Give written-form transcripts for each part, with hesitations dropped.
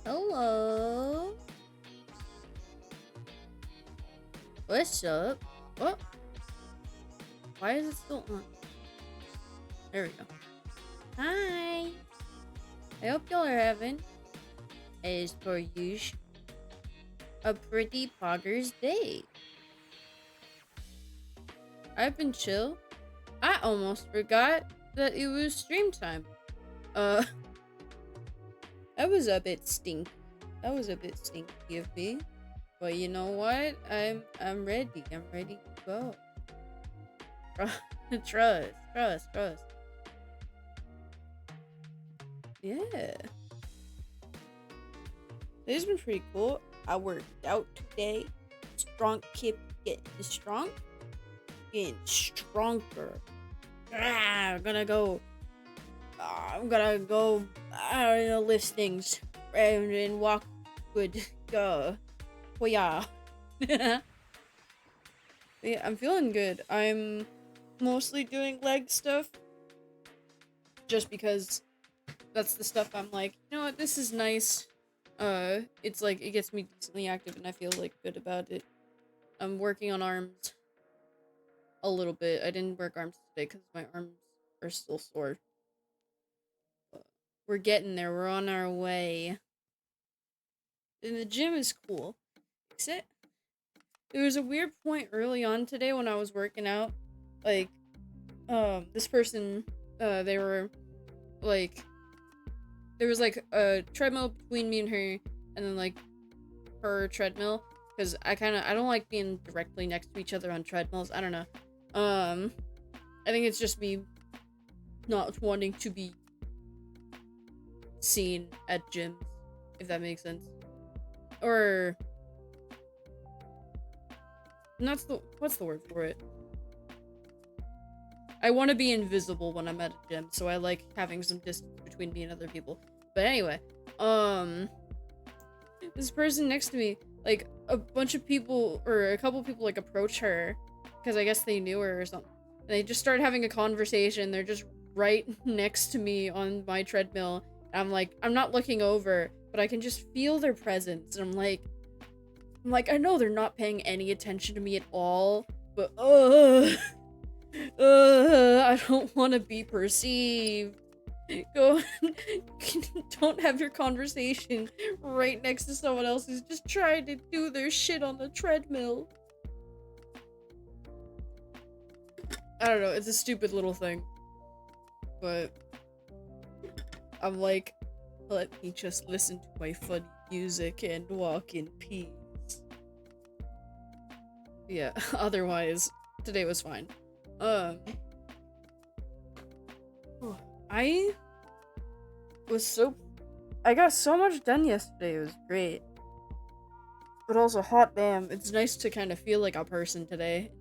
Hello. What's up? What? Why is it still on? There we go. Hi. I hope y'all are having, as per usual, a pretty poggers day. I've been chill. I almost forgot that it was stream time. Uh, that was a bit stinky. That was a bit stinky of me. But you know what? I'm ready. I'm ready to go. Trust. Yeah. This has been pretty cool. I worked out today. Strong Kip getting strong. Getting stronger. I'm gonna go lift things and walk good. Go. Oh yeah. Yeah, I'm feeling good. I'm mostly doing leg stuff just because that's the stuff I'm like, you know what, this is nice. It's like it gets me decently active and I feel like good about it. I'm working on arms a little bit. I didn't work arms today because my arms are still sore. But we're getting there. We're on our way. And the gym is cool. Except there was a weird point early on today when I was working out. Like, this person, they were like, there was like a treadmill between me and her, and then like her treadmill, because I don't like being directly next to each other on treadmills. I don't know. I think it's just me not wanting to be seen at gyms, if that makes sense. Or what's the word for it? I want to be invisible when I'm at a gym, so I like having some distance between me and other people. But anyway, this person next to me, like a bunch of people or a couple people like approach her because I guess they knew her or something. And they just started having a conversation. They're just right next to me on my treadmill. And I'm like, I'm not looking over, but I can just feel their presence. And I'm like, I know they're not paying any attention to me at all, but I don't want to be perceived. Go, don't have your conversation right next to someone else who's just trying to do their shit on the treadmill. I don't know, it's a stupid little thing. But I'm like, let me just listen to my funny music and walk in peace. Yeah, otherwise, today was fine. I got so much done yesterday. It was great. But also, hot damn, it's nice to kind of feel like a person today.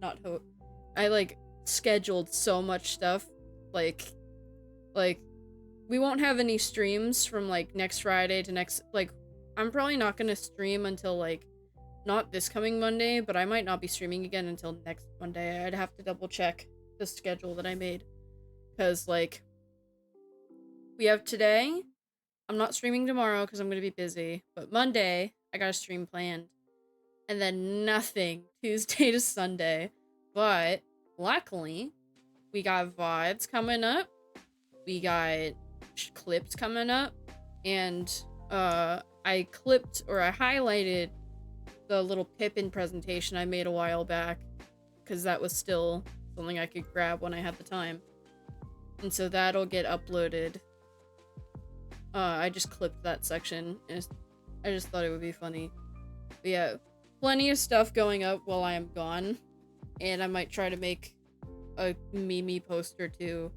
I like scheduled so much stuff. Like we won't have any streams from like next Friday to next. Like, I'm probably not gonna stream until like not this coming Monday, but I might not be streaming again until next Monday. I'd have to double check the schedule that I made, because like we have today. I'm not streaming tomorrow because I'm gonna be busy, but Monday I got a stream planned, and then nothing Tuesday to Sunday. But luckily, we got VODs coming up, we got clips coming up, and I highlighted the little Pippin presentation I made a while back, because that was still something I could grab when I had the time. And so that'll get uploaded. I just clipped that section, and I just thought it would be funny. But yeah, plenty of stuff going up while I am gone, and I might try to make a Mimi post or two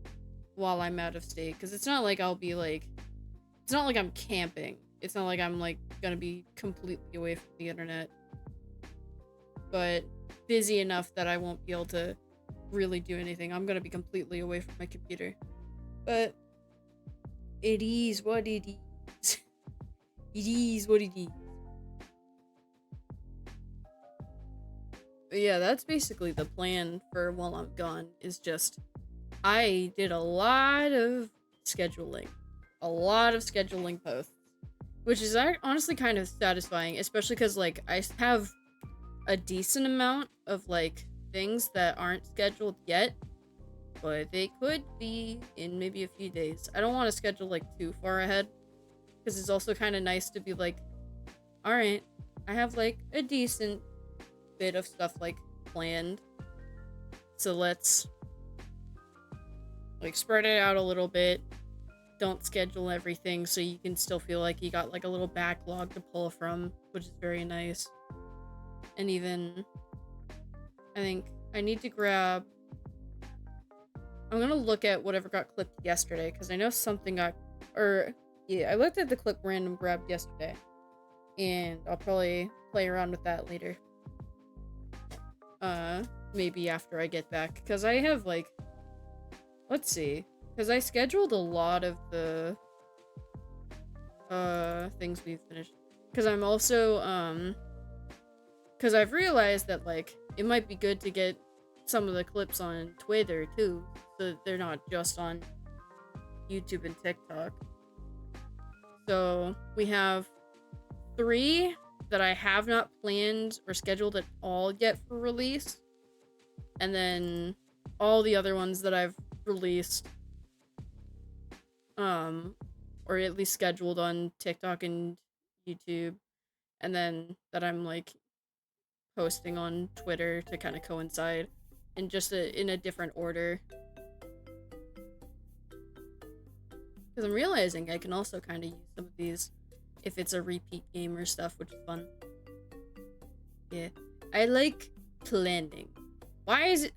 while I'm out of state, because it's not like it's not like I'm camping. It's not like I'm like gonna be completely away from the internet, but busy enough that I won't be able to really do anything. I'm gonna be completely away from my computer, but it is what it is. It is what it is. But yeah, that's basically the plan for while I'm gone, is just I did a lot of scheduling posts. which is honestly kind of satisfying, especially because like I have a decent amount of like things that aren't scheduled yet, but they could be in maybe a few days. I don't want to schedule like too far ahead, because it's also kind of nice to be like, all right, I have like a decent bit of stuff like planned, so let's like spread it out a little bit. Don't schedule everything so you can still feel like you got like a little backlog to pull from, which is very nice. And even I think I need to grab, I'm gonna look at whatever got clipped yesterday, because I know something got, or yeah, I looked at the clip random grabbed yesterday, and I'll probably play around with that later. Maybe after I get back, because I have like, let's see, because I scheduled a lot of the things we've finished, because I'm also because I've realized that like it might be good to get some of the clips on Twitter too, so that they're not just on YouTube and TikTok. So we have 3 that I have not planned or scheduled at all yet for release, and then all the other ones that I've released, or at least scheduled on TikTok and YouTube, and then that I'm like posting on Twitter to kind of coincide, and just in a different order. Because I'm realizing I can also kind of use some of these if it's a repeat game or stuff, which is fun. Yeah. I like planning. Why is it...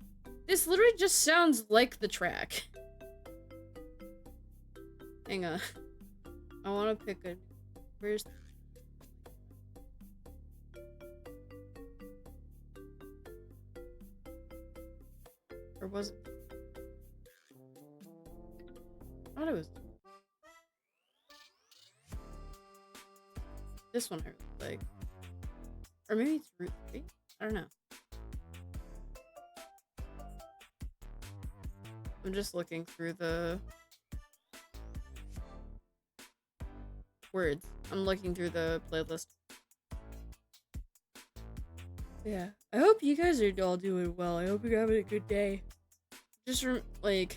This literally just sounds like the track. Hang on. I want to pick a... Where's... Or was it... I thought it was... This one hurt, like... Or maybe it's Route 3? I don't know. I'm just looking through the... words. I'm looking through the playlist. Yeah. I hope you guys are all doing well. I hope you're having a good day. Just, like...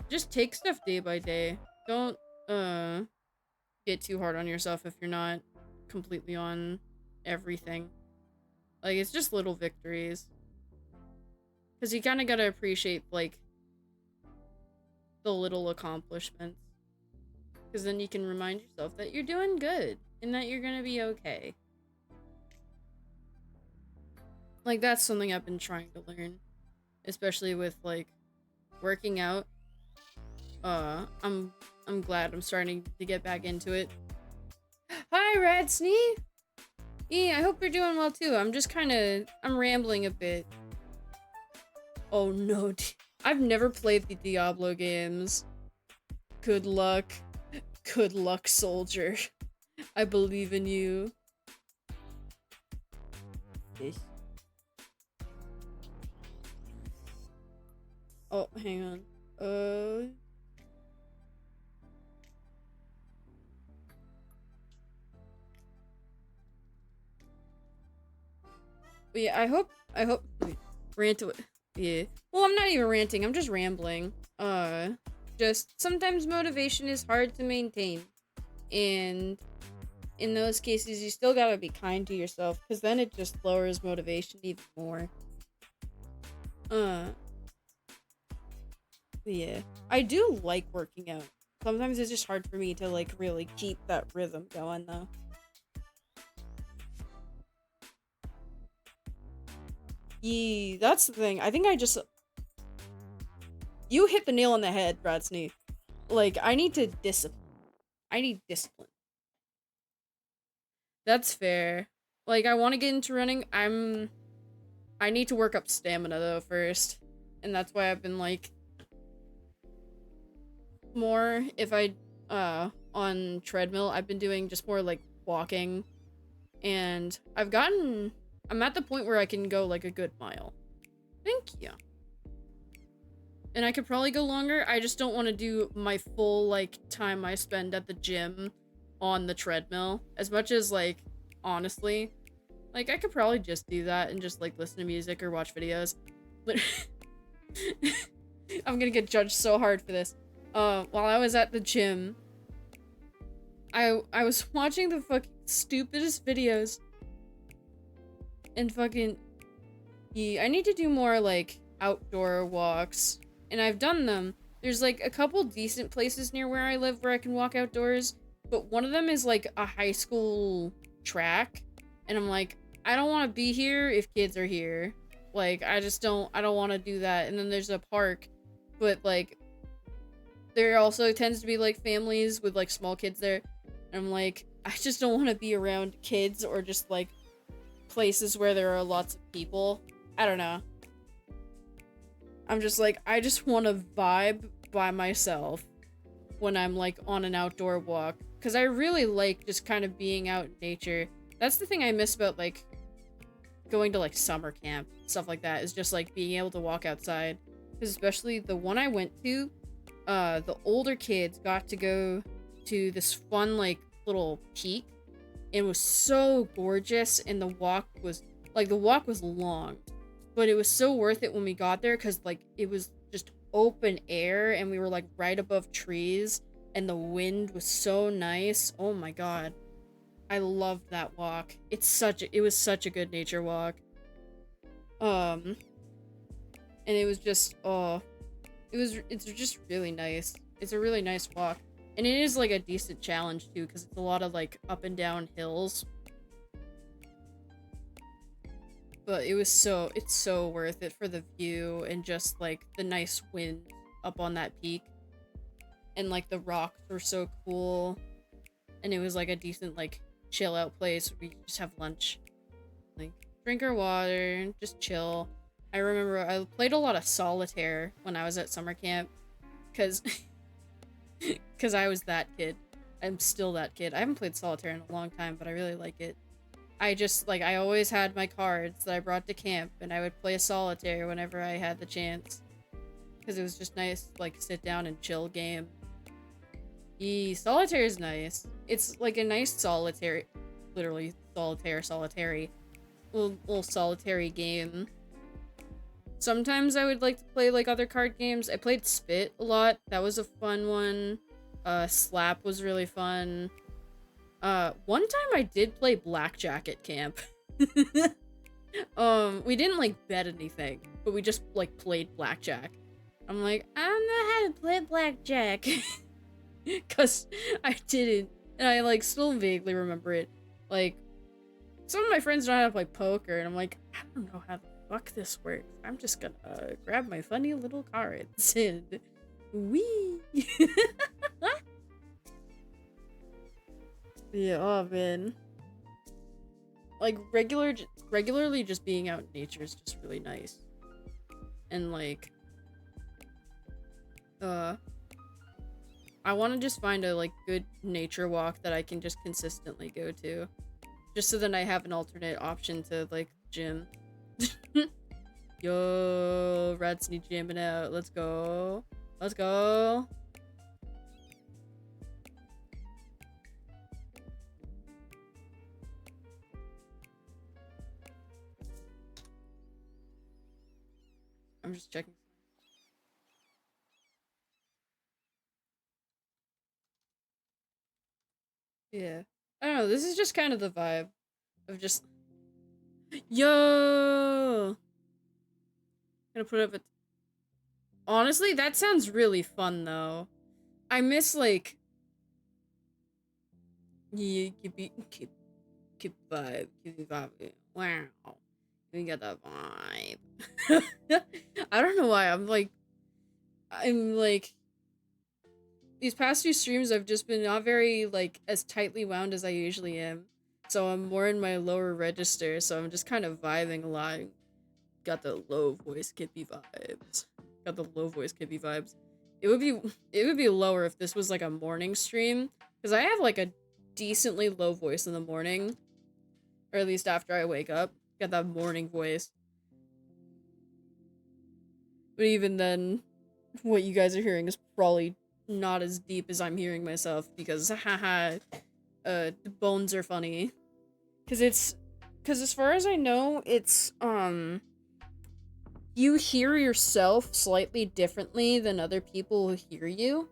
Just take stuff day by day. Don't, get too hard on yourself if you're not completely on everything. Like, it's just little victories. Because you kind of gotta appreciate, like, the little accomplishments. Because then you can remind yourself that you're doing good. And that you're gonna be okay. Like, that's something I've been trying to learn. Especially with, like, working out. I'm glad I'm starting to get back into it. Hi, Radsney! Yeah, I hope you're doing well too. I'm just I'm rambling a bit. Oh no, I've never played the Diablo games. Good luck. Good luck, soldier. I believe in you. Oh, hang on. Yeah, I hope, wait, rant away. Yeah. Well, I'm not even ranting, I'm just rambling. Just, sometimes motivation is hard to maintain. And in those cases, you still gotta be kind to yourself, because then it just lowers motivation even more. Yeah. I do like working out. Sometimes it's just hard for me to, like, really keep that rhythm going, though. Yeah, that's the thing. I think you hit the nail on the head, Bradsney. Like, I need to discipline. I need discipline. That's fair. Like, I want to get into running. I need to work up stamina, though, first. And that's why I've been, like, more, if I, on treadmill, I've been doing just more, like, walking. And I'm at the point where I can go, like, a good mile. Thank you. And I could probably go longer. I just don't want to do my full, like, time I spend at the gym on the treadmill. As much as, like, honestly, like, I could probably just do that and just, like, listen to music or watch videos. But I'm gonna get judged so hard for this. While I was at the gym, I was watching the fucking stupidest videos. And fucking... Yeah, I need to do more, like, outdoor walks. And I've done them. There's, like, a couple decent places near where I live where I can walk outdoors. But one of them is, like, a high school track. And I'm like, I don't want to be here if kids are here. Like, I don't want to do that. And then there's a park. But, like, there also tends to be, like, families with, like, small kids there. And I'm like, I just don't want to be around kids or just, like, places where there are lots of people. I don't know. I'm just like, I just want to vibe by myself when I'm, like, on an outdoor walk. Because I really like just kind of being out in nature. That's the thing I miss about, like, going to, like, summer camp. Stuff like that. Is just, like, being able to walk outside. Because especially the one I went to, the older kids got to go to this fun, like, little peak. It was so gorgeous, and the walk was long. But it was so worth it when we got there because, like, it was just open air and we were, like, right above trees and the wind was so nice. Oh my god. I loved that walk. It was such a good nature walk. And it was just, it's just really nice. It's a really nice walk. And it is, like, a decent challenge, too, because it's a lot of, like, up and down hills. But it's so worth it for the view and just, like, the nice wind up on that peak. And, like, the rocks were so cool. And it was, like, a decent, like, chill out place where we could just have lunch. Like, drink our water, just chill. I remember I played a lot of solitaire when I was at summer camp. Because I was that kid. I'm still that kid. I haven't played solitaire in a long time, but I really like it. I always had my cards that I brought to camp, and I would play a solitaire whenever I had the chance. Because it was just nice, like, sit down and chill game. Solitaire is nice. It's, like, a nice solitary, literally, solitary, little solitary game. Sometimes I would like to play, like, other card games. I played Spit a lot. That was a fun one. Slap was really fun. One time I did play blackjack at camp. We didn't, like, bet anything, but we just, like, played blackjack. I'm like, I don't know how to play blackjack. Cause I didn't, and I, like, still vaguely remember it. Like, some of my friends know how to play poker, and I'm like, I don't know how the fuck this works. I'm just gonna grab my funny little cards and wee. Yeah, oh man. Like, regularly just being out in nature is just really nice. And, like, I want to just find a, like, good nature walk that I can just consistently go to. Just so then I have an alternate option to, like, gym. Yo, Rats need jamming out. Let's go. Let's go. I'm just checking. Yeah. I don't know, this is just kind of the vibe of just... Yo! Gonna put up a... Honestly, that sounds really fun, though. I miss, like... Yeah, Kippy vibe. Kippy vibe. Wow. We got that vibe. I don't know why, I'm like... These past few streams, I've just been not very, like, as tightly wound as I usually am. So I'm more in my lower register, so I'm just kind of vibing a lot. Got the low voice Kippy vibes. Got the low voice Kippy vibes. It would be lower if this was, like, a morning stream. Because I have, like, a decently low voice in the morning. Or at least after I wake up. Got that morning voice. But even then, what you guys are hearing is probably not as deep as I'm hearing myself because, haha, the bones are funny. Because as far as I know, it's, you hear yourself slightly differently than other people who hear you.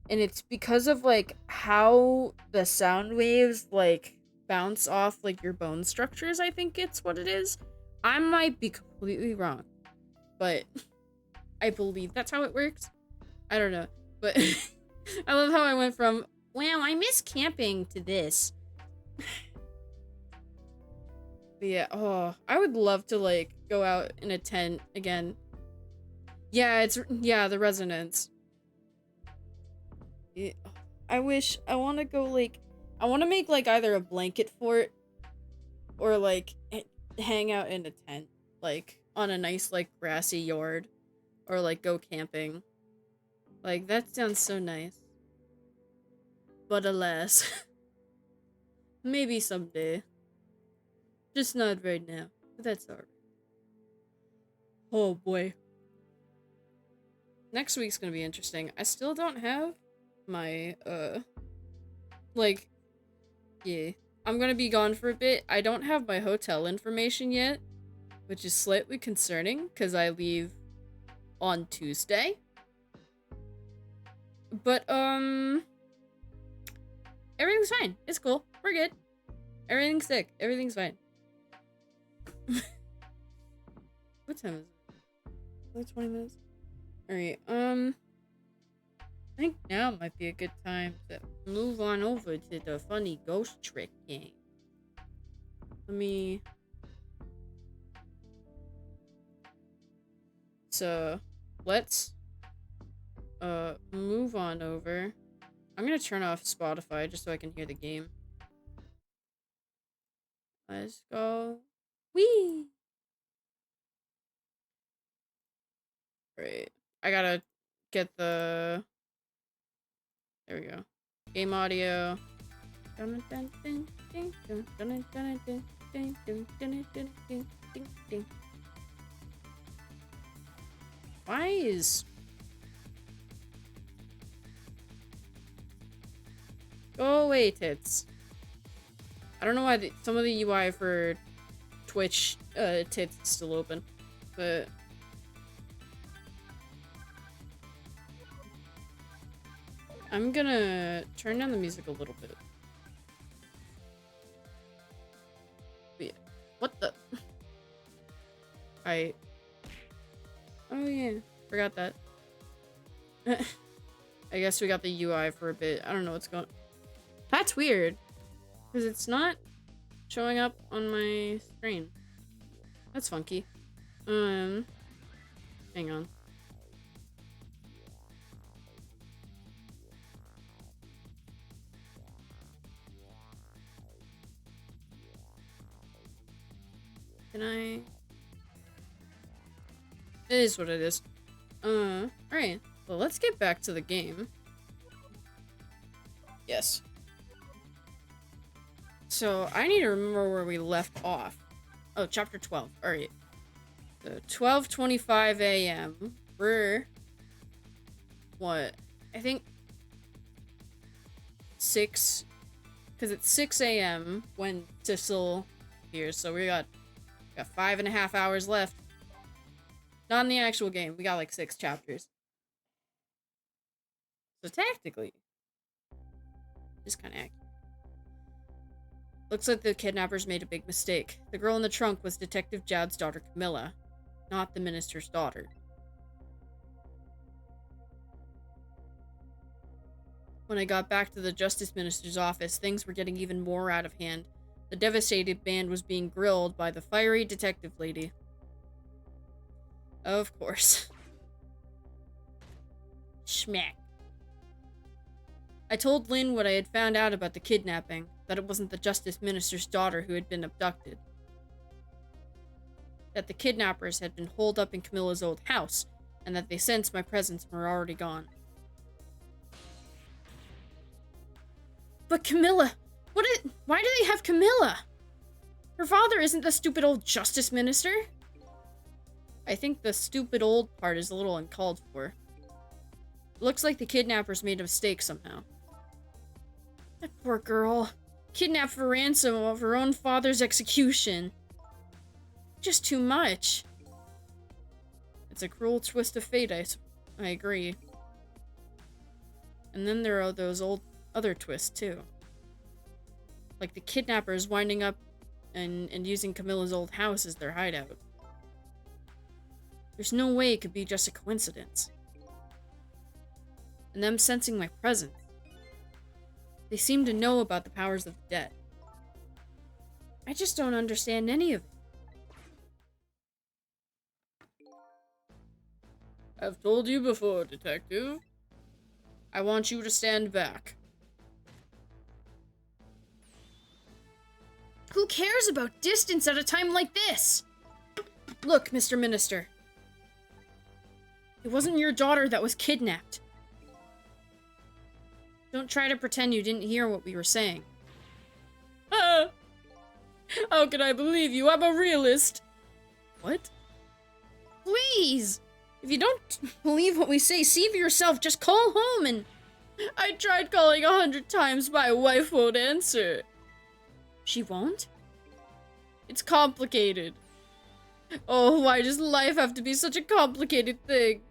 And it's because of, like, how the sound waves, like, bounce off, like, your bone structures, I think it's what it is. I might be completely wrong, but I believe that's how it works. I don't know, but I love how I went from, wow, I miss camping to this. But yeah, oh, I would love to, like, go out in a tent again. Yeah, the resonance. Yeah, I want to go, like, I want to make, like, either a blanket fort or, like, hang out in a tent, like, on a nice, like, grassy yard, or, like, go camping. Like, that sounds so nice. But alas, maybe someday. Just not right now, but that's alright. Oh boy. Next week's gonna be interesting. I still don't have my, like, yeah. I'm gonna be gone for a bit. I don't have my hotel information yet, which is slightly concerning, because I leave on Tuesday. But, everything's fine. It's cool. We're good. Everything's sick. Everything's fine. What time is it? Like 20 minutes? Alright, I think now might be a good time to move on over to the funny ghost trick game. So, let's, move on over. I'm gonna turn off Spotify just so I can hear the game. Let's go. Whee! Right. I gotta get the... There we go. Game audio. Why is... Go away, tits. I don't know why some of the UI for Twitch tits is still open, but... I'm gonna turn down the music a little bit. But yeah. What the? Oh yeah, forgot that. I guess we got the UI for a bit. I don't know what's going on. That's weird. Because it's not showing up on my screen. That's funky. Hang on. Can I? It is what it is. Alright. Well, let's get back to the game. Yes. So, I need to remember where we left off. Oh, chapter 12. Alright. So, 12:25 a.m. We're... What? I think... 6... Because it's 6 a.m. when Sissel appears, so we got 5.5 hours left. Not in the actual game. We got like 6 chapters. So technically, just kind of accurate. Looks like the kidnappers made a big mistake. The girl in the trunk was Detective Jad's daughter Camilla, not the minister's daughter. When I got back to the Justice Minister's office, things were getting even more out of hand. The devastated band was being grilled by the fiery detective lady. Of course. Schmack. I told Lynn what I had found out about the kidnapping, that it wasn't the Justice Minister's daughter who had been abducted. That the kidnappers had been holed up in Camilla's old house, and that they sensed my presence and were already gone. But Camilla! Why do they have Camilla? Her father isn't the stupid old Justice Minister. I think the stupid old part is a little uncalled for. Looks like the kidnappers made a mistake somehow. That poor girl. Kidnapped for ransom of her own father's execution. Just too much. It's a cruel twist of fate, I agree. And then there are those other twists, too. Like the kidnappers winding up and using Camilla's old house as their hideout. There's no way it could be just a coincidence. And them sensing my presence. They seem to know about the powers of the dead. I just don't understand any of it. I've told you before, Detective. I want you to stand back. Who cares about distance at a time like this? Look, Mr. Minister. It wasn't your daughter that was kidnapped. Don't try to pretend you didn't hear what we were saying. How can I believe you? I'm a realist. What? Please! If you don't believe what we say, see for yourself. Just call home and... I tried calling 100 times. My wife won't answer. She won't? It's complicated. Oh, why does life have to be such a complicated thing?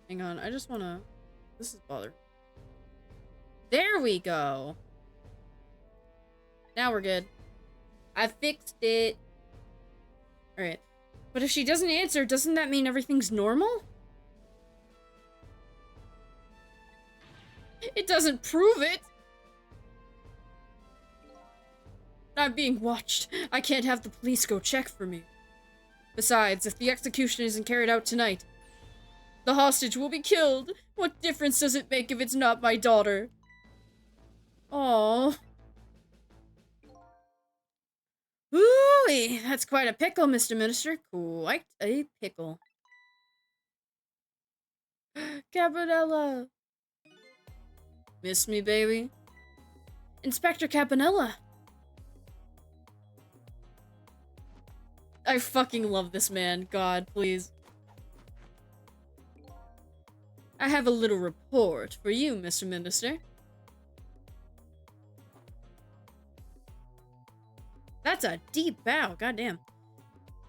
Hang on, I just wanna... This is bothering. There we go. Now we're good. I fixed it. Alright. But if she doesn't answer, doesn't that mean everything's normal? It doesn't prove it. I'm being watched. I can't have the police go check for me. Besides, if the execution isn't carried out tonight, the hostage will be killed. What difference does it make if it's not my daughter? Aww. Ooh, that's quite a pickle, Mr. Minister. Quite a pickle. Campanella. Miss me, baby? Inspector Campanella. I fucking love this man. God, please. I have a little report for you, Mr. Minister. That's a deep bow, goddamn.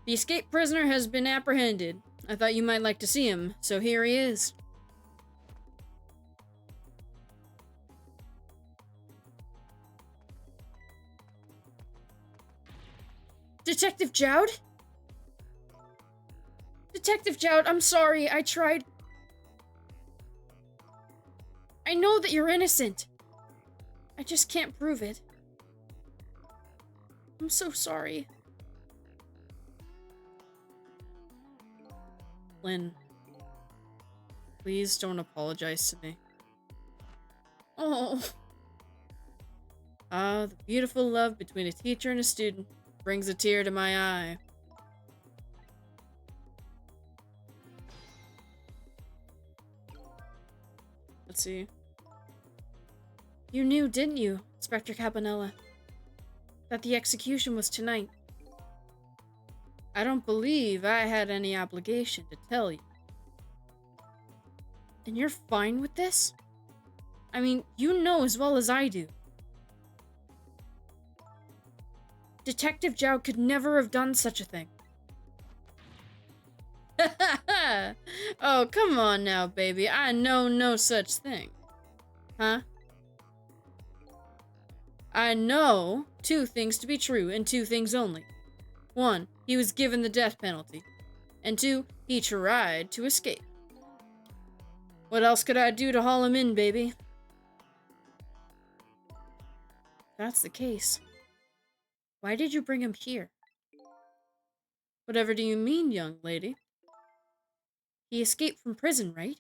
The escaped prisoner has been apprehended. I thought you might like to see him, so here he is. Detective Jowd? Detective Jowd, I'm sorry, I tried... I know that you're innocent. I just can't prove it. I'm so sorry. Lynn, please don't apologize to me. Oh. Ah, the beautiful love between a teacher and a student brings a tear to my eye. Let's see. You knew, didn't you, Inspector Campanella, that the execution was tonight? I don't believe I had any obligation to tell you. And you're fine with this? I mean, you know as well as I do. Detective Jowd could never have done such a thing. Oh, come on now, baby. I know no such thing. Huh? I know two things to be true, and two things only. One, he was given the death penalty. And two, he tried to escape. What else could I do to haul him in, baby? That's the case. Why did you bring him here? Whatever do you mean, young lady? He escaped from prison, right?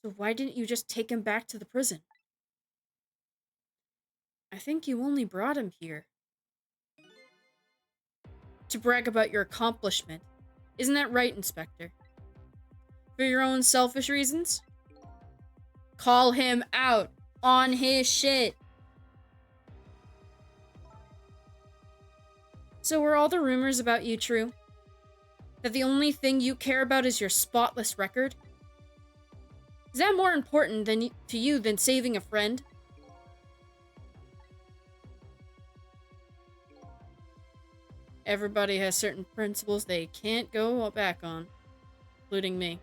So why didn't you just take him back to the prison? I think you only brought him here to brag about your accomplishment. Isn't that right, Inspector? For your own selfish reasons? Call him out on his shit. So were all the rumors about you true? That the only thing you care about is your spotless record? Is that more important to you than saving a friend? Everybody has certain principles they can't go back on, including me.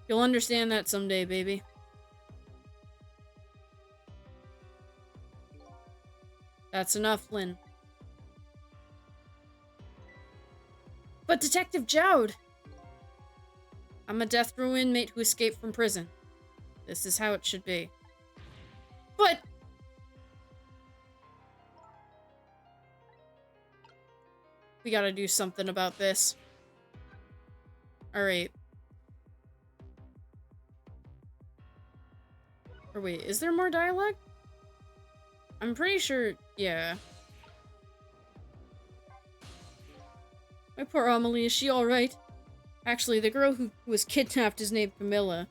You'll understand that someday, baby. That's enough, Lynn. But Detective Jowd! I'm a death row inmate who escaped from prison. This is how it should be. But... we gotta do something about this. Alright. Or wait, is there more dialogue? I'm pretty sure, yeah. My poor Amelie, is she alright? Actually, the girl who was kidnapped is named Camilla.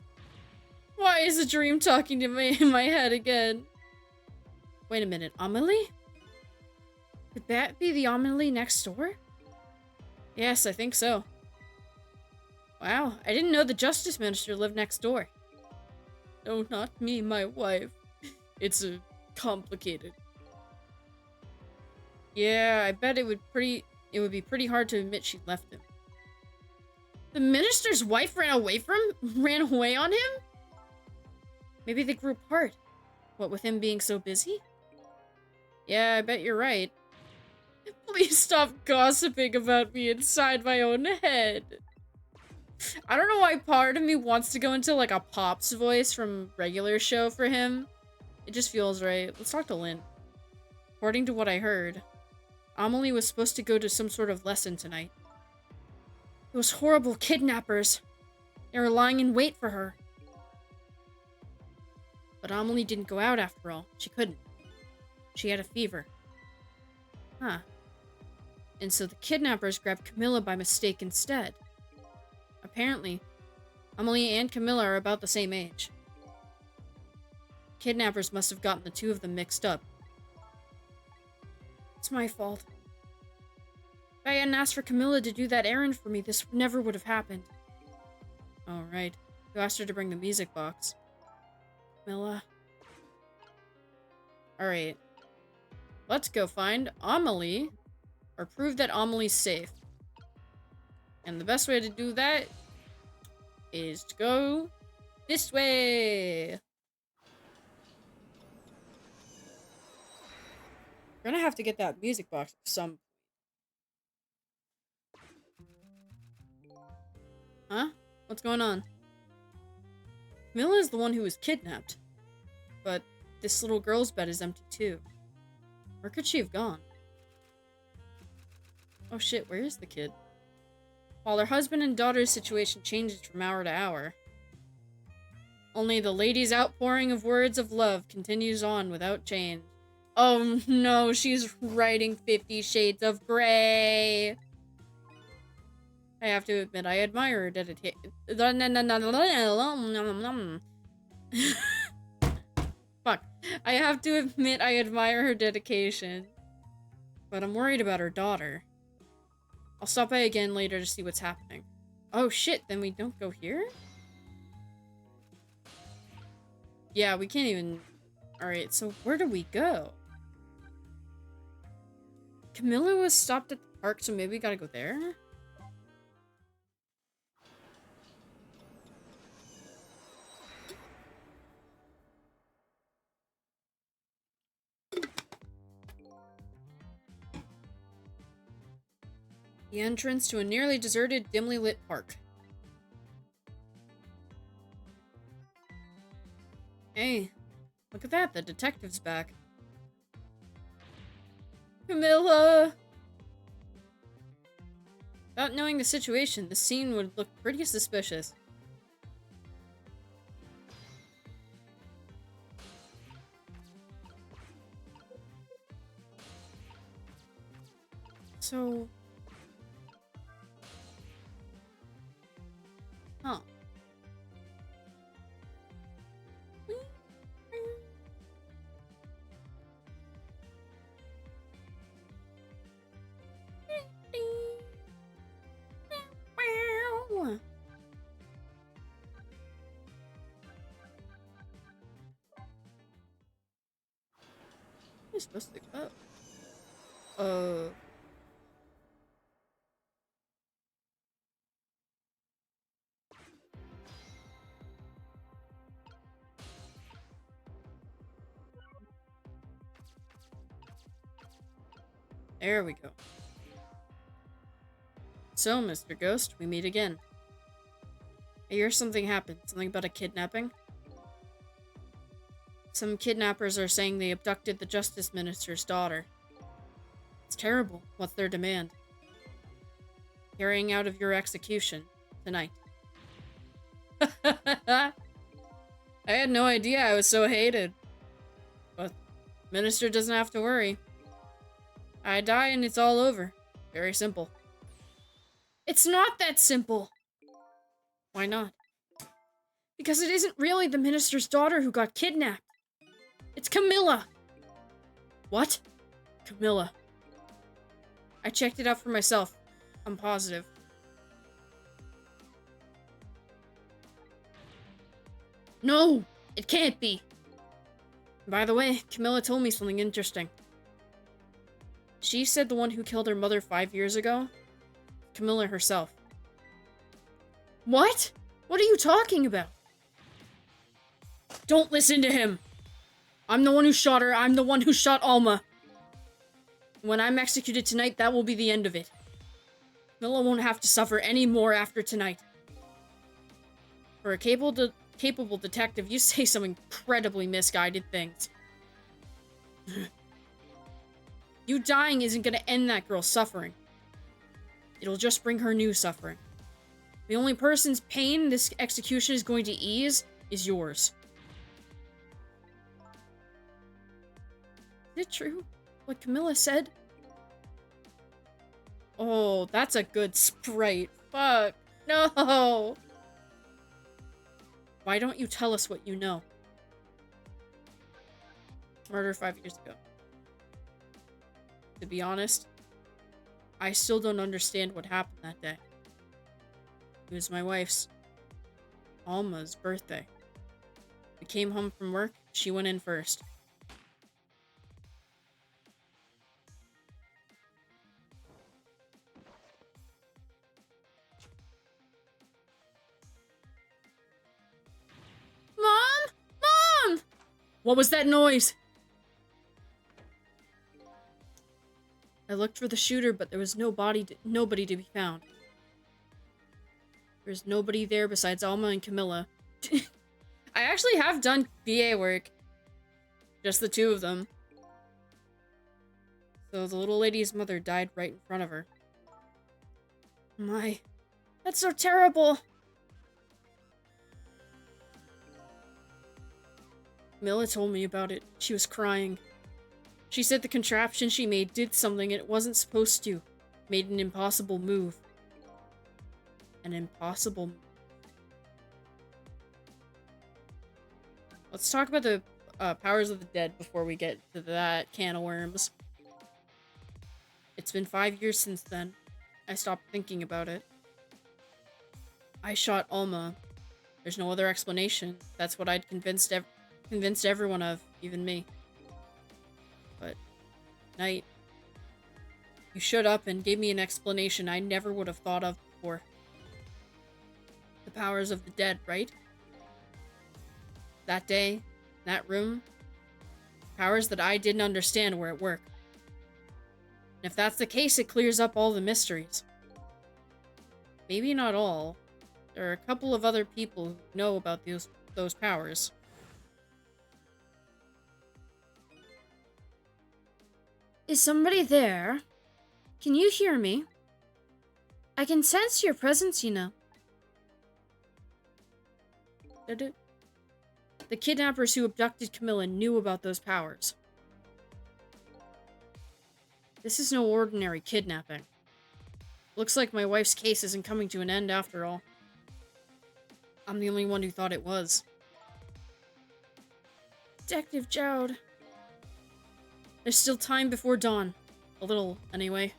Why is a dream talking to me in my head again? Wait a minute, Amelie? Could that be the Amelie next door? Yes, I think so. Wow, I didn't know the Justice Minister lived next door. No, not me, my wife. It's complicated. Yeah, I bet it would be pretty hard to admit she left him. The minister's wife ran away on him? Maybe they grew apart. What with him being so busy? Yeah, I bet you're right. Please stop gossiping about me inside my own head. I don't know why part of me wants to go into like a Pop's voice from regular show for him. It just feels right. Let's talk to Lynn. According to what I heard, Amelie was supposed to go to some sort of lesson tonight. Those horrible kidnappers. They were lying in wait for her. But Amelie didn't go out after all. She couldn't. She had a fever. Huh. And so the kidnappers grabbed Camilla by mistake instead. Apparently, Amelie and Camilla are about the same age. Kidnappers must have gotten the two of them mixed up. It's my fault. If I hadn't asked for Camilla to do that errand for me, this never would have happened. Oh, right. You asked her to bring the music box. Camilla. Alright. Let's go find Amelie, or prove that Amelie's safe. And the best way to do that is to go this way. We're gonna have to get that music box at some... Huh? What's going on? Camilla is the one who was kidnapped. But this little girl's bed is empty too. Where could she have gone? Oh shit, where is the kid? While her husband and daughter's situation changes from hour to hour, only the lady's outpouring of words of love continues on without change. Oh no, she's writing 50 Shades of Grey. I have to admit, I admire her dedication. Fuck. I have to admit, I admire her dedication. But I'm worried about her daughter. I'll stop by again later to see what's happening. Oh shit, then we don't go here? Yeah, we can't even... Alright, so where do we go? Camilla was stopped at the park, so maybe we gotta go there? The entrance to a nearly deserted, dimly lit park. Hey, look at that, the detective's back. Camilla! Without knowing the situation, the scene would look pretty suspicious. So... Huh. am I supposed to go? Oh. There we go. So, Mr. Ghost, we meet again. I hear something happened. Something about a kidnapping? Some kidnappers are saying they abducted the Justice Minister's daughter. It's terrible. What's their demand? Carrying out of your execution tonight. I had no idea I was so hated. But Minister doesn't have to worry. I die and it's all over. Very simple. It's not that simple. Why not? Because it isn't really the minister's daughter who got kidnapped. It's Camilla. What? Camilla. I checked it out for myself. I'm positive. No, it can't be. By the way, Camilla told me something interesting. She said the one who killed her mother 5 years ago, Camilla herself. What? What are you talking about? Don't listen to him. I'm the one who shot her. I'm the one who shot Alma. When I'm executed tonight, that will be the end of it. Camilla won't have to suffer any more after tonight. For a capable detective, you say some incredibly misguided things. You dying isn't gonna end that girl's suffering. It'll just bring her new suffering. The only person's pain this execution is going to ease is yours. Is it true? What Camilla said? Oh, that's a good sprite. Fuck. No! Why don't you tell us what you know? Murder 5 years ago. To be honest, I still don't understand what happened that day. It was my wife's, Alma's, birthday. We came home from work, she went in first. Mom! Mom! What was that noise? I looked for the shooter, but there was nobody to be found. There's nobody there besides Alma and Camilla. I actually have done VA work. Just the two of them. So the little lady's mother died right in front of her. My, that's so terrible. Camilla told me about it. She was crying. She said the contraption she made did something it wasn't supposed to. Made an impossible move. An impossible move. Let's talk about the powers of the dead before we get to that can of worms. It's been 5 years since then. I stopped thinking about it. I shot Alma. There's no other explanation. That's what I'd convinced everyone of, even me. But night, you showed up and gave me an explanation I never would have thought of before. The powers of the dead, right? That day, that room, powers that I didn't understand were at work. And if that's the case, it clears up all the mysteries. Maybe not all. There are a couple of other people who know about those powers. Is somebody there? Can you hear me? I can sense your presence, you know. The kidnappers who abducted Camilla knew about those powers. This is no ordinary kidnapping. Looks like my wife's case isn't coming to an end after all. I'm the only one who thought it was. Detective Jowd. There's still time before dawn. A little, anyway.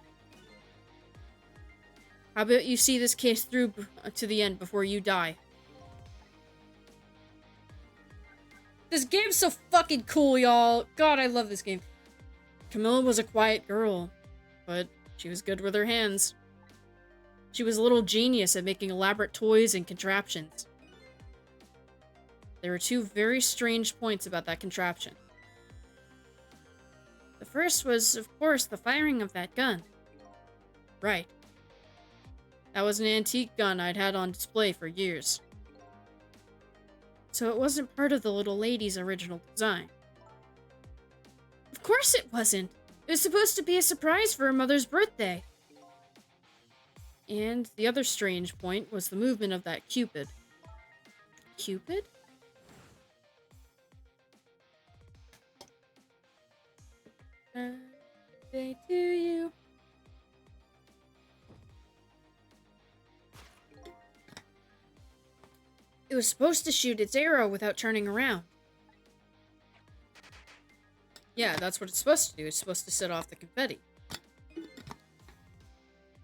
How about you see this case through to the end before you die? This game's so fucking cool, y'all. God, I love this game. Camilla was a quiet girl, but she was good with her hands. She was a little genius at making elaborate toys and contraptions. There were two very strange points about that contraption. The first was, of course, the firing of that gun. Right. That was an antique gun I'd had on display for years. So it wasn't part of the little lady's original design. Of course it wasn't! It was supposed to be a surprise for her mother's birthday. And the other strange point was the movement of that Cupid. Cupid? Birthday to you. It was supposed to shoot its arrow without turning around. Yeah, that's what it's supposed to do. It's supposed to set off the confetti.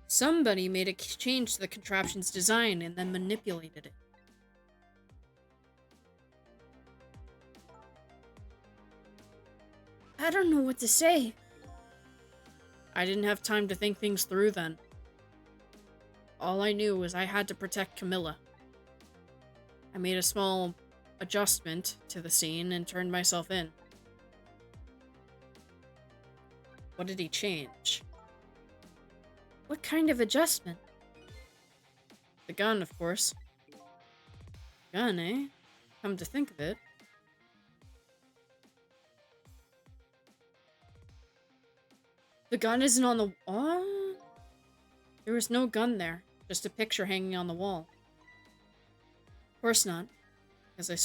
Somebody made a change to the contraption's design and then manipulated it. I don't know what to say. I didn't have time to think things through then. All I knew was I had to protect Camilla. I made a small adjustment to the scene and turned myself in. What did he change? What kind of adjustment? The gun, of course. Gun, eh? Come to think of it. The gun isn't on the wall? There was no gun there, just a picture hanging on the wall. Of course not, because I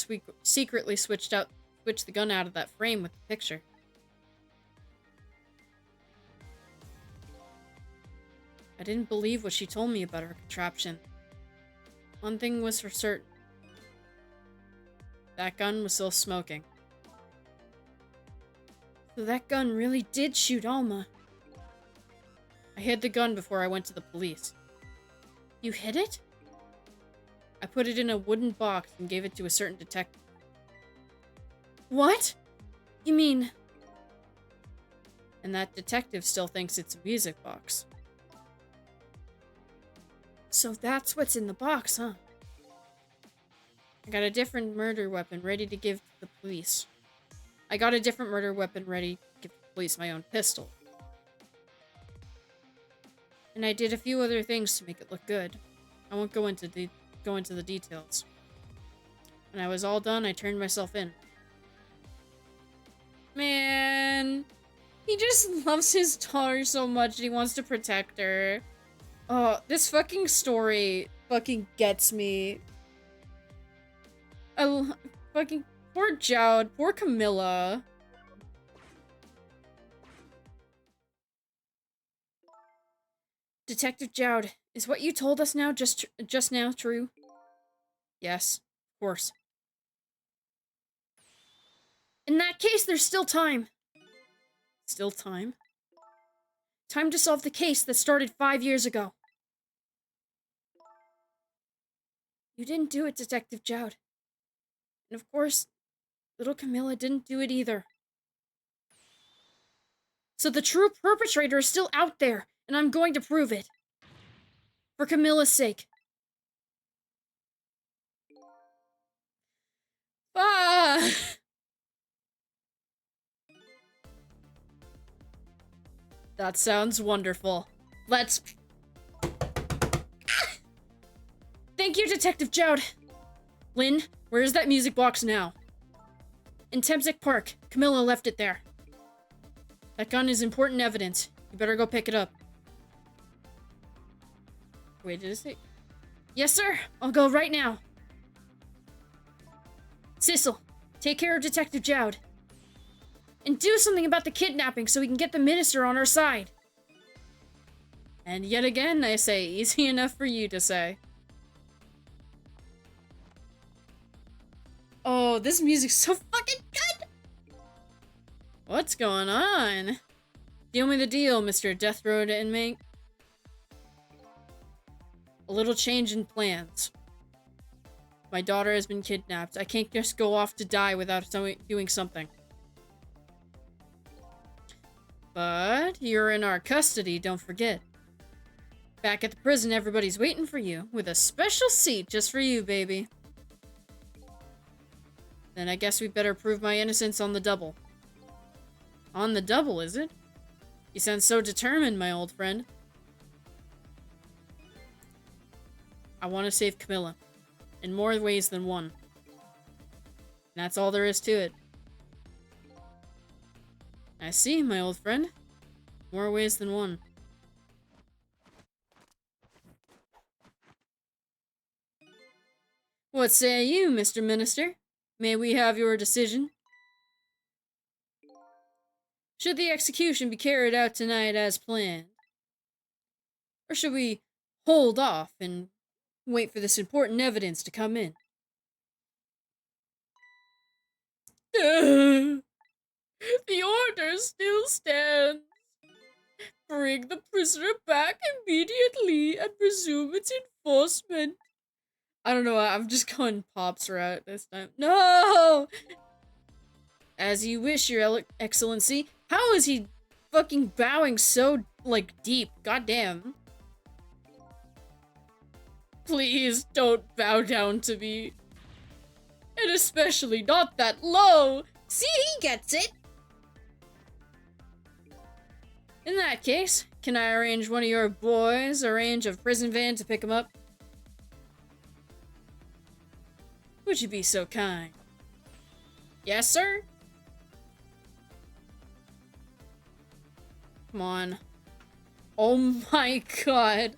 secretly switched the gun out of that frame with the picture. I didn't believe what she told me about her contraption. One thing was for certain. That gun was still smoking. So that gun really did shoot Alma. I hid the gun before I went to the police. You hid it? I put it in a wooden box and gave it to a certain detective. What? You mean... And that detective still thinks it's a music box. So that's what's in the box, huh? I got a different murder weapon ready to give to the police. I got a different murder weapon ready to give the police my own pistol. And I did a few other things to make it look good. I won't go into the details. When I was all done, I turned myself in. Man, he just loves his daughter so much and he wants to protect her. Oh, this fucking story fucking gets me. Fucking poor Jowd, poor Camilla. Detective Jowd, is what you told us now just now true? Yes, of course. In that case, there's still time. Still time? Time to solve the case that started 5 years ago. You didn't do it, Detective Jowd. And of course, little Camilla didn't do it either. So the true perpetrator is still out there, and I'm going to prove it. For Camilla's sake. Ah! That sounds wonderful. Let's... Thank you, Detective Jowd. Lynn, where is that music box now? In Temsic Park. Camilla left it there. That gun is important evidence. You better go pick it up. Wait, did it say? Yes, sir. I'll go right now. Sissel, take care of Detective Jowd. And do something about the kidnapping so we can get the minister on our side. And yet again, I say, easy enough for you to say. Oh, this music's so fucking good! What's going on? Deal me the deal, Mr. Death Row inmate. A little change in plans. My daughter has been kidnapped. I can't just go off to die without doing something. But you're in our custody, don't forget. Back at the prison, everybody's waiting for you, with a special seat just for you, baby. Then I guess we better prove my innocence on the double. On the double, is it? You sound so determined, my old friend. I want to save Camilla. In more ways than one. And that's all there is to it. I see, my old friend. More ways than one. What say you, Mr. Minister? May we have your decision? Should the execution be carried out tonight as planned? Or should we hold off and wait for this important evidence to come in? The order still stands. Bring the prisoner back immediately and resume its enforcement. I don't know, I'm just going Pop's route this time. No! As you wish, your excellency. How is he fucking bowing so, like, deep? Goddamn. Please don't bow down to me. And especially not that low. See, he gets it. In that case, can I arrange one of your boys arrange a prison van to pick him up? Would you be so kind? Yes, sir? Come on. Oh my god.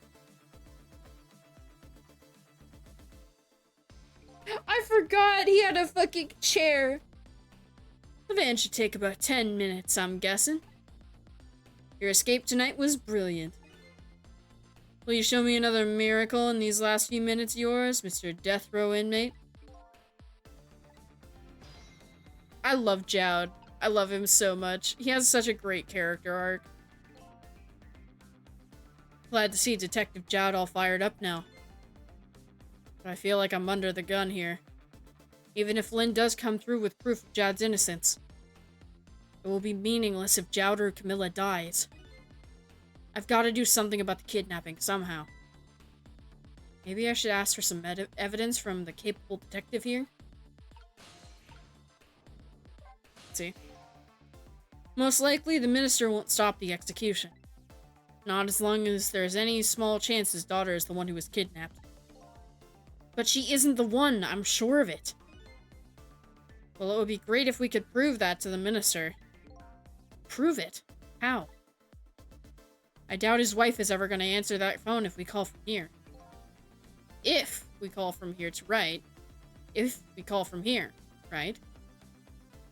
I forgot he had a fucking chair. The van should take about 10 minutes, I'm guessing. Your escape tonight was brilliant. Will you show me another miracle in these last few minutes of yours, Mr. Death Row inmate? I love Jowd. I love him so much. He has such a great character arc. Glad to see Detective Jowd all fired up now. But I feel like I'm under the gun here. Even if Lynn does come through with proof of Jowd's innocence, it will be meaningless if Jowd or Camilla dies. I've got to do something about the kidnapping somehow. Maybe I should ask for some evidence from the capable detective here? Let's see. Most likely, the minister won't stop the execution. Not as long as there's any small chance his daughter is the one who was kidnapped. But she isn't the one, I'm sure of it. Well, it would be great if we could prove that to the minister. Prove it? How? I doubt his wife is ever going to answer that phone if we call from here. If we call from here to right. If we call from here, right?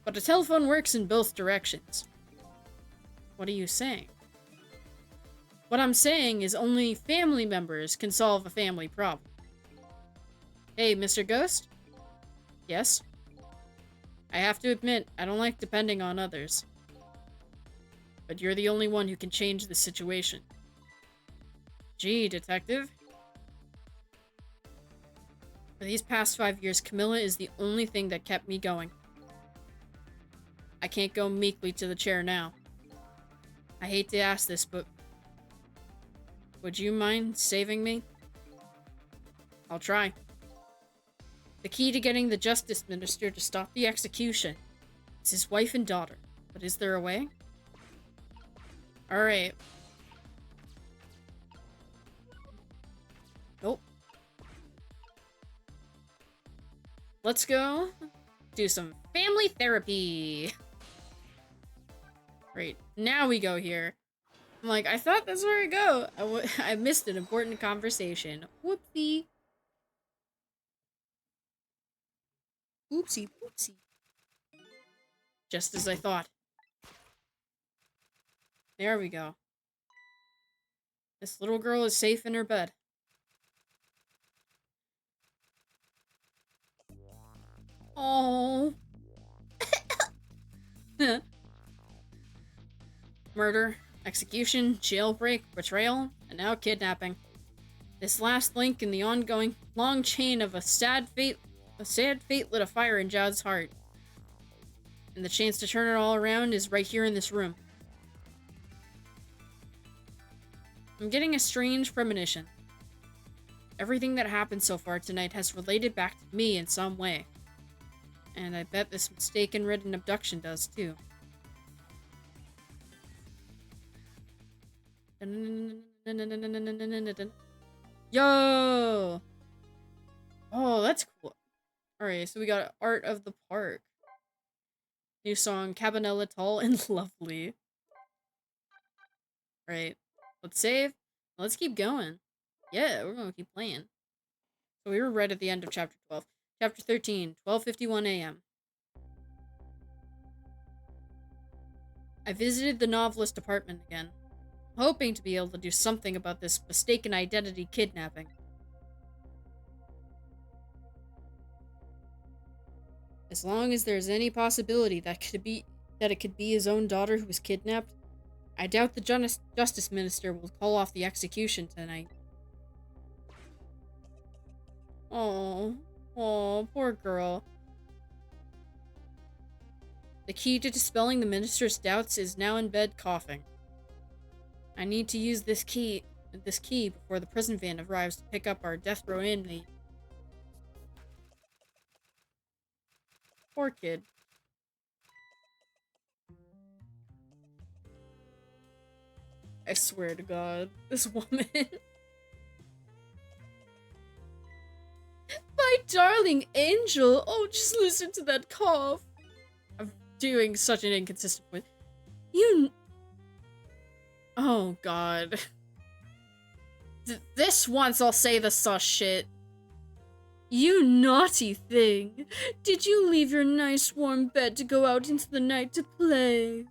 But a telephone works in both directions. What are you saying? What I'm saying is only family members can solve a family problem. Hey, Mr. Ghost? Yes? I have to admit, I don't like depending on others. But you're the only one who can change the situation. Gee, detective. For these past 5 years, Camilla is the only thing that kept me going. I can't go meekly to the chair now. I hate to ask this, but would you mind saving me? I'll try. The key to getting the justice minister to stop the execution is his wife and daughter. But is there a way? Alright. Nope. Let's go do some family therapy. Great. Now we go here. I'm like, I thought that's where I go. I missed an important conversation. Whoopsie. Oopsie, oopsie. Just as I thought. There we go. This little girl is safe in her bed. Oh. Murder, execution, jailbreak, betrayal, and now kidnapping. This last link in the ongoing long chain of a sad fate lit a fire in Jowd's heart. And the chance to turn it all around is right here in this room. I'm getting a strange premonition. Everything that happened so far tonight has related back to me in some way. And I bet this mistaken-ridden abduction does, too. Yo! Oh, that's cool. Alright, so we got Art of the Park. New song, Cabanella Tall and Lovely. Alright, let's save. Let's keep going. Yeah, we're gonna keep playing. So we were right at the end of chapter 12. Chapter 13, 12:51 a.m. I visited the novelist apartment again, hoping to be able to do something about this mistaken identity kidnapping. As long as there's any possibility that it could be his own daughter who was kidnapped, I doubt the Justice Minister will call off the execution tonight. Oh, poor girl. The key to dispelling the minister's doubts is now in bed coughing. I need to use this key before the prison van arrives to pick up our death row inmate. Poor kid. I swear to God, this woman. My darling angel. Oh, just listen to that cough. I'm doing such an inconsistent voice. Oh, God. This once I'll say the sus shit. You naughty thing. Did you leave your nice warm bed to go out into the night to play?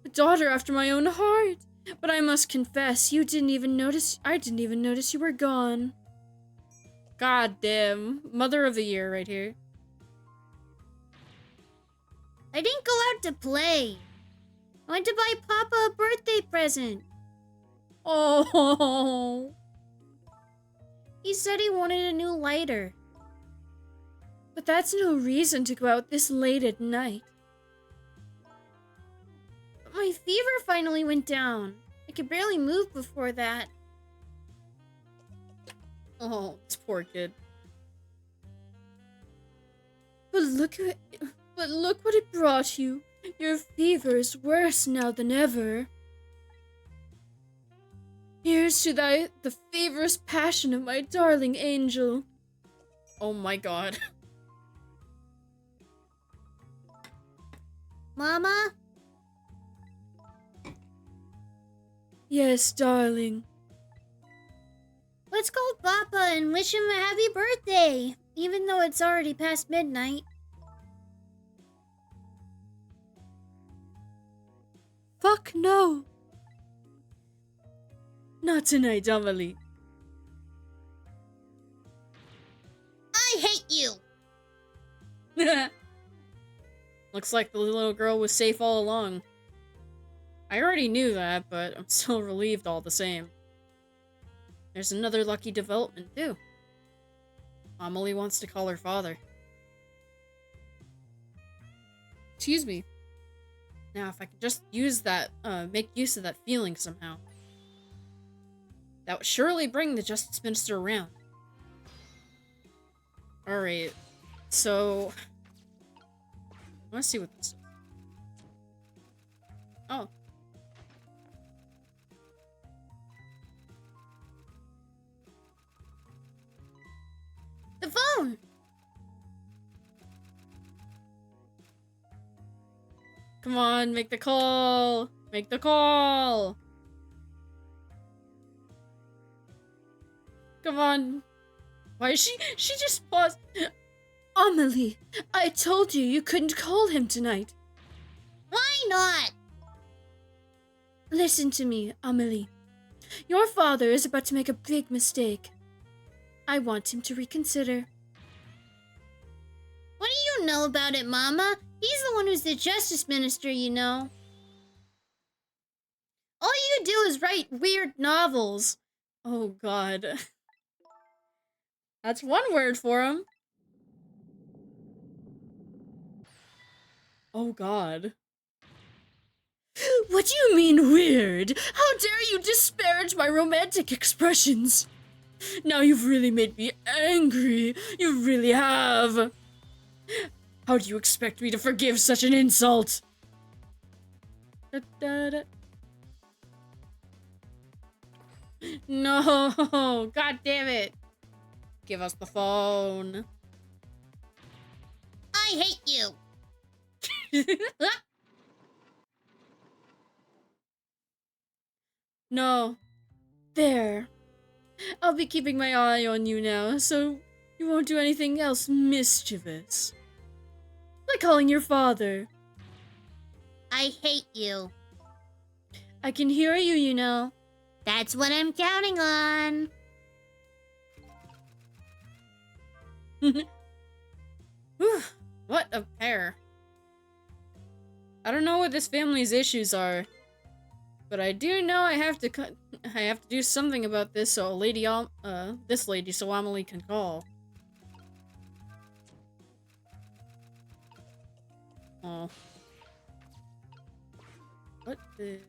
A daughter after my own heart. But I must confess, I didn't even notice you were gone. God damn. Mother of the year right here. I didn't go out to play. I went to buy Papa a birthday present. Oh. He said he wanted a new lighter. But that's no reason to go out this late at night. But my fever finally went down. I could barely move before that. Oh, this poor kid. But look what it brought you. Your fever is worse now than ever. Here's to the feverish passion of my darling angel. Oh my God. Mama? Yes, darling. Let's call Papa and wish him a happy birthday, even though it's already past midnight. Fuck no. Not tonight, Amelie. I hate you! Looks like the little girl was safe all along. I already knew that, but I'm still relieved all the same. There's another lucky development, too. Amelie wants to call her father. Excuse me. Now, if I could just use that, make use of that feeling somehow. That would surely bring the Justice Minister around. Alright, so... I want to see what this is. Oh. The phone! Come on, make the call! Make the call! Come on. Why is she just paused? Amelie, I told you couldn't call him tonight. Why not? Listen to me, Amelie. Your father is about to make a big mistake. I want him to reconsider. What do you know about it, Mama? He's the one who's the Justice Minister, you know. All you do is write weird novels. Oh, God. That's one word for him. Oh, God. What do you mean weird? How dare you disparage my romantic expressions? Now you've really made me angry. You really have. How do you expect me to forgive such an insult? Da, da, da. No, god damn it. Give us the phone. I hate you. No. There. I'll be keeping my eye on you now, so you won't do anything else mischievous. Like calling your father. I hate you. I can hear you, you know. That's what I'm counting on. Whew, what a pair. I don't know what this family's issues are, but I do know I have to do something about this so this lady so Amelie can call. Oh. What is...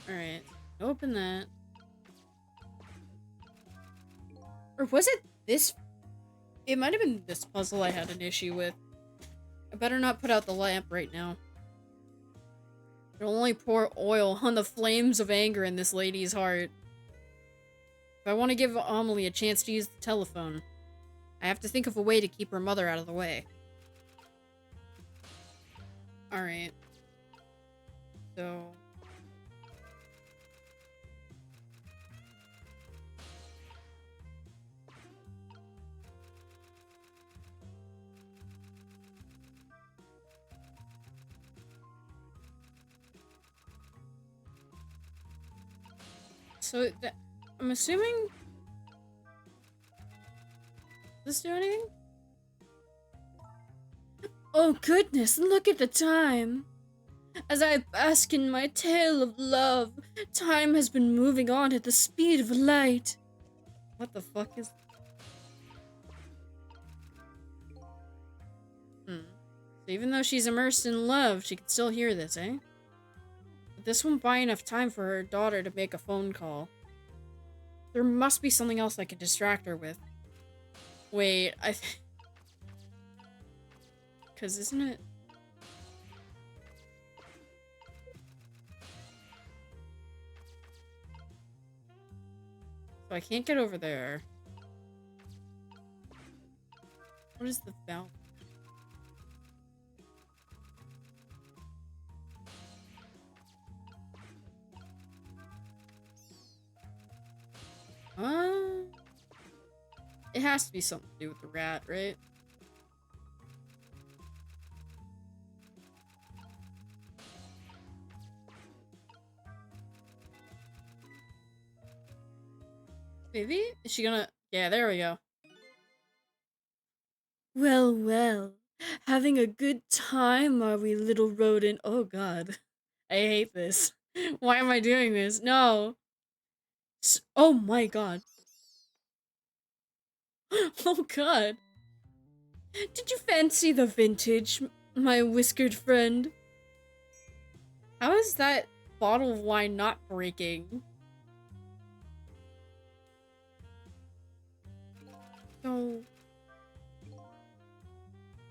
Alright, open that. Or was it this? It might have been this puzzle I had an issue with. I better not put out the lamp right now. It'll only pour oil on the flames of anger in this lady's heart. If I want to give Amelie a chance to use the telephone, I have to think of a way to keep her mother out of the way. Alright. So... So, I'm assuming... Does this do anything? Oh goodness, look at the time! As I bask in my tale of love, time has been moving on at the speed of light. What the fuck is... So even though she's immersed in love, she can still hear this, eh? This won't buy enough time for her daughter to make a phone call. There must be something else I can distract her with. Wait, Cause isn't it... So I can't get over there. What is the valve? It has to be something to do with the rat, right? Maybe? Is she gonna... Yeah, there we go. Well, well. Having a good time, are we, little rodent? Oh god. I hate this. Why am I doing this? No. Oh my god. Oh god. Did you fancy the vintage, my whiskered friend? How is that bottle of wine not breaking? No.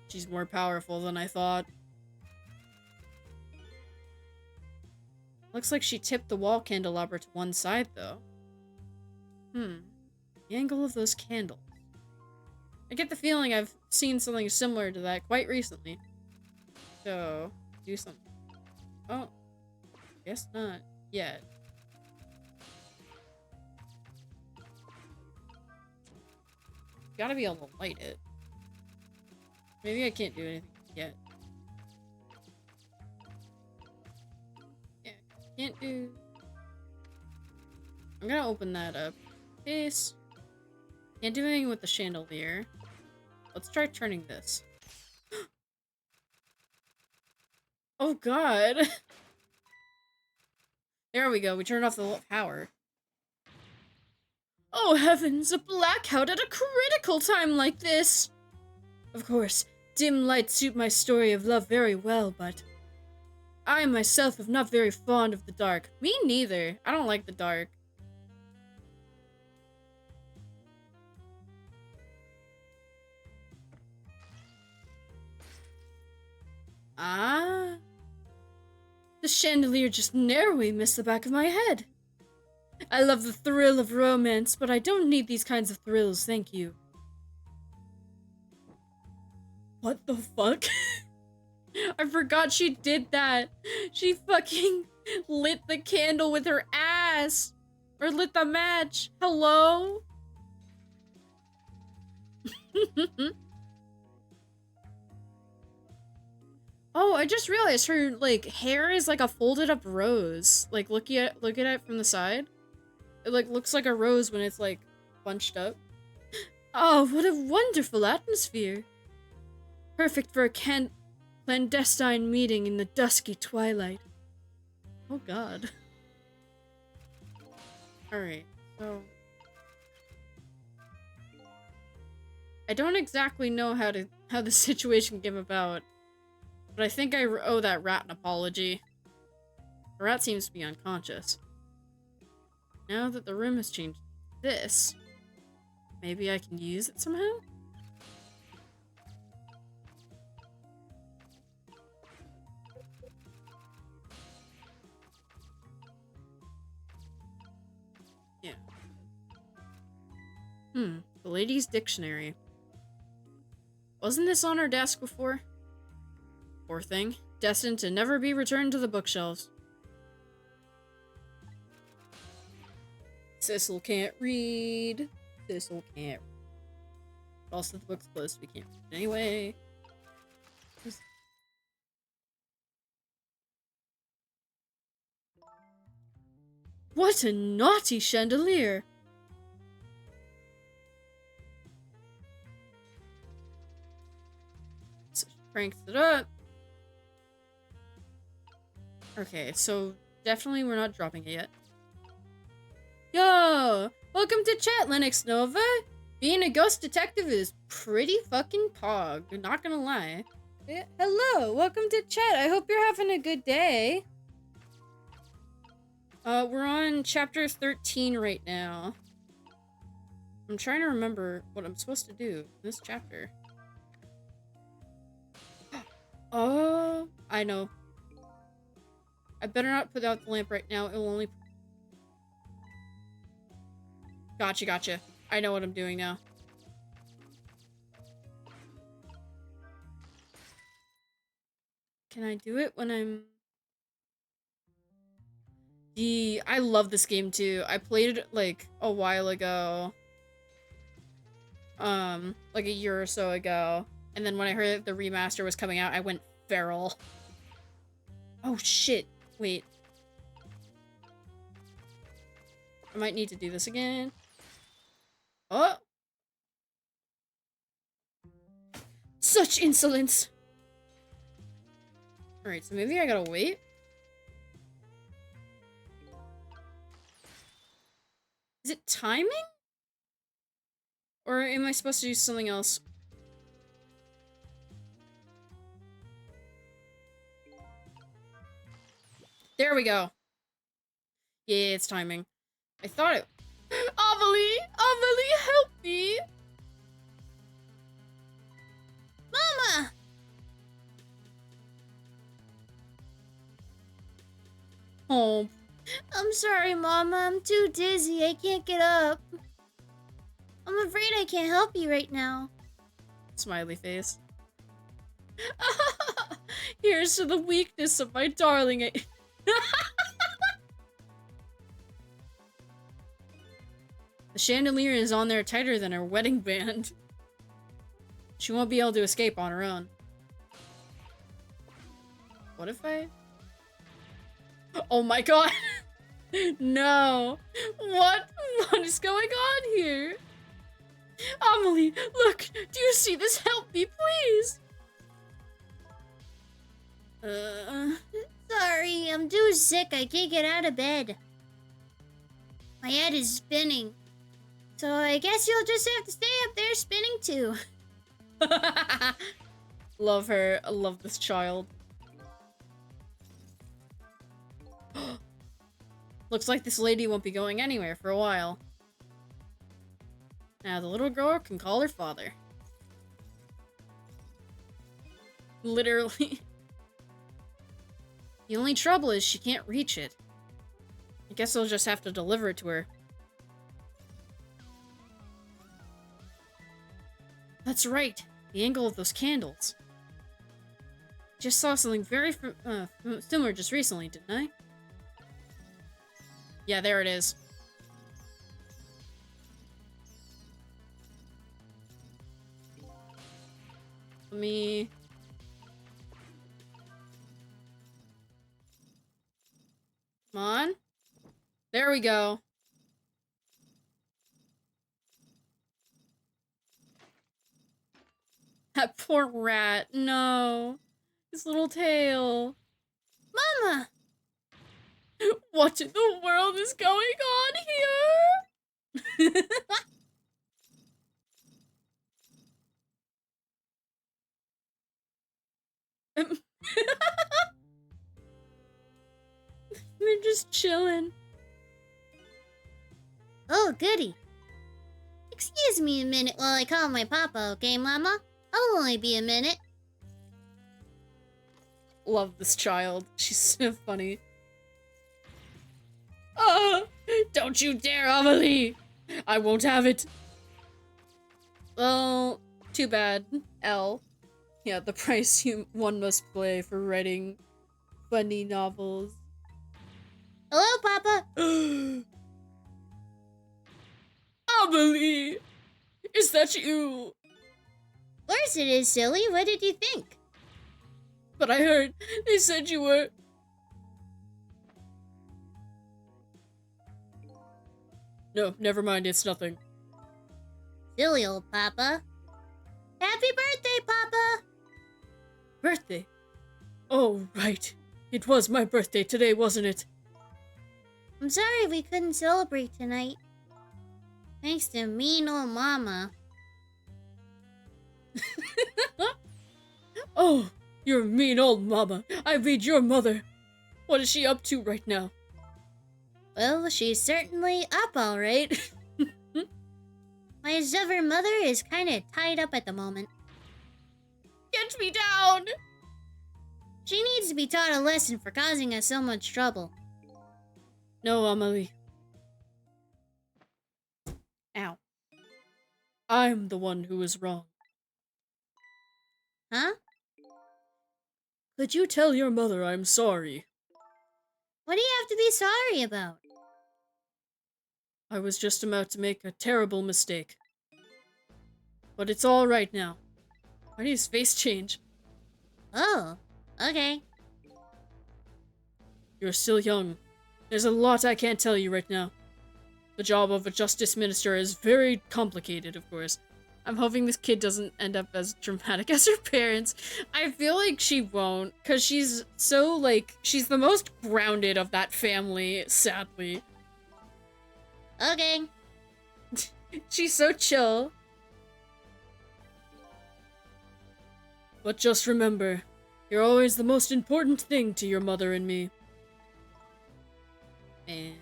She's more powerful than I thought. Looks like she tipped the wall candelabra to one side, though. The angle of those candles. I get the feeling I've seen something similar to that quite recently. So, do something. Oh. Guess not yet. Gotta be able to light it. Maybe I can't do anything yet. Yeah, can't do... I'm gonna open that up. Case. Can't do anything with the chandelier. Let's try turning this. Oh god. There we go, we turned off the power. Oh heavens, a blackout at a critical time like this! Of course, dim lights suit my story of love very well, but... I myself am not very fond of the dark. Me neither. I don't like the dark. Ah. The chandelier just narrowly missed the back of my head. I love the thrill of romance, but I don't need these kinds of thrills, thank you. What the fuck? I forgot she did that. She fucking lit the candle with her ass. Or lit the match. Hello? Oh, I just realized her, like, hair is like a folded up rose. Like, look at it from the side. It, like, looks like a rose when it's, like, bunched up. Oh, what a wonderful atmosphere. Perfect for a clandestine meeting in the dusky twilight. Oh god. Alright, so... I don't exactly know how the situation came about, but I think I owe that rat an apology. The rat seems to be unconscious. Now that the room has changed this, maybe I can use it somehow? Yeah. The lady's dictionary. Wasn't this on her desk before? Poor thing. Destined to never be returned to the bookshelves. Sissel can't read. Sissel can't read. Also, the book's closed, we can't read anyway. What a naughty chandelier! So she cranks it up. Okay, so definitely we're not dropping it yet. Yo! Welcome to chat, Linux Nova! Being a ghost detective is pretty fucking pog, not gonna lie. Yeah, hello! Welcome to chat, I hope you're having a good day. We're on chapter 13 right now. I'm trying to remember what I'm supposed to do in this chapter. Oh, I know. I better not put out the lamp right now, it will only... Gotcha. I know what I'm doing now. Can I do it when I'm... I love this game too. I played it like a while ago. Like a year or so ago. And then when I heard that the remaster was coming out, I went feral. Oh shit. Wait. I might need to do this again. Oh! Such insolence! Alright, so maybe I gotta wait? Is it timing? Or am I supposed to do something else? There we go. Yeah, it's timing. I thought it... Amelie! Amelie, help me! Mama! Oh. I'm sorry, Mama. I'm too dizzy. I can't get up. I'm afraid I can't help you right now. Smiley face. Here's to the weakness of my darling. The chandelier is on there tighter than her wedding band. She won't be able to escape on her own. What if I... Oh my god! No! What is going on here? Amelie, look! Do you see this? Help me, please! Sorry, I'm too sick. I can't get out of bed. My head is spinning. So I guess you'll just have to stay up there spinning too. Love her. I love this child. Looks like this lady won't be going anywhere for a while. Now the little girl can call her father. Literally. The only trouble is she can't reach it. I guess I'll just have to deliver it to her. That's right. The angle of those candles. Just saw something very similar just recently, didn't I? Yeah, there it is. Let me... Come on. There we go. That poor rat. No. His little tail. Mama! What in the world is going on here? They're just chilling. Oh, goody. Excuse me a minute while I call my papa, okay, Mama? I'll only be a minute. Love this child. She's so funny. Don't you dare, Amelie! I won't have it. Well, too bad. L. Yeah, the price one must pay for writing funny novels. Hello, Papa. Amelie! Is that you? Of course it is, silly. What did you think? But I heard they said you were... No, never mind, it's nothing. Silly old Papa. Happy birthday, Papa! Birthday? Oh, right. It was my birthday today, wasn't it? I'm sorry we couldn't celebrate tonight. Thanks to mean old Mama. Oh, you're a mean old mama. I read your mother. What is she up to right now? Well, she's certainly up all right. My stubborn mother is kind of tied up at the moment. Get me down! She needs to be taught a lesson for causing us so much trouble. No, Amelie. Ow. I'm the one who is wrong. Huh? Could you tell your mother I'm sorry? What do you have to be sorry about? I was just about to make a terrible mistake. But it's all right now. Why did his face change? Oh, okay. You're still young. There's a lot I can't tell you right now. The job of a justice minister is very complicated, of course. I'm hoping this kid doesn't end up as dramatic as her parents. I feel like she won't, because she's so, like, she's the most grounded of that family, sadly. Okay. She's so chill. But just remember, you're always the most important thing to your mother and me. And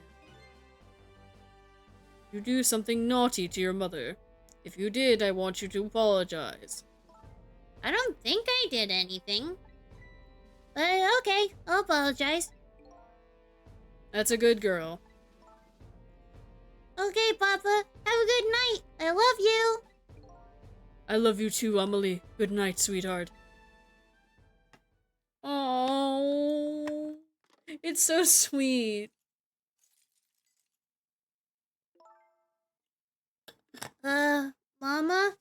you do something naughty to your mother. If you did, I want you to apologize. I don't think I did anything. But okay, I'll apologize. That's a good girl. Okay, Papa. Have a good night. I love you. I love you too, Amelie. Good night, sweetheart. Oh, it's so sweet. Mama?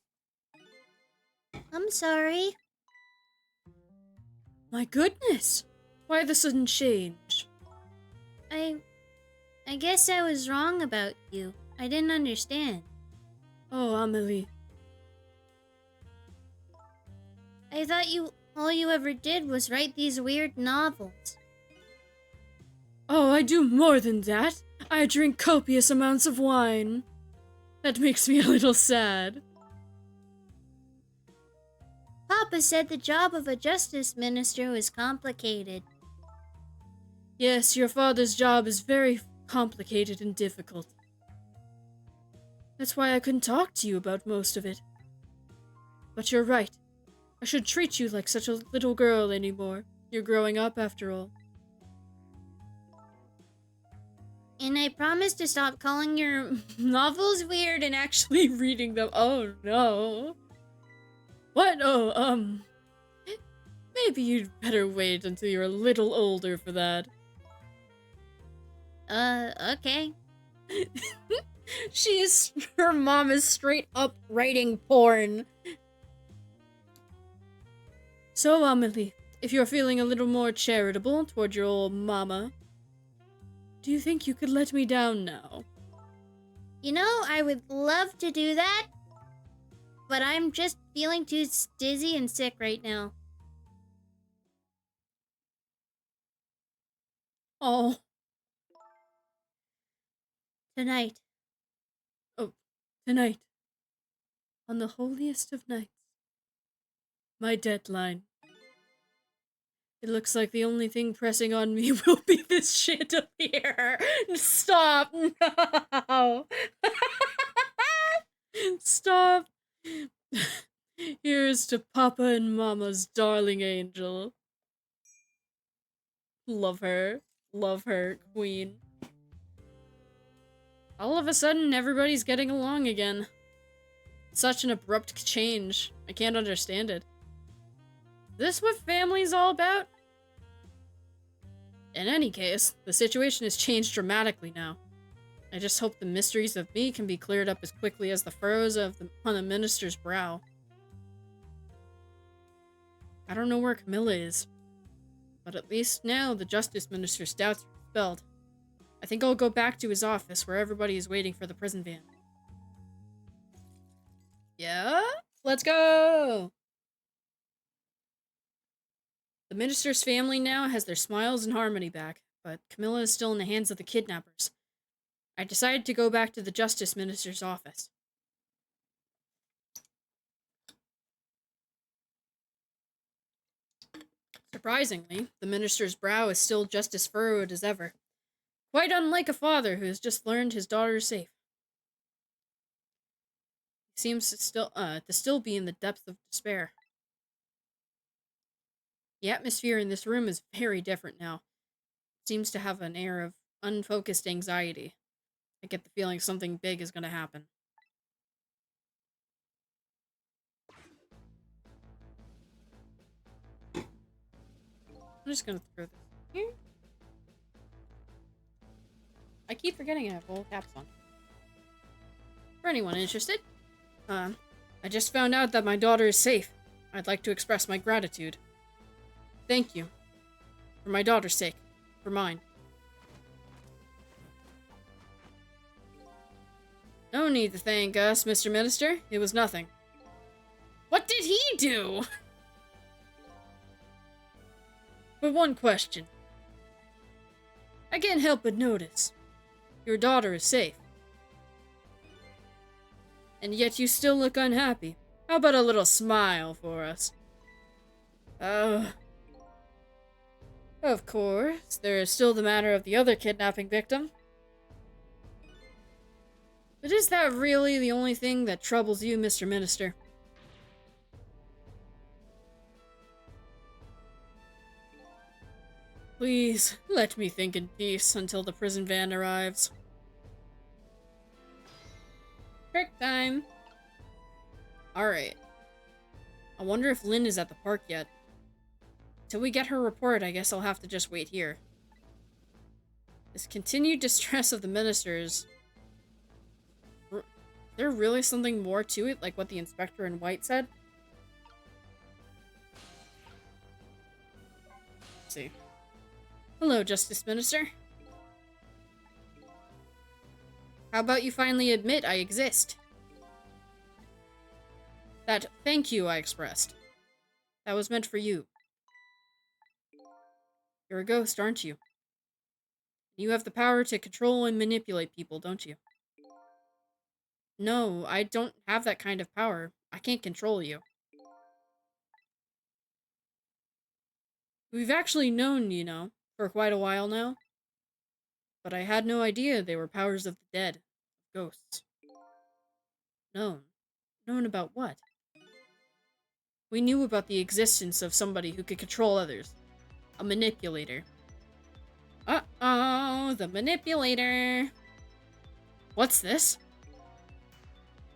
I'm sorry. My goodness. Why the sudden change? I guess I was wrong about you. I didn't understand. Oh, Amelie. I thought all you ever did was write these weird novels. Oh, I do more than that. I drink copious amounts of wine. That makes me a little sad. Papa said the job of a justice minister was complicated. Yes, your father's job is very complicated and difficult. That's why I couldn't talk to you about most of it. But you're right. I should treat you like such a little girl anymore. You're growing up after all. And I promise to stop calling your novels weird and Actually reading them. Oh no. What? Oh, maybe you'd better wait until you're a little older for that. Okay. Her mom is straight up writing porn. So, Amelie, if you're feeling a little more charitable toward your old mama, do you think you could let me down now? You know, I would love to do that, but I'm just feeling too dizzy and sick right now. Oh. Tonight. Oh, tonight. On the holiest of nights. My deadline. It looks like the only thing pressing on me will be this chandelier. Stop! No! Stop! Here's to Papa and Mama's darling angel. Love her. Love her, queen. All of a sudden, everybody's getting along again. Such an abrupt change. I can't understand it. Is this what family's all about? In any case, the situation has changed dramatically now. I just hope the mysteries of me can be cleared up as quickly as the furrows on the minister's brow. I don't know where Camilla is, but at least now the justice minister's doubts are dispelled. I think I'll go back to his office where everybody is waiting for the prison van. Yeah? Let's go! The minister's family now has their smiles and harmony back, but Camilla is still in the hands of the kidnappers. I decided to go back to the justice minister's office. Surprisingly, the minister's brow is still just as furrowed as ever. Quite unlike a father who has just learned his daughter is safe. He seems to still be in the depths of despair. The atmosphere in this room is very different now. It seems to have an air of unfocused anxiety. I get the feeling something big is going to happen. I'm just going to throw this here. I keep forgetting I have all caps on. For anyone interested, I just found out that my daughter is safe. I'd like to express my gratitude. Thank you. For my daughter's sake. For mine. No need to thank us, Mr. Minister. It was nothing. What did he do? But one question. I can't help but notice. Your daughter is safe. And yet you still look unhappy. How about a little smile for us? Of course, there is still the matter of the other kidnapping victim. But is that really the only thing that troubles you, Mr. Minister? Please, let me think in peace until the prison van arrives. Trick time! Alright. I wonder if Lynn is at the park yet. Till we get her report, I guess I'll have to just wait here. This continued distress of the ministers... Is there really something more to it, like what the inspector in white said? Let's see. Hello, Justice Minister. How about you finally admit I exist? That thank you I expressed. That was meant for you. You're a ghost, aren't you? You have the power to control and manipulate people, don't you? No, I don't have that kind of power. I can't control you. We've actually known, you know, for quite a while now. But I had no idea they were powers of the dead. Ghosts. Known. Known about what? We knew about the existence of somebody who could control others. A manipulator. Uh-oh, the manipulator. What's this?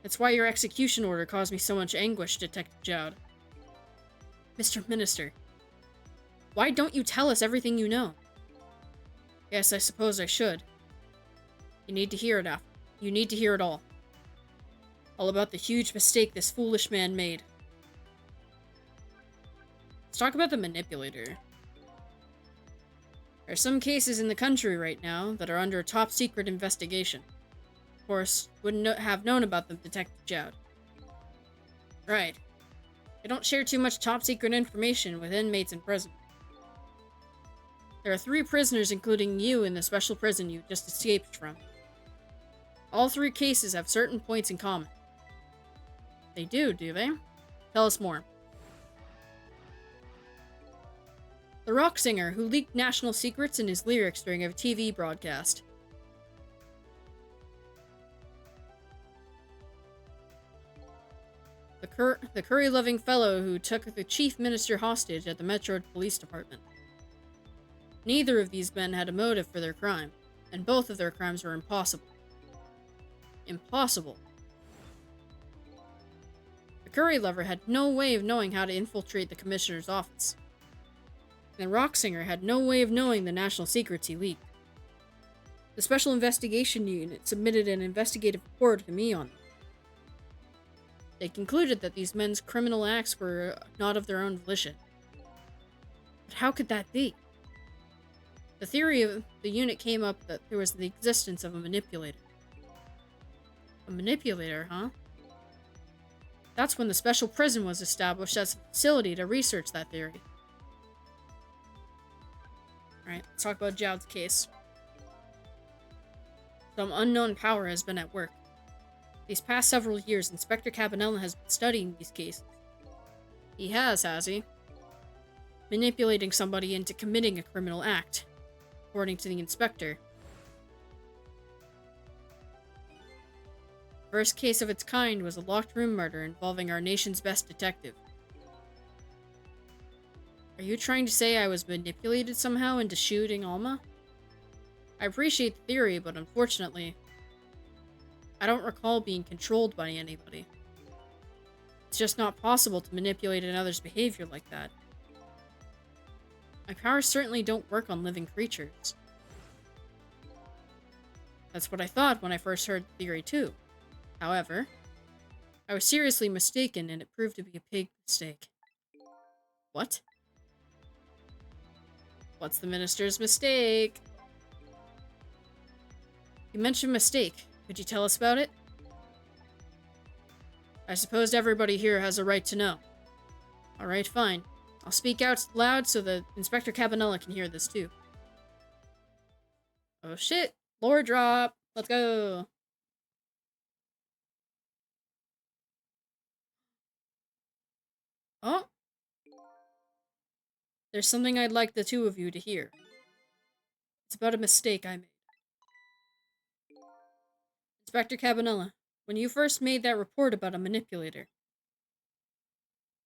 That's why your execution order caused me so much anguish, Detective Jowd. Mr. Minister, why don't you tell us everything you know? Yes, I suppose I should. You need to hear it after. You need to hear it all. All about the huge mistake this foolish man made. Let's talk about the manipulator. There are some cases in the country right now that are under a top-secret investigation. Of course, wouldn't have known about them, Detective Jowd. Right. They don't share too much top-secret information with inmates in prison. There are 3 prisoners, including you, in the special prison you just escaped from. All 3 cases have certain points in common. They do they? Tell us more. The rock singer who leaked national secrets in his lyrics during a TV broadcast. The curry-loving fellow who took the chief minister hostage at the Metro Police Department. Neither of these men had a motive for their crime, and both of their crimes were impossible. Impossible. The curry lover had no way of knowing how to infiltrate the commissioner's office. The rock singer had no way of knowing the national secrets he leaked. The Special Investigation Unit submitted an investigative report to me on them. They concluded that these men's criminal acts were not of their own volition. But how could that be? The theory of the unit came up that there was the existence of a manipulator. A manipulator, huh? That's when the special prison was established as a facility to research that theory. Alright, let's talk about Jowd's case. Some unknown power has been at work. These past several years, Inspector Cabanela has been studying these cases. He has he? Manipulating somebody into committing a criminal act, according to the inspector. The first case of its kind was a locked room murder involving our nation's best detective. Are you trying to say I was manipulated somehow into shooting Alma? I appreciate the theory, but unfortunately, I don't recall being controlled by anybody. It's just not possible to manipulate another's behavior like that. My powers certainly don't work on living creatures. That's what I thought when I first heard the theory too. However, I was seriously mistaken and it proved to be a big mistake. What? What's the minister's mistake? You mentioned mistake. Could you tell us about it? I suppose everybody here has a right to know. Alright, fine. I'll speak out loud so that Inspector Cabanela can hear this too. Oh shit! Lore drop! Let's go! Oh? There's something I'd like the 2 of you to hear. It's about a mistake I made. Inspector Cabanela, when you first made that report about a manipulator,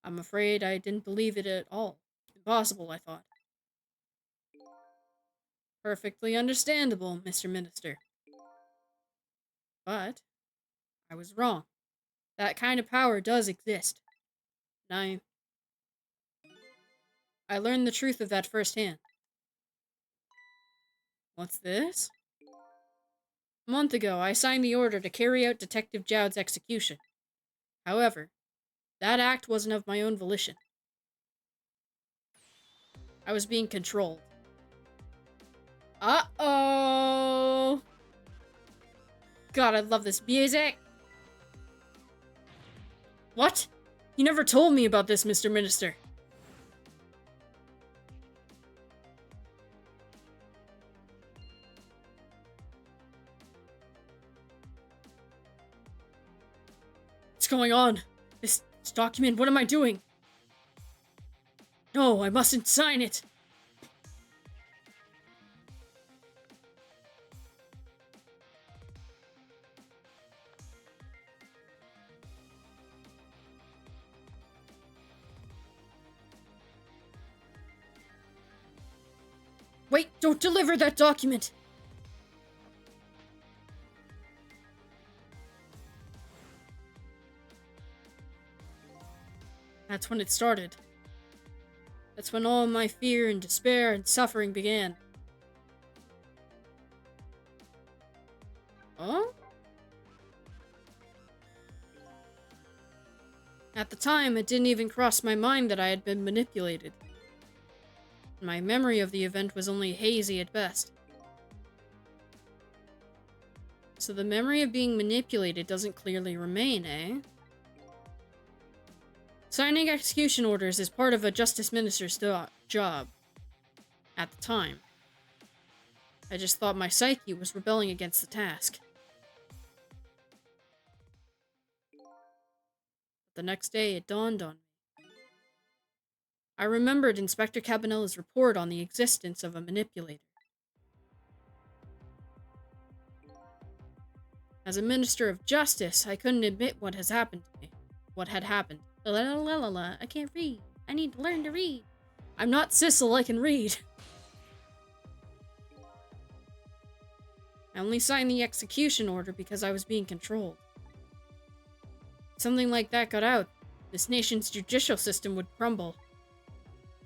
I'm afraid I didn't believe it at all. Impossible, I thought. Perfectly understandable, Mr. Minister. But I was wrong. That kind of power does exist. And I learned the truth of that firsthand. What's this? A month ago, I signed the order to carry out Detective Jowd's execution. However, that act wasn't of my own volition. I was being controlled. Uh-oh! God, I love this music! What? You never told me about this, Mr. Minister. What's going on? This document, what am I doing? No, I mustn't sign it. Wait, don't deliver that document! That's when it started. That's when all my fear and despair and suffering began. Oh? At the time, it didn't even cross my mind that I had been manipulated. My memory of the event was only hazy at best. So the memory of being manipulated doesn't clearly remain, eh? Signing execution orders is part of a justice minister's job. At the time. I just thought my psyche was rebelling against the task. The next day, it dawned on me. I remembered Inspector Cabanella's report on the existence of a manipulator. As a minister of justice, I couldn't admit what has happened to me. What had happened. La la la la la, I can't read. I need to learn to read. I'm not Sissel, I can read. I only signed the execution order because I was being controlled. Something like that got out, this nation's judicial system would crumble.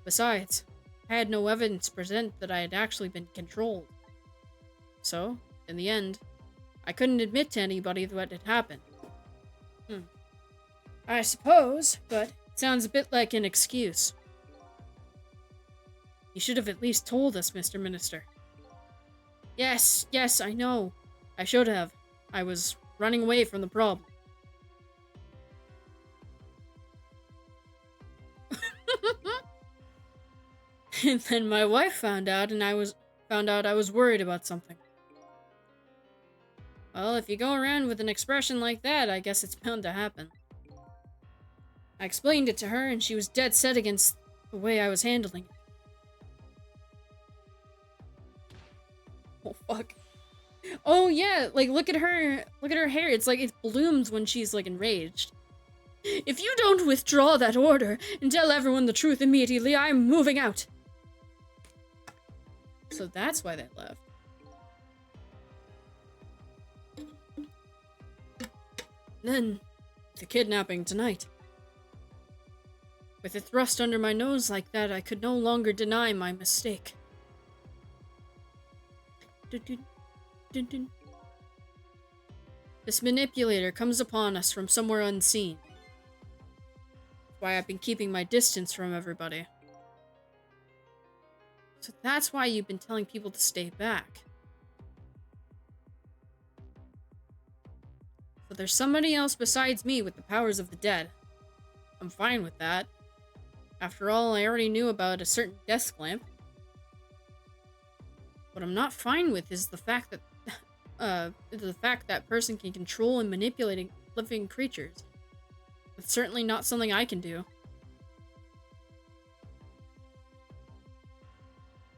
Besides, I had no evidence to present that I had actually been controlled. So, in the end, I couldn't admit to anybody what had happened. I suppose, but it sounds a bit like an excuse. You should have at least told us, Mr. Minister. Yes, I know. I should have. I was running away from the problem. And then my wife found out, and I was worried about something. Well, if you go around with an expression like that, I guess it's bound to happen. I explained it to her, and she was dead set against the way I was handling it. Oh, fuck. Oh, yeah, like, look at her hair. It's like it blooms when she's, like, enraged. If you don't withdraw that order and tell everyone the truth immediately, I'm moving out. So that's why they left. Then, the kidnapping tonight. With it thrust under my nose like that, I could no longer deny my mistake. This manipulator comes upon us from somewhere unseen. That's why I've been keeping my distance from everybody. So that's why you've been telling people to stay back. So there's somebody else besides me with the powers of the dead. I'm fine with that. After all, I already knew about a certain desk lamp. What I'm not fine with is the fact that person can control and manipulate living creatures. It's certainly not something I can do.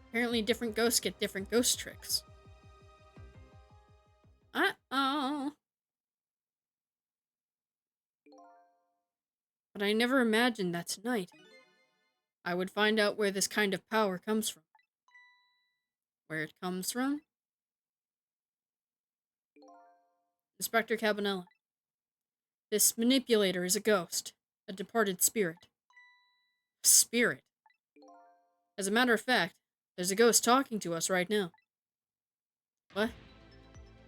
Apparently different ghosts get different ghost tricks. Uh-oh. But I never imagined that tonight I would find out where this kind of power comes from. Where it comes from? Inspector Cabanella. This manipulator is a ghost. A departed spirit. Spirit? As a matter of fact, there's a ghost talking to us right now. What?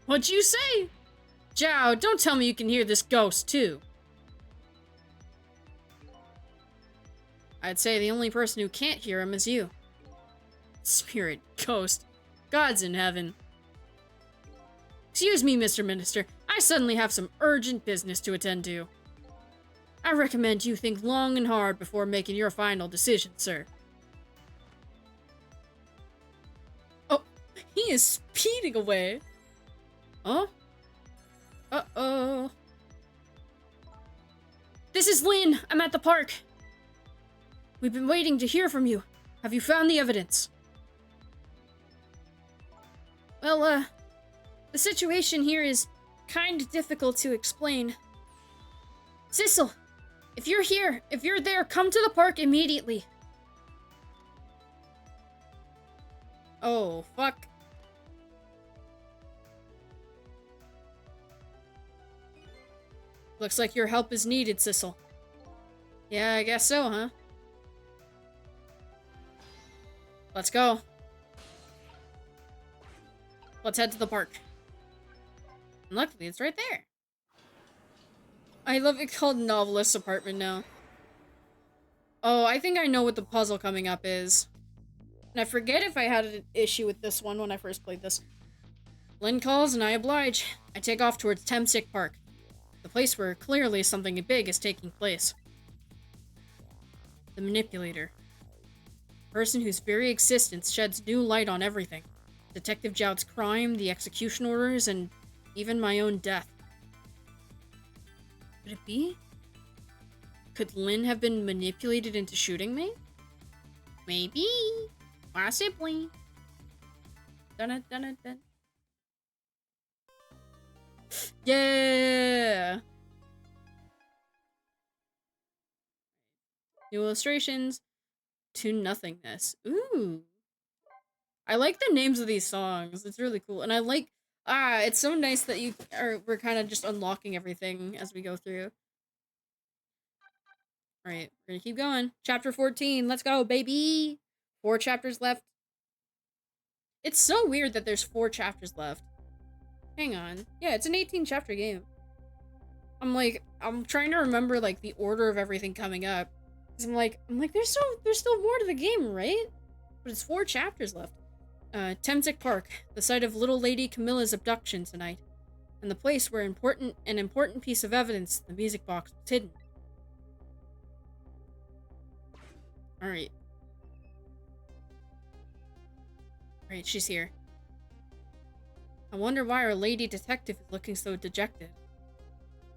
What'd you say? Jow, don't tell me you can hear this ghost, too. I'd say the only person who can't hear him is you. Spirit, ghost, God's in heaven. Excuse me, Mr. Minister. I suddenly have some urgent business to attend to. I recommend you think long and hard before making your final decision, sir. Oh, he is speeding away. Oh? Uh-oh. This is Lynn. I'm at the park. We've been waiting to hear from you. Have you found the evidence? Well, the situation here is kind of difficult to explain. Sissel, if you're here, if you're there, come to the park immediately. Oh, fuck. Looks like your help is needed, Sissel. Yeah, I guess so, huh? Let's go. Let's head to the park. And luckily, it's right there. I love it called Novelist's Apartment now. Oh, I think I know what the puzzle coming up is. And I forget if I had an issue with this one when I first played this. Lynn calls and I oblige. I take off towards Temsick Park, the place where clearly something big is taking place. The manipulator. A person whose very existence sheds new light on everything. Detective Jout's crime, the execution orders, and even my own death. Could it be? Could Lynn have been manipulated into shooting me? Maybe. Possibly. Dun dun dun. Yeah! New illustrations to nothingness. Ooh. I like the names of these songs. It's really cool. And I like, it's so nice that we're kind of just unlocking everything as we go through. Alright, we're gonna keep going. Chapter 14, let's go, baby! 4 chapters left. It's so weird that there's 4 chapters left. Hang on. Yeah, it's an 18-chapter game. I'm trying to remember, like, the order of everything coming up. Cause I'm like, there's still more to the game, right? But it's 4 chapters left. Temsick Park, the site of little lady Camilla's abduction tonight. And the place where an important piece of evidence, the music box, was hidden. Alright. Alright, she's here. I wonder why our lady detective is looking so dejected.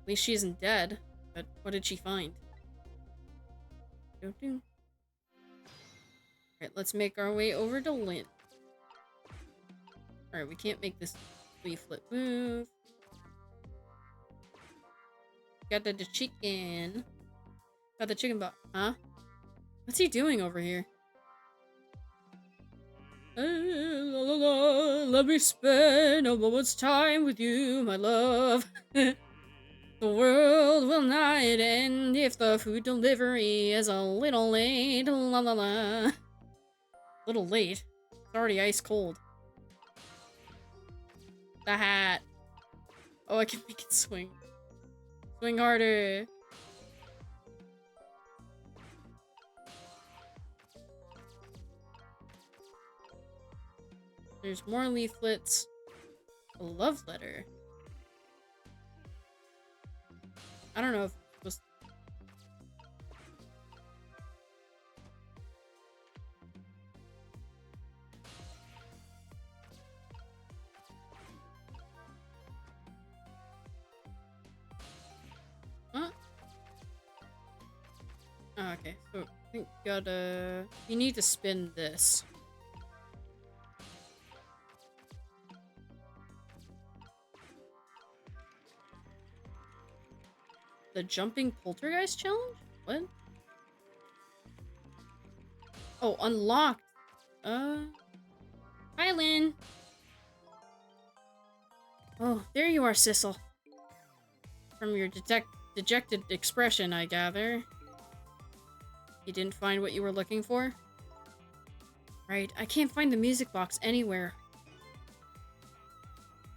At least she isn't dead, but what did she find? Alright, let's make our way over to Lynn. Alright, we can't make this leaflet move. Got the chicken. Got the chicken box. Huh? What's he doing over here? Let me spend a moment's time with you, my love. The world will not end if the food delivery is a little late. La la la. Little late? It's already ice cold. The hat. Oh, I can make it swing. Swing harder. There's more leaflets. A love letter. I don't know if it was... Huh? Oh, okay, so I think you need to spin this. The jumping poltergeist challenge? What? Oh, unlocked. Hi, Lynn. Oh, there you are, Sissel. From your dejected expression, I gather. You didn't find what you were looking for? Right, I can't find the music box anywhere.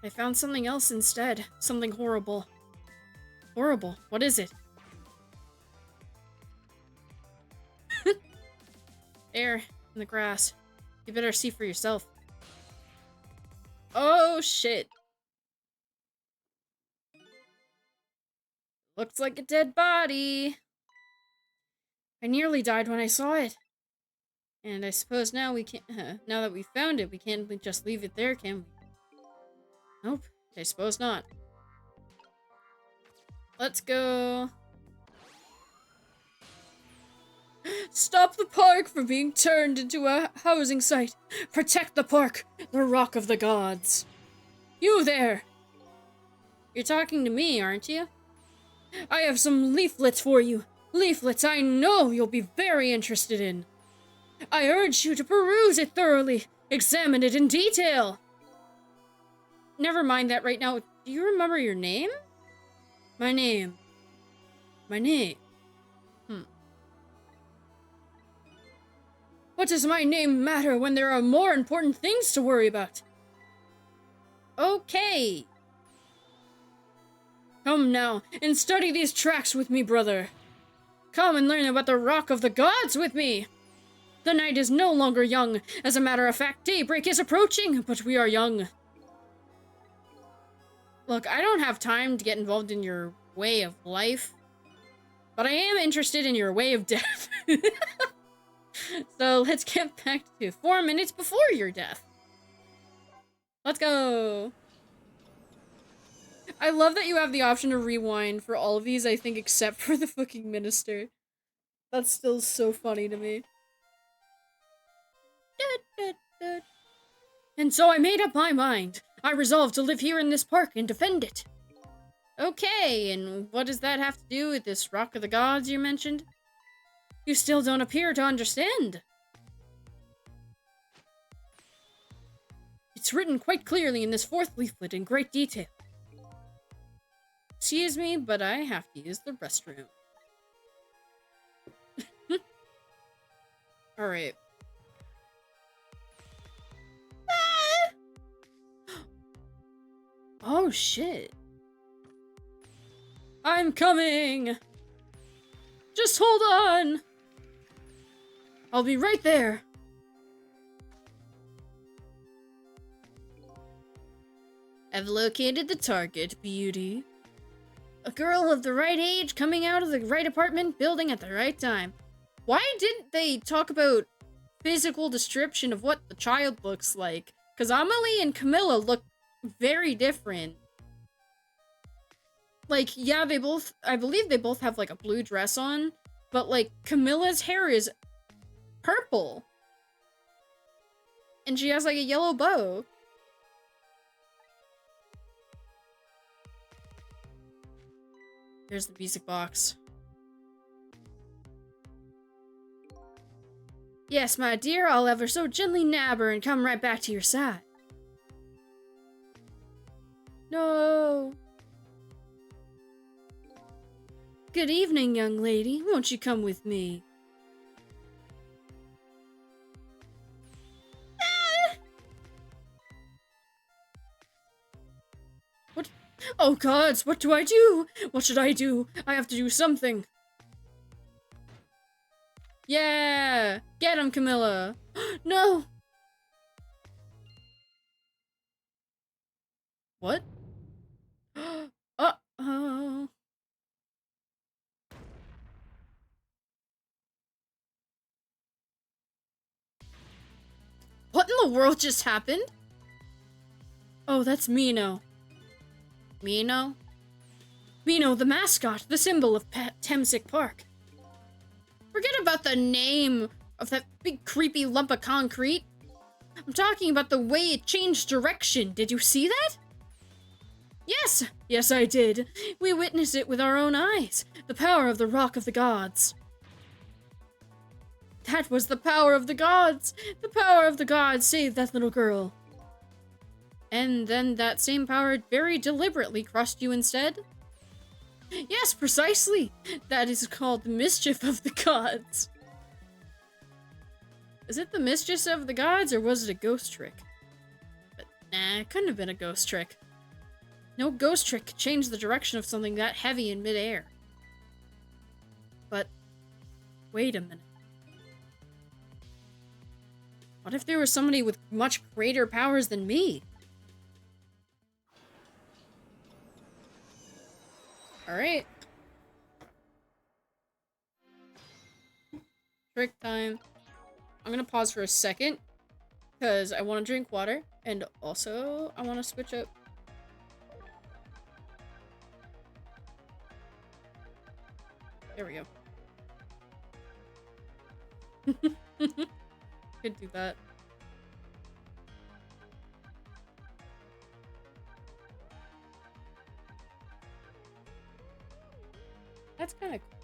I found something else instead. Something horrible. Horrible. What is it? There, in the grass. You better see for yourself. Oh, shit. Looks like a dead body. I nearly died when I saw it. And I suppose now we can't... now that we found it, we can't just leave it there, can we? Nope. I suppose not. Let's go. Stop the park from being turned into a housing site. Protect the park, the rock of the gods. You there! You're talking to me, aren't you? I have some leaflets for you. Leaflets I know you'll be very interested in. I urge you to peruse it thoroughly. Examine it in detail! Never mind that right now. Do you remember your name? My name. My name. What does my name matter when there are more important things to worry about? Okay. Come now, and study these tracks with me, brother. Come and learn about the Rock of the Gods with me. The night is no longer young. As a matter of fact, daybreak is approaching, but we are young. Look, I don't have time to get involved in your way of life, but I am interested in your way of death. So let's get back to 4 minutes before your death. Let's go. I love that you have the option to rewind for all of these, I think, except for the fucking minister. That's still so funny to me. And so I made up my mind. I resolved to live here in this park and defend it. Okay, and what does that have to do with this Rock of the Gods you mentioned? You still don't appear to understand. It's written quite clearly in this 4th leaflet in great detail. Excuse me, but I have to use the restroom. Alright. Oh shit. I'm coming! Just hold on! I'll be right there. I've located the target, beauty. A girl of the right age coming out of the right apartment building at the right time. Why didn't they talk about physical description of what the child looks like? Because Amelie and Camilla look very different. Like, yeah, I believe they both have, like, a blue dress on, but, like, Camilla's hair is purple. And she has, like, a yellow bow. Here's the music box. Yes, my dear, I'll ever so gently nab her and come right back to your side. No. Good evening, young lady. Won't you come with me? What? Oh gods, what do I do? What should I do? I have to do something. Yeah! Get him, Camilla! No! What? Uh-oh. What in the world just happened? Oh, that's Mino. Mino? Mino, the mascot, the symbol of Temsic Park. Forget about the name of that big creepy lump of concrete. I'm talking about the way it changed direction. Did you see that? Yes! Yes, I did. We witnessed it with our own eyes. The power of the Rock of the Gods. That was the power of the gods! The power of the gods saved that little girl. And then that same power very deliberately crushed you instead? Yes, precisely! That is called the mischief of the gods. Is it the mischief of the gods, or was it a ghost trick? But nah, it couldn't have been a ghost trick. No ghost trick could change the direction of something that heavy in midair. But, wait a minute. What if there was somebody with much greater powers than me? Alright. Trick time. I'm gonna pause for a second, because I want to drink water, and also I want to switch up. There we go. Could do that. That's kind of cool.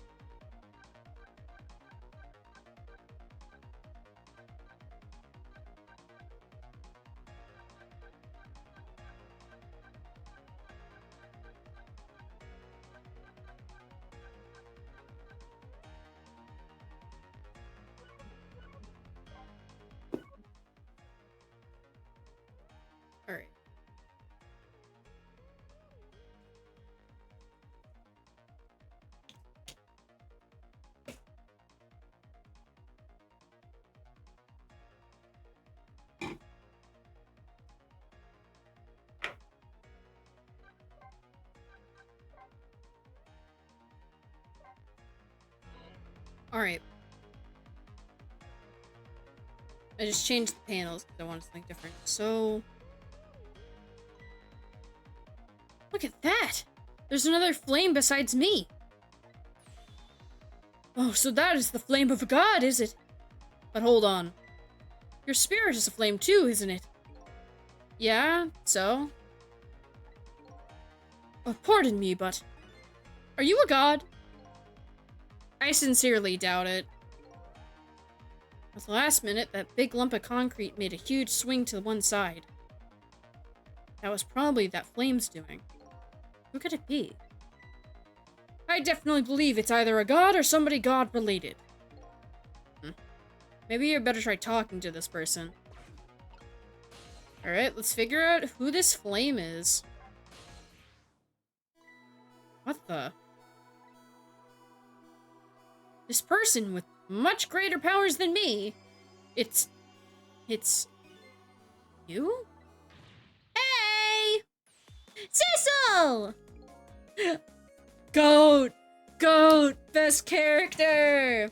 Alright. Alright. I just changed the panels because I wanted something different. So... Look at that! There's another flame besides me! Oh, so that is the flame of a god, is it? But hold on. Your spirit is a flame too, isn't it? Yeah, so? Oh, pardon me, but... Are you a god? I sincerely doubt it. At the last minute, that big lump of concrete made a huge swing to one side. That was probably that flame's doing. Who could it be? I definitely believe it's either a god or somebody god-related. Maybe you better try talking to this person. Alright, let's figure out who this flame is. What the? This person with much greater powers than me. It's you? Hey! Cecil! Goat! Best character!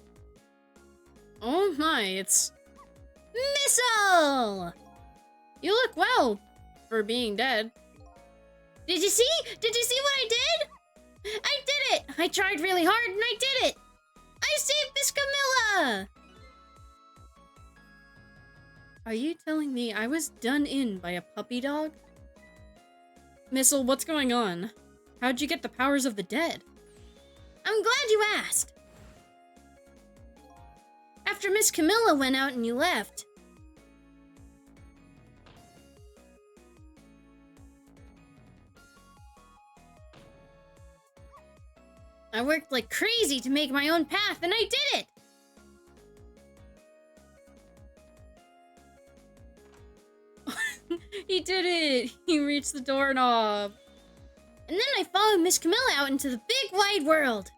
Oh my, it's... Missile! You look well for being dead. Did you see? Did you see what I did? I did it! I tried really hard and I did it! I saved Miss Camilla! Are you telling me I was done in by a puppy dog? Missile, what's going on? How'd you get the powers of the dead? I'm glad you asked. After Miss Camilla went out and you left. I worked like crazy to make my own path, and I did it! He did it! He reached the doorknob. And then I followed Miss Camilla out into the big wide world.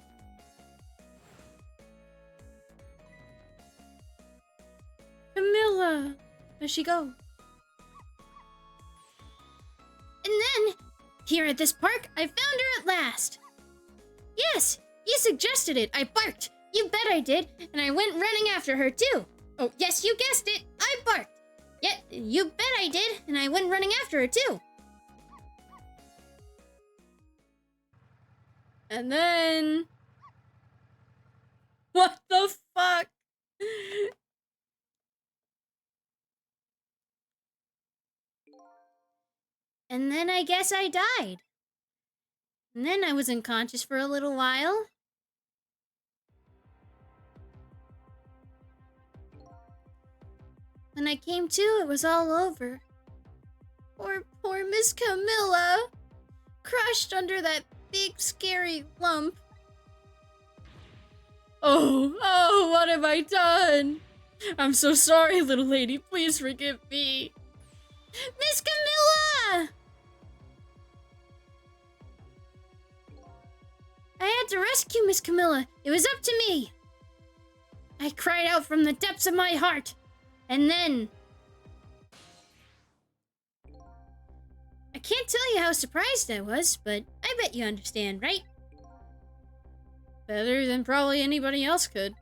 Camilla! Where'd she go? And then, here at this park, I found her at last. Yes, you suggested it. I barked. You bet I did. And I went running after her, too. Oh, yes, you guessed it. I barked. Yeah, you bet I did. And I went running after her, too. And then... What the fuck? And then I guess I died. And then I was unconscious for a little while. When I came to, it was all over. Poor Miss Camilla. Crushed under that big scary lump. Oh, what have I done? I'm so sorry, little lady. Please forgive me. Miss Camilla! I had to rescue Miss Camilla. It was up to me. I cried out from the depths of my heart. And then... I can't tell you how surprised I was, but I bet you understand, right? Better than probably anybody else could.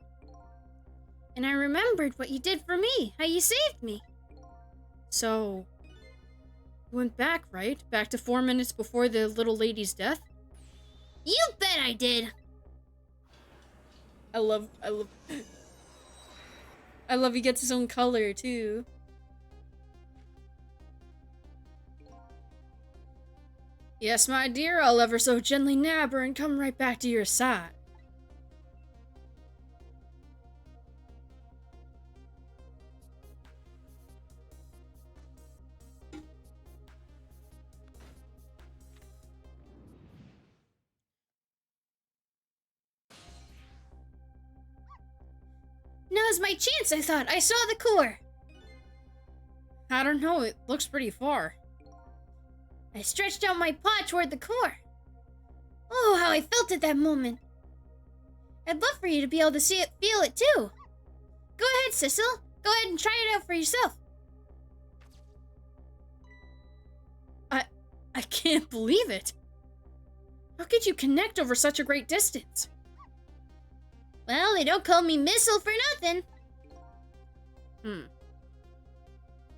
And I remembered what you did for me, how you saved me. So... you went back, right? Back to 4 minutes before the little lady's death? You bet I did! I love he gets his own color, too. Yes, my dear, I'll ever so gently nab her and come right back to your side. Now's my chance, I thought. I saw the core. I don't know, it looks pretty far. I stretched out my paw toward the core. Oh, how I felt at that moment. I'd love for you to be able to see it, feel it too. Go ahead, Sissel. Go ahead and try it out for yourself. I can't believe it. How could you connect over such a great distance? Well, they don't call me Missile for nothing.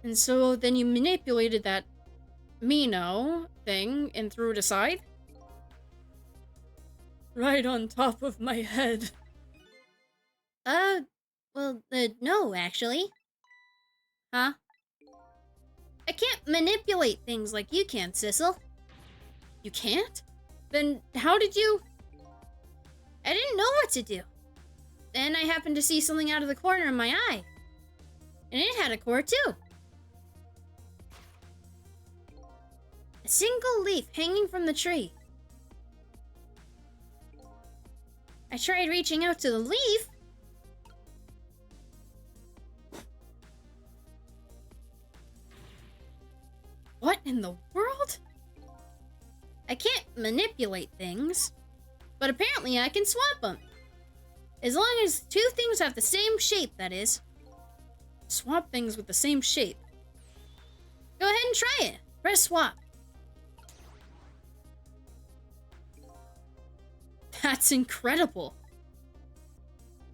And so then you manipulated that Mino thing and threw it aside? Right on top of my head. No, actually. Huh? I can't manipulate things like you can, Sissel. You can't? Then how did you... I didn't know what to do. Then I happened to see something out of the corner of my eye. And it had a core too. A single leaf hanging from the tree. I tried reaching out to the leaf. What in the world? I can't manipulate things, but apparently I can swap them. As long as two things have the same shape, that is. Swap things with the same shape. Go ahead and try it. Press swap. That's incredible.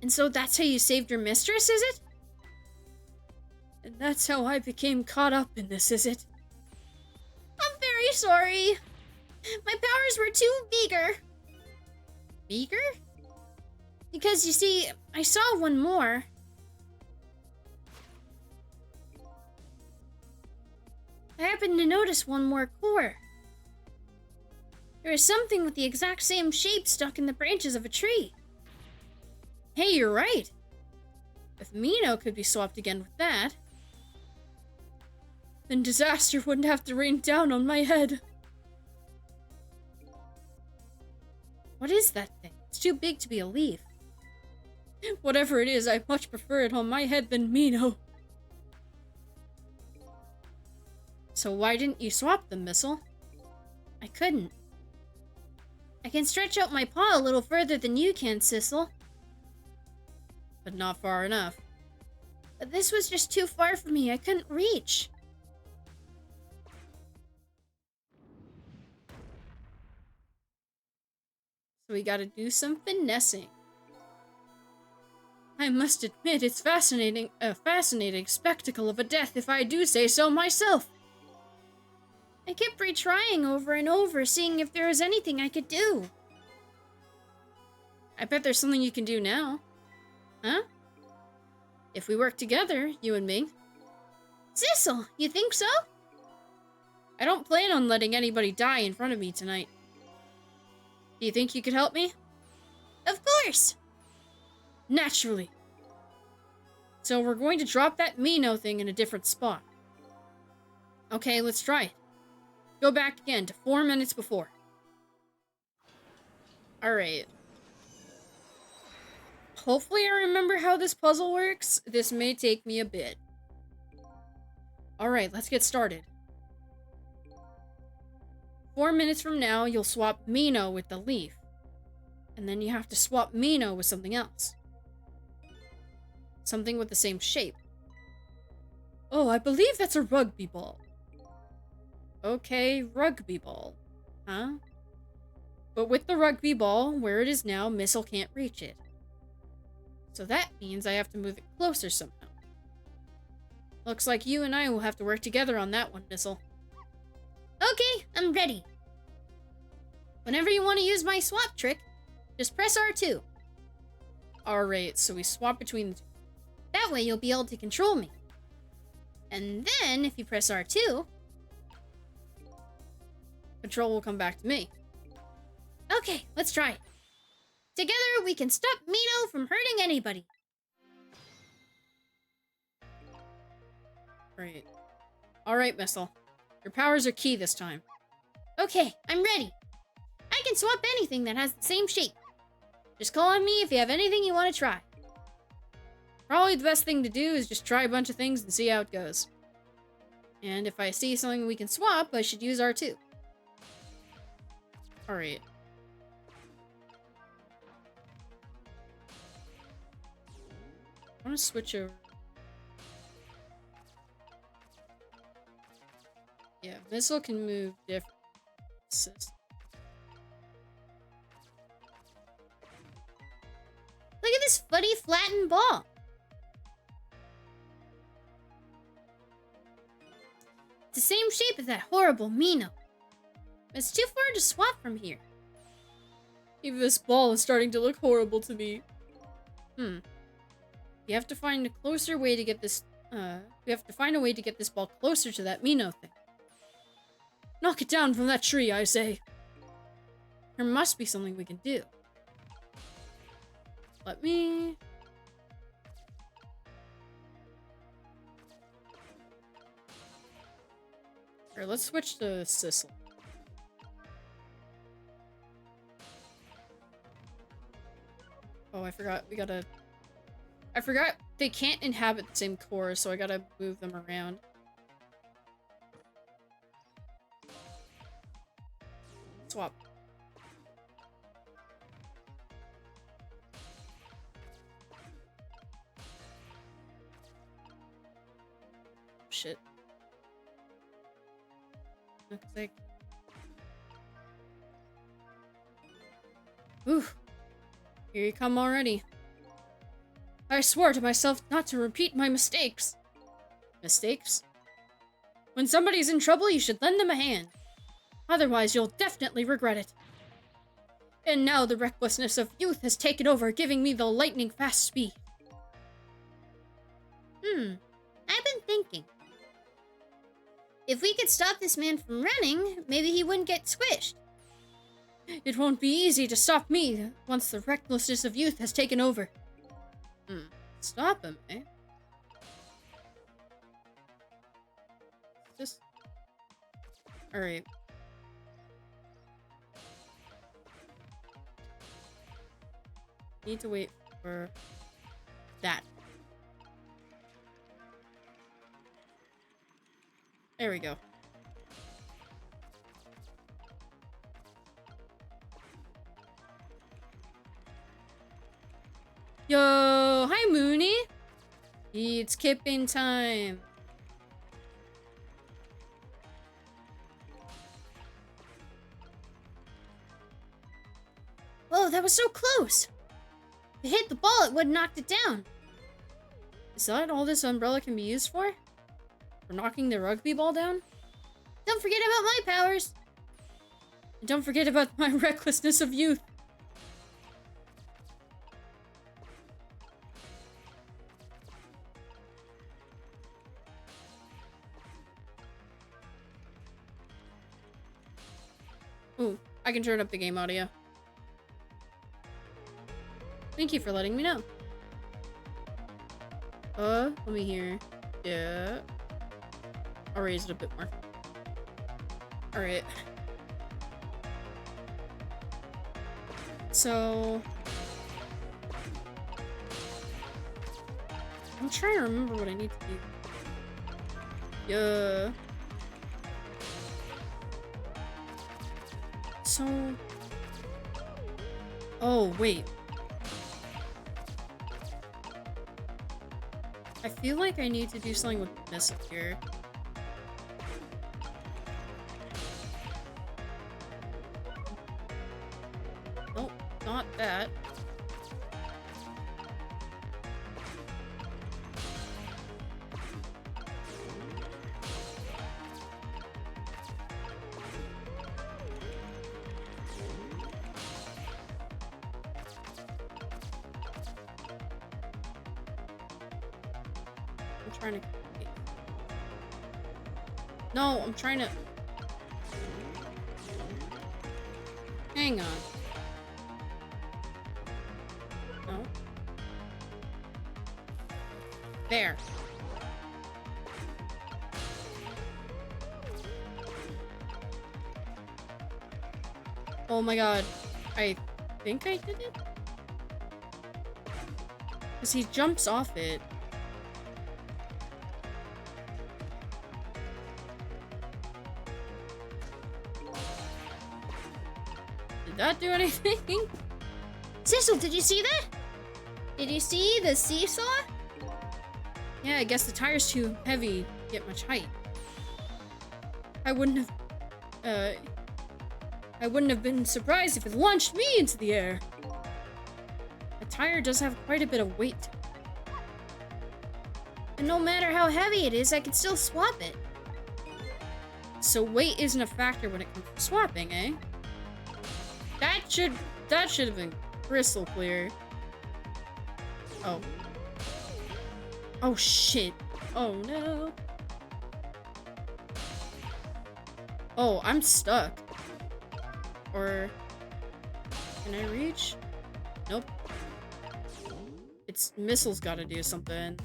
And so that's how you saved your mistress, is it? And that's how I became caught up in this, is it? I'm very sorry. My powers were too meager. Meager? Because you see, I saw one more. I happened to notice one more core. There is something with the exact same shape stuck in the branches of a tree. Hey, you're right. If Mino could be swapped again with that, then disaster wouldn't have to rain down on my head. What is that thing? It's too big to be a leaf. Whatever it is, I much prefer it on my head than Mino. So why didn't you swap them, Missile? I couldn't. I can stretch out my paw a little further than you can, Sissel. But not far enough. But this was just too far for me. I couldn't reach. So we gotta do some finessing. I must admit, it's fascinating, a fascinating spectacle of a death, if I do say so myself. I kept retrying over and over, seeing if there was anything I could do. I bet there's something you can do now. Huh? If we work together, you and me. Sissel, you think so? I don't plan on letting anybody die in front of me tonight. Do you think you could help me? Of course! Naturally. So we're going to drop that Mino thing in a different spot. Okay, let's try it. Go back again to 4 minutes before. Alright. Hopefully I remember how this puzzle works. This may take me a bit. Alright, let's get started. 4 minutes from now, you'll swap Mino with the leaf. And then you have to swap Mino with something else. Something with the same shape. Oh, I believe that's a rugby ball. Okay, rugby ball. Huh? But with the rugby ball, where it is now, Missile can't reach it. So that means I have to move it closer somehow. Looks like you and I will have to work together on that one, Missile. Okay, I'm ready. Whenever you want to use my swap trick, just press R2. Alright, so we swap between the two. That way you'll be able to control me. And then, if you press R2... control will come back to me. Okay, let's try it. Together, we can stop Mino from hurting anybody. Great. Alright, Missile. Your powers are key this time. Okay, I'm ready. I can swap anything that has the same shape. Just call on me if you have anything you want to try. Probably the best thing to do is just try a bunch of things and see how it goes. And if I see something we can swap, I should use R2. Alright. I want to switch over. Yeah, missile can move different. Look at this funny flattened ball. It's the same shape as that horrible Mino. It's too far to swap from here. Even this ball is starting to look horrible to me. You have to find a closer way to get this, we have to find a way to get this ball closer to that Mino thing. Knock it down from that tree, I say. There must be something we can do. Let me... Here, let's switch to Sissel. Oh, I forgot. I forgot they can't inhabit the same core, so I gotta move them around. Swap. Shit. Looks like... Ooh. Here you come already. I swore to myself not to repeat my mistakes. Mistakes? When somebody's in trouble, you should lend them a hand. Otherwise, you'll definitely regret it. And now the recklessness of youth has taken over, giving me the lightning fast speed. I've been thinking. If we could stop this man from running, maybe he wouldn't get squished. It won't be easy to stop me once the recklessness of youth has taken over. Stop him, eh? Just... Alright. Need to wait for that. There we go. Yo, hi Mooney. It's kipping time. Whoa, that was so close. If it hit the ball, it would have knocked it down. Is that all this umbrella can be used for? For knocking the rugby ball down? Don't forget about my powers. And don't forget about my recklessness of youth. Ooh, I can turn up the game audio. Thank you for letting me know. Let me hear. Yeah. I'll raise it a bit more. Alright. So... I'm trying to remember what I need to do. Yeah. So... Oh, wait. I feel like I need to do something with this up here. Nope, not that. I'm trying to... No, I'm trying to... Hang on. No. There. Oh my god. I think I did it? Because he jumps off it. Did that do anything? Sissel, did you see that? Did you see the seesaw? Yeah, I guess the tire's too heavy to get much height. I wouldn't have been surprised if it launched me into the air. The tire does have quite a bit of weight to it. And no matter how heavy it is, I can still swap it. So weight isn't a factor when it comes to swapping, eh? That should have been crystal clear. Oh. Oh shit. Oh no. Oh, I'm stuck. Or can I reach? Nope. It's missile's gotta do something.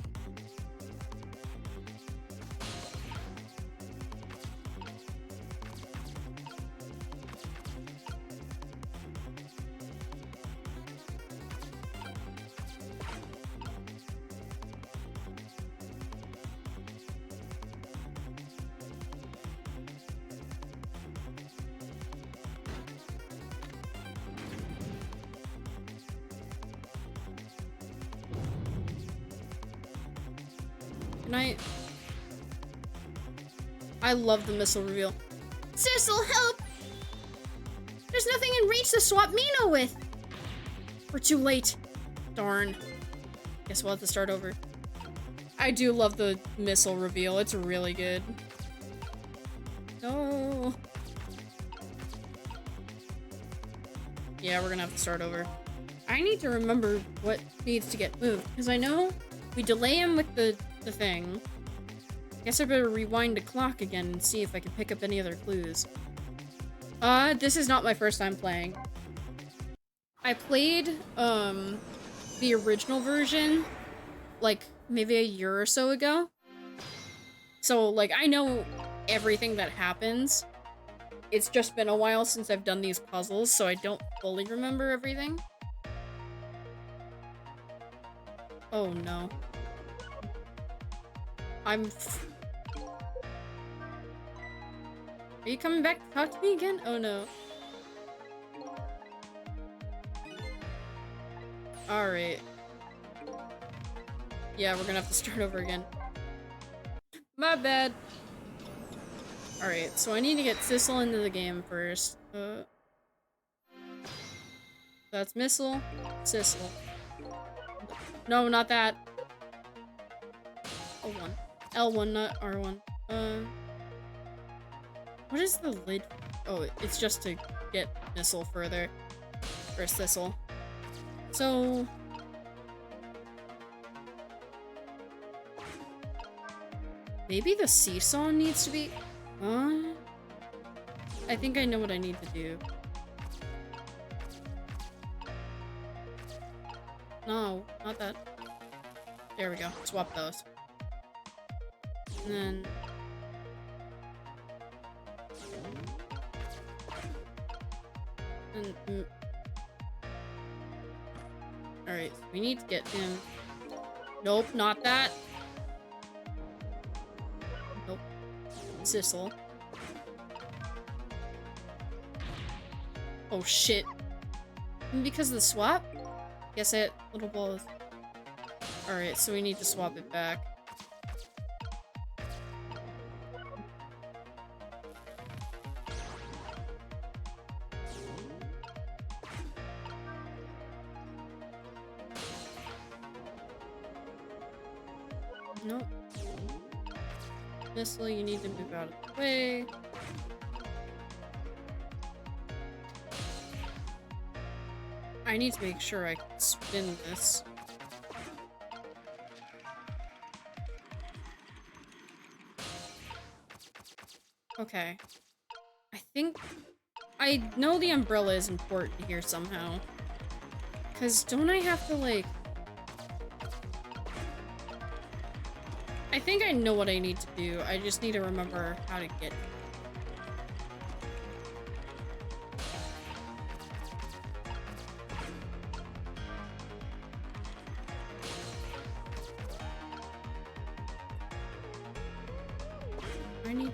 And I love the missile reveal. Sissel, help! There's nothing in reach to swap Mino with. We're too late. Darn. Guess we'll have to start over. I do love the missile reveal. It's really good. No. Yeah, we're gonna have to start over. I need to remember what needs to get moved, because I know we delay him with the thing. Guess I better rewind the clock again and see if I can pick up any other clues. This is not my first time playing. I played, the original version, like, maybe a year or so ago. So, like, I know everything that happens. It's just been a while since I've done these puzzles, so I don't fully remember everything. Oh no. Are you coming back to talk to me again? Oh no. Alright. Yeah, we're gonna have to start over again. My bad. Alright, so I need to get Sissel into the game first. That's Missile, Sissel. No, not that. L1. L1, not R1. What is the lid? Oh, it's just to get Missile further. Or Sissel. So... maybe the seesaw needs to be... I think I know what I need to do. No, not that. There we go. Swap those. And then... Alright, so we need to get him... Nope, not that. Nope. Sissel. Oh shit. Because of the swap? Guess it little balls. Alright, so we need to swap it back. Nope. Missile, you need to move out of the way. I need to make sure I can spin this. Okay. I know the umbrella is important here somehow. 'Cause don't I have to, like... I think I know what I need to do. I just need to remember how to get it. I need...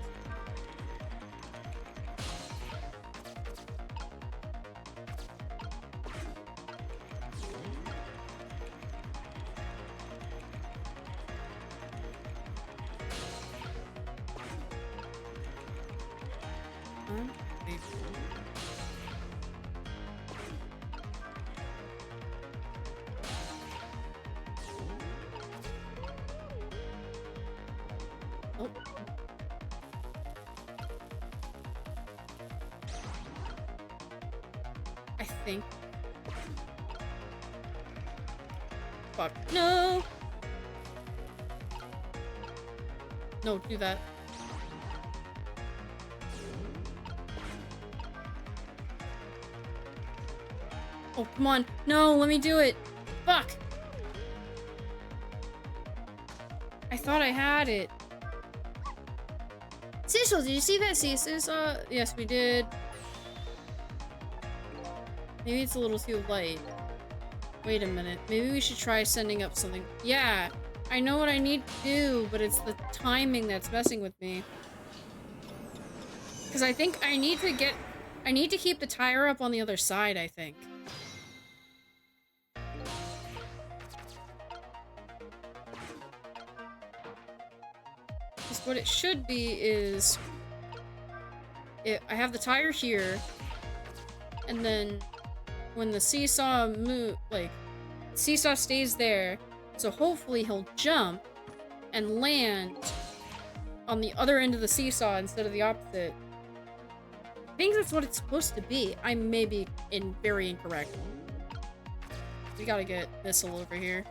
think. Fuck. No! No, do that. Oh, come on. No, let me do it. Fuck! I thought I had it. Cecil, did you see that Seesaw? Yes, we did. Maybe it's a little too light. Wait a minute. Maybe we should try sending up something. Yeah, I know what I need to do, but it's the timing that's messing with me. Because I think I need to keep the tire up on the other side, I think. Because what it should be is... I have the tire here, and then when the seesaw seesaw stays there, so hopefully he'll jump and land on the other end of the seesaw instead of the opposite. I think that's what it's supposed to be. I may be very incorrect. We gotta get Missile over here.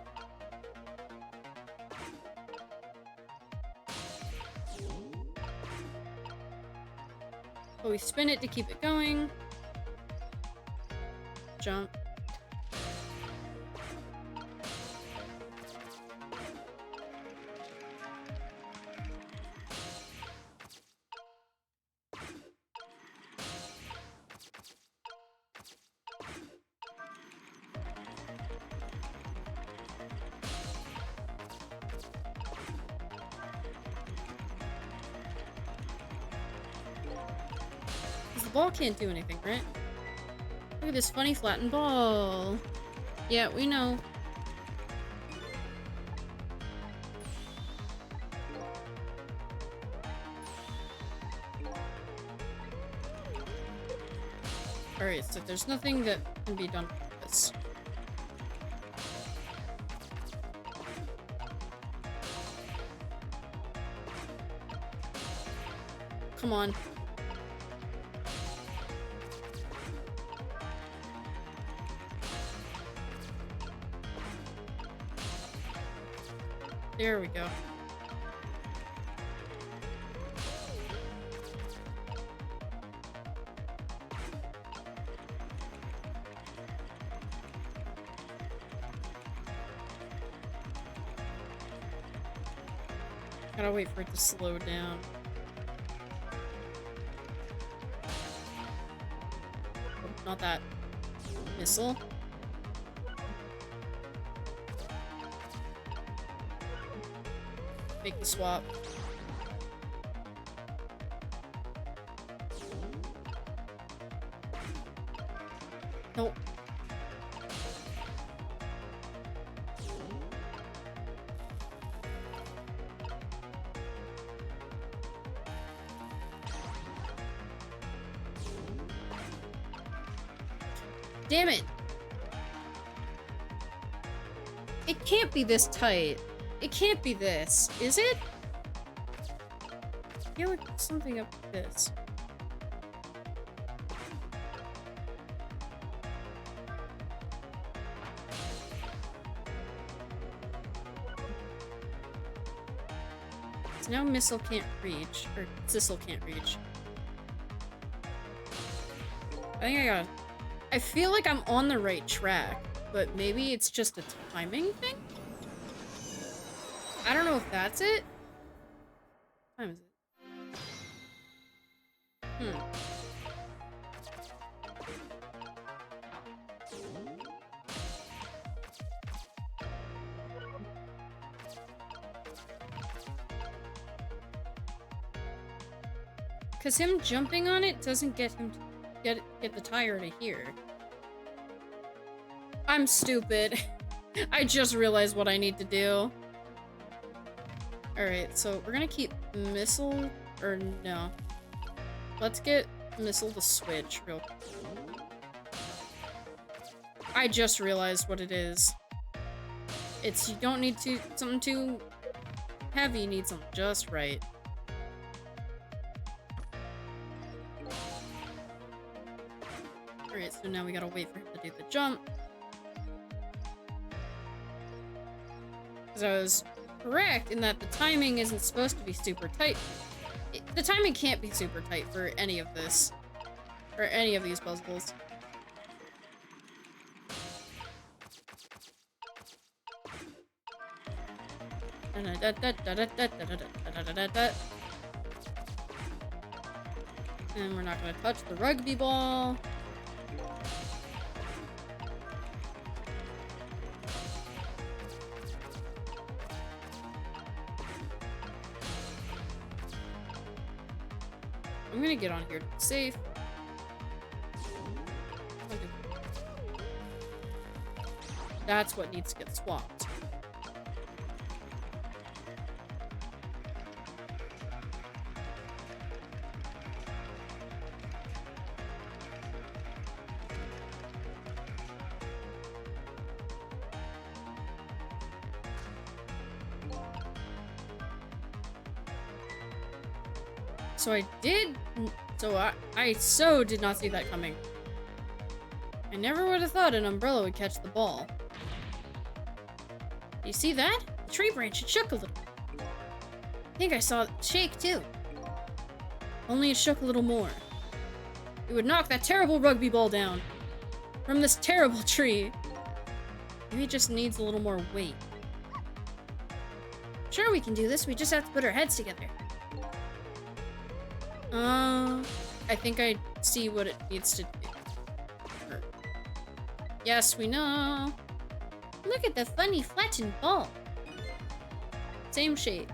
So we spin it to keep it going. Jump. The ball can't do anything, right? Look at this funny flattened ball. Yeah, we know. Alright, so there's nothing that can be done with this. Come on. There we go. Gotta wait for it to slow down. Oh, not that. Missile. Make the swap. Nope. Damn it! It can't be this tight. It can't be this, is it? I feel like there's something up with this. So now Missile can't reach, or Sissel can't reach. I think I feel like I'm on the right track, but maybe it's just a timing thing? I don't know if that's it. What time is it? Because him jumping on it doesn't get him to get the tire to here. I'm stupid. I just realized what I need to do. Alright, so we're gonna keep Missile, or no. Let's get Missile to switch real quick. I just realized what it is. It's, you don't need something too heavy, you need something just right. Alright, so now we gotta wait for him to do the jump. Because I was correct in that the timing isn't supposed to be super tight. The timing can't be super tight for any of this. Or any of these puzzles. And we're not gonna touch the rugby ball. I'm gonna get on here to be safe. That's what needs to get swapped. I so did not see that coming. I never would have thought an umbrella would catch the ball. You see that? The tree branch, it shook a little. I think I saw it shake too. Only it shook a little more. It would knock that terrible rugby ball down from this terrible tree. Maybe it just needs a little more weight. Sure, we can do this. We just have to put our heads together. I think I see what it needs to do. Yes, we know. Look at the funny flattened ball. Same shape.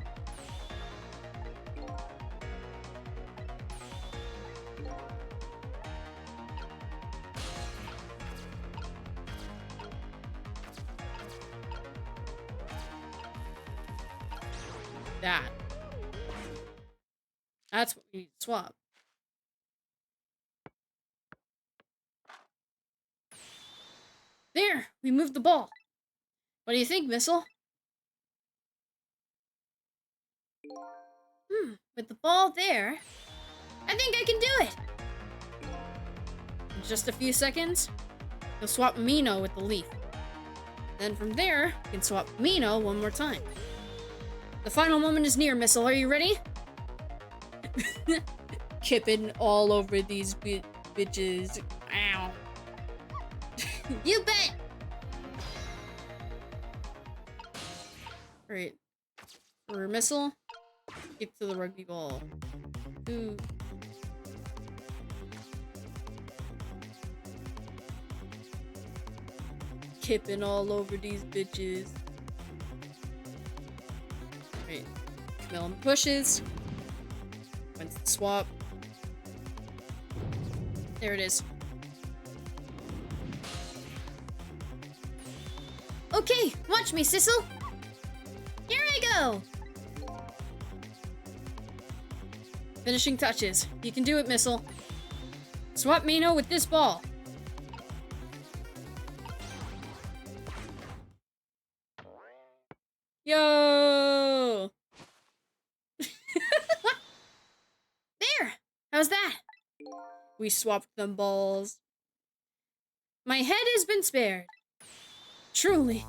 That's what we need to swap. There! We moved the ball. What do you think, Missile? With the ball there, I think I can do it. In just a few seconds, you'll swap Mino with the leaf. Then from there, you can swap Mino one more time. The final moment is near, Missile. Are you ready? Kipping all over these bitches. Ow. You bet! Alright. For Missile, skip to the rugby ball. Ooh. Kipping all over these bitches. Alright. Melon pushes. When's the swap? There it is. Okay, watch me, Sissel. Here I go. Finishing touches. You can do it, Missile. Swap Mino with this ball. Yo! There! How's that? We swapped them balls. My head has been spared. Truly.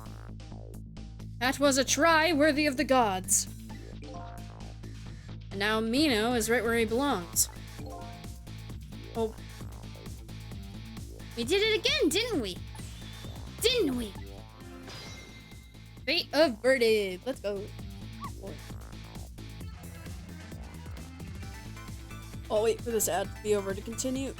That was a try worthy of the gods. And now Mino is right where he belongs. Oh. We did it again, didn't we? Didn't we? Fate averted. Let's go. I'll wait for this ad to be over to continue.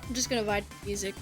I'm just gonna vibe to music.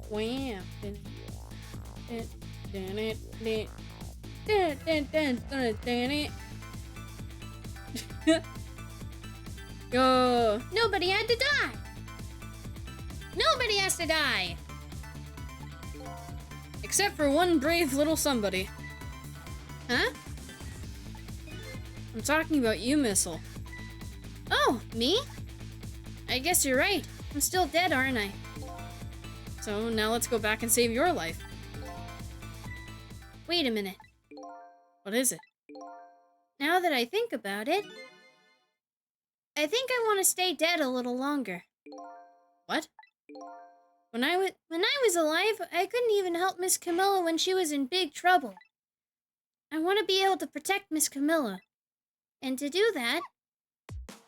Wham. Yo. Nobody had to die. Nobody has to die. Except for one brave little somebody. Huh? I'm talking about you, Missile. Oh, me? I guess you're right. I'm still dead, aren't I? So now let's go back and save your life. Wait a minute. What is it? Now that I think about it, I think I want to stay dead a little longer. What? When I was alive, I couldn't even help Miss Camilla when she was in big trouble. I want to be able to protect Miss Camilla. And to do that,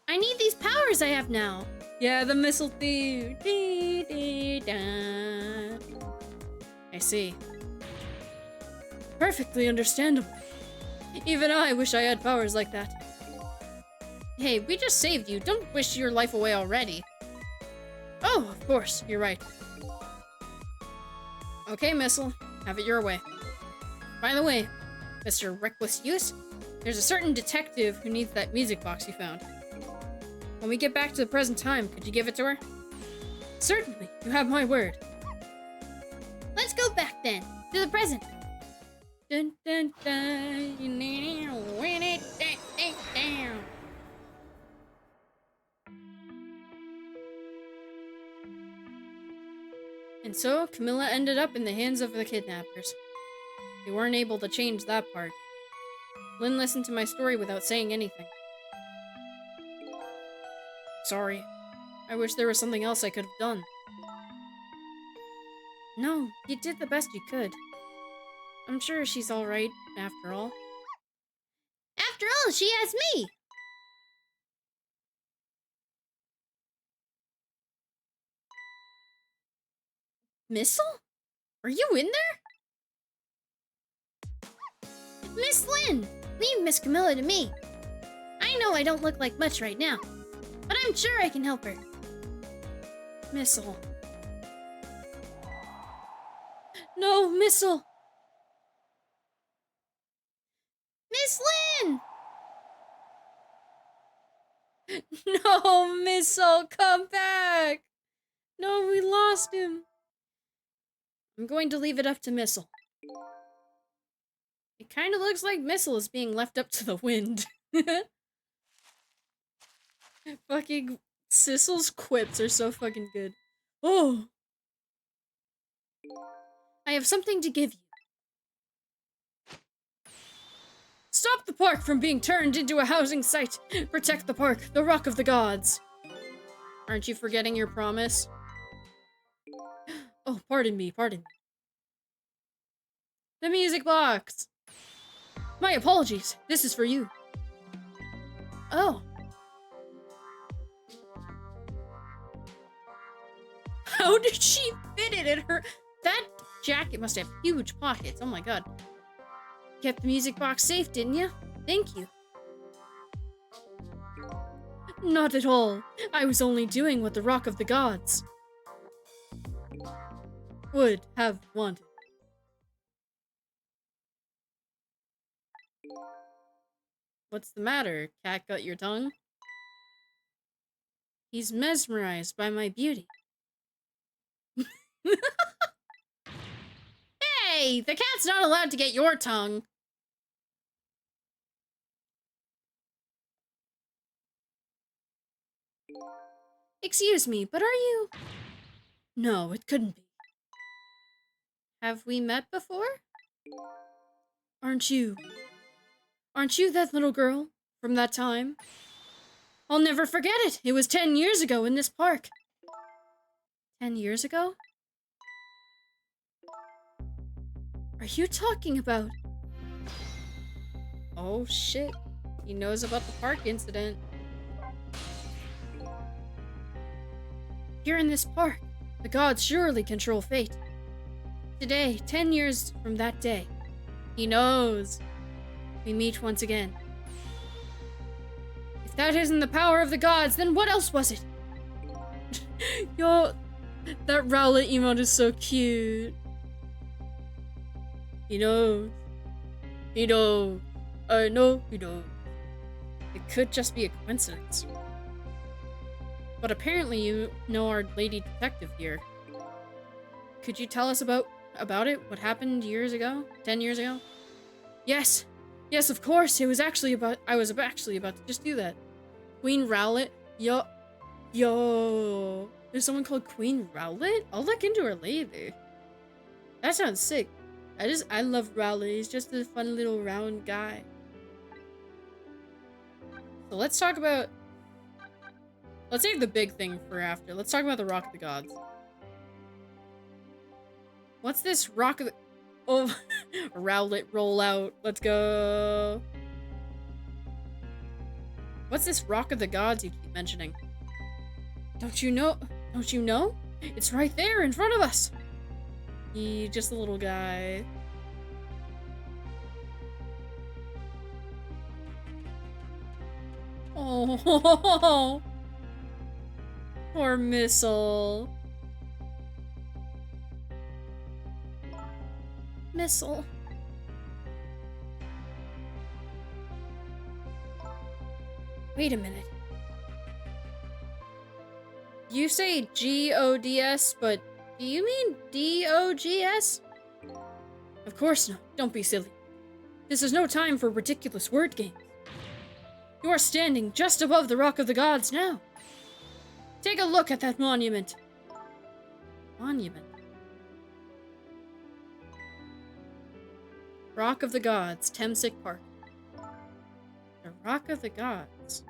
I need these powers I have now. Yeah, the missile theme. Dee, dee, da. I see. Perfectly understandable. Even I wish I had powers like that. Hey, we just saved you. Don't wish your life away already. Oh, of course. You're right. Okay, Missile. Have it your way. By the way, Mr. Reckless Use, there's a certain detective who needs that music box you found. When we get back to the present time, could you give it to her? Certainly. You have my word. Let's go back then, to the present. Dun, dun, dun. You need to win it. Dun, dun, dun. And so, Camilla ended up in the hands of the kidnappers. They weren't able to change that part. Lynn listened to my story without saying anything. Sorry. I wish there was something else I could have done. No, you did the best you could. I'm sure she's alright, after all. After all, she has me. Missile? Are you in there? Miss Lynn, leave Miss Camilla to me. I know I don't look like much right now, but I'm sure I can help her. Missile. No, Missile! Miss Lynn! No, Missile, come back! No, we lost him. I'm going to leave it up to Missile. It kind of looks like Missile is being left up to the wind. Fucking Sissel's quips are so fucking good. Oh! I have something to give you. Stop the park from being turned into a housing site. Protect the park, the Rock of the Gods. Aren't you forgetting your promise? Oh, pardon me. The music box! My apologies. This is for you. Oh. How did she fit it in her? That jacket must have huge pockets. Oh my god. Kept the music box safe, didn't you? Thank you. Not at all. I was only doing what the Rock of the Gods would have wanted. What's the matter? Cat got your tongue? He's mesmerized by my beauty. Hey! The cat's not allowed to get your tongue! Excuse me, but are you... No, it couldn't be. Have we met before? Aren't you that little girl from that time? I'll never forget it. It was 10 years ago in this park. 10 years ago? Are you talking about... Oh shit. He knows about the park incident. Here in this park, The gods surely control fate. Today, 10 years from that day, he knows. We meet once again. If that isn't the power of the gods, then what else was it? Yo, that Rowlet emote is so cute. He knows. He knows. I know he knows. It could just be a coincidence. But apparently you know our lady detective here. Could you tell us about it? What happened years ago? 10 years ago? Yes. Yes, of course. I was actually about to just do that. Queen Rowlet? Yo. There's someone called Queen Rowlet? I'll look into her later. That sounds sick. I love Rowlet. He's just a fun little round guy. So let's save the big thing for after. Let's talk about the Rock of the Gods. What's this Rock of the... Oh, Rowlet rollout. Let's go. What's this Rock of the Gods you keep mentioning? Don't you know? Don't you know? It's right there in front of us. Just a little guy. Oh, poor Missile. Missile. Wait a minute. You say G-O-D-S, but do you mean D-O-G-S? Of course not. Don't be silly. This is no time for ridiculous word games. You are standing just above the Rock of the Gods now. Take a look at that monument. Monument. Rock of the Gods, Temsic Park. The Rock of the Gods.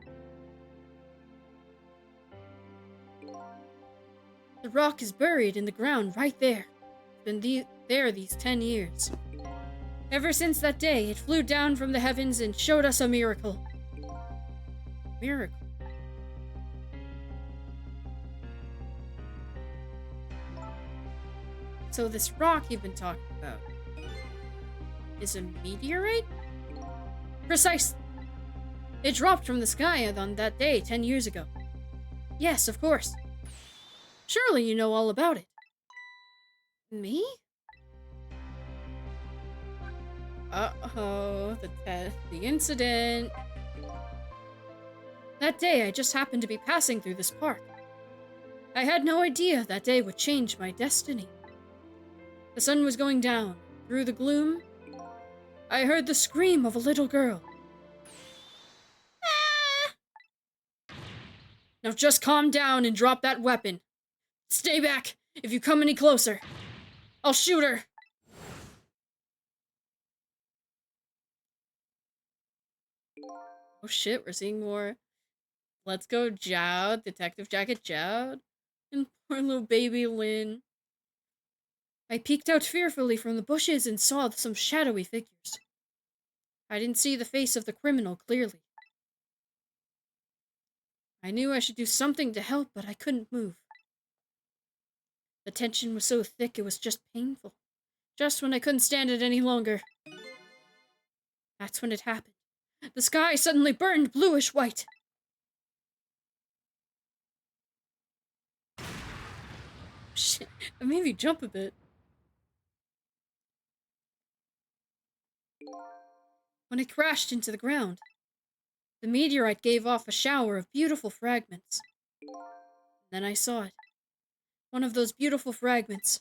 The rock is buried in the ground right there. It's been there these 10 years. Ever since that day, it flew down from the heavens and showed us a miracle. Miracle. So this rock you've been talking about is a meteorite? Precisely. It dropped from the sky on that day 10 years ago. Yes, of course. Surely you know all about it. Me? Uh-oh, the incident. That day I just happened to be passing through this park. I had no idea that day would change my destiny. The sun was going down. Through the gloom, I heard the scream of a little girl. Ah! Now just calm down and drop that weapon. Stay back. If you come any closer, I'll shoot her. Oh shit, we're seeing more. Let's go, Jowd. Detective Jacket Jowd. And poor little baby Lynn. I peeked out fearfully from the bushes and saw some shadowy figures. I didn't see the face of the criminal clearly. I knew I should do something to help, but I couldn't move. The tension was so thick it was just painful. Just when I couldn't stand it any longer. That's when it happened. The sky suddenly burned bluish white. Shit, that made me jump a bit. When it crashed into the ground, the meteorite gave off a shower of beautiful fragments. Then I saw it. One of those beautiful fragments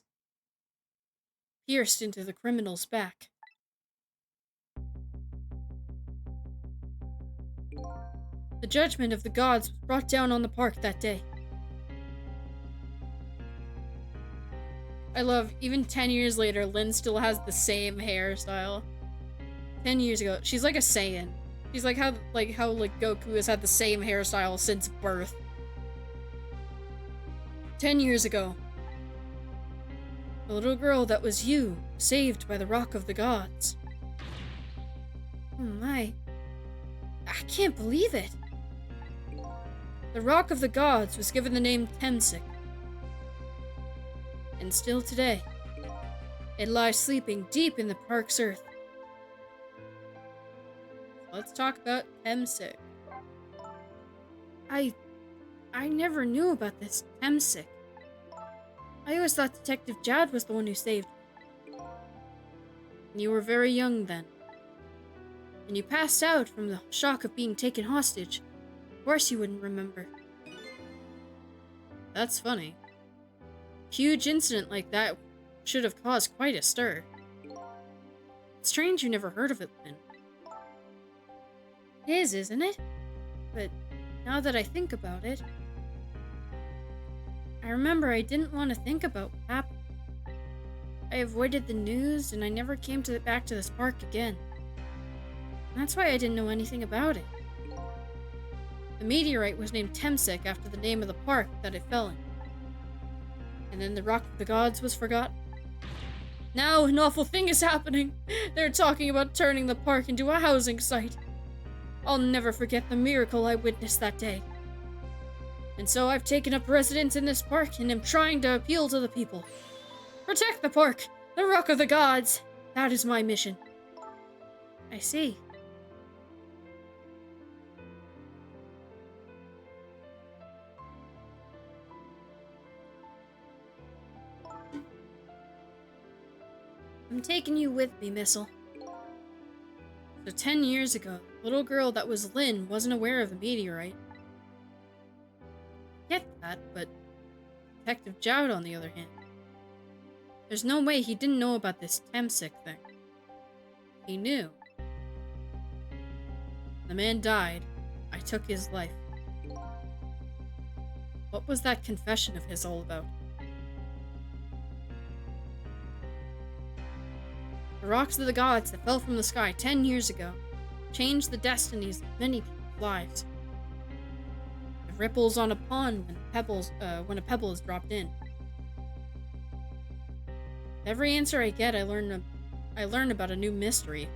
pierced into the criminal's back. The judgment of the gods was brought down on the park that day. I love, even 10 years later, Lynn still has the same hairstyle. 10 years ago, she's like a Saiyan. She's like how Goku has had the same hairstyle since birth. 10 years ago, the little girl that was you, saved by the Rock of the Gods. Oh my. I can't believe it. The Rock of the Gods was given the name Temsic. And still today, it lies sleeping deep in the park's earth. Let's talk about Temsic. I never knew about this Temsic. I always thought Detective Jad was the one who saved me. You were very young then. And you passed out from the shock of being taken hostage. Of course you wouldn't remember. That's funny. A huge incident like that should have caused quite a stir. It's strange you never heard of it, Lynn. It is, isn't it? But now that I think about it, I remember I didn't want to think about what happened. I avoided the news and I never came back to this park again. And that's why I didn't know anything about it. The meteorite was named Temsic after the name of the park that it fell in. And then the Rock of the Gods was forgotten. Now an awful thing is happening. They're talking about turning the park into a housing site. I'll never forget the miracle I witnessed that day. And so I've taken up residence in this park and am trying to appeal to the people. Protect the park, the Rock of the Gods. That is my mission. I see. I'm taking you with me, Missile. So 10 years ago, the little girl that was Lynn wasn't aware of the meteorite. I get that, but Detective Jowd, on the other hand, there's no way he didn't know about this Temsic thing. He knew. The man died. I took his life. What was that confession of his all about? The rocks of the gods that fell from the sky 10 years ago changed the destinies of many people's lives. The ripples on a pond when a pebble is dropped in. Every answer I get, I learn about a new mystery.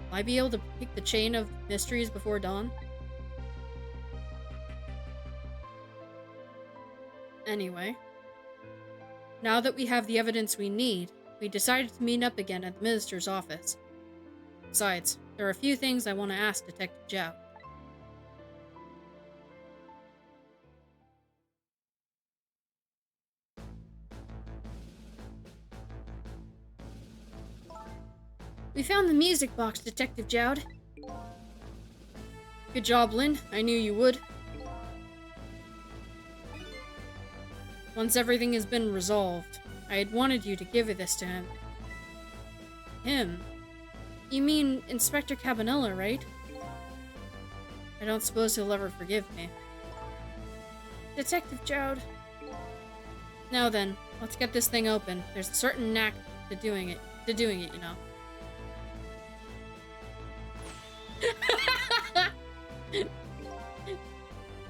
Will I be able to pick the chain of mysteries before dawn? Anyway, now that we have the evidence we need, we decided to meet up again at the minister's office. Besides, there are a few things I want to ask Detective Jowd. We found the music box, Detective Jowd. Good job, Lynn. I knew you would. Once everything has been resolved, I had wanted you to give this to him. Him? You mean Inspector Cabanella, right? I don't suppose he'll ever forgive me. Detective Jowd. Now then, let's get this thing open. There's a certain knack to doing it, you know.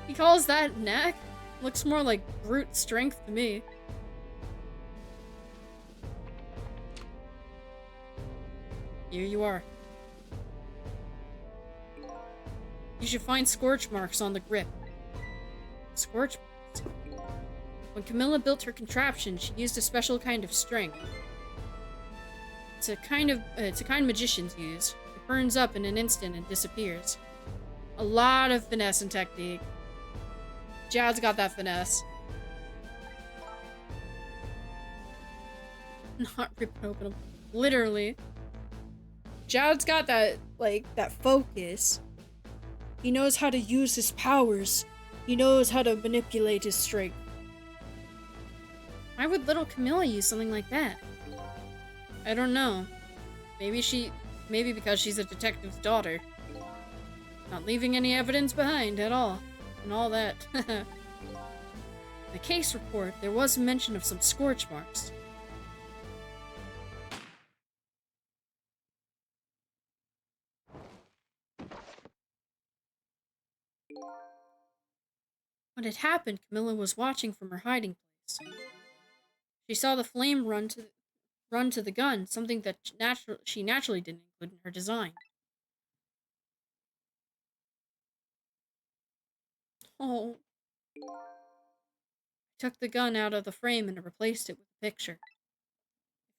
He calls that knack? Looks more like brute strength to me. Here you are. You should find scorch marks on the grip. Scorch marks? When Camilla built her contraption, she used a special kind of string. It's a kind magicians use. It burns up in an instant and disappears. A lot of finesse and technique. Jowd's got that finesse. Not ripping open them. Literally. Jowd's got that, that focus. He knows how to use his powers. He knows how to manipulate his strength. Why would little Camilla use something like that? I don't know. Maybe because she's a detective's daughter. Not leaving any evidence behind at all. And all that. In the case report, there was a mention of some scorch marks. When it happened, Camilla was watching from her hiding place. She saw the flame run to the gun, something that she naturally didn't include in her design. Oh. took the gun out of the frame and replaced it with a picture.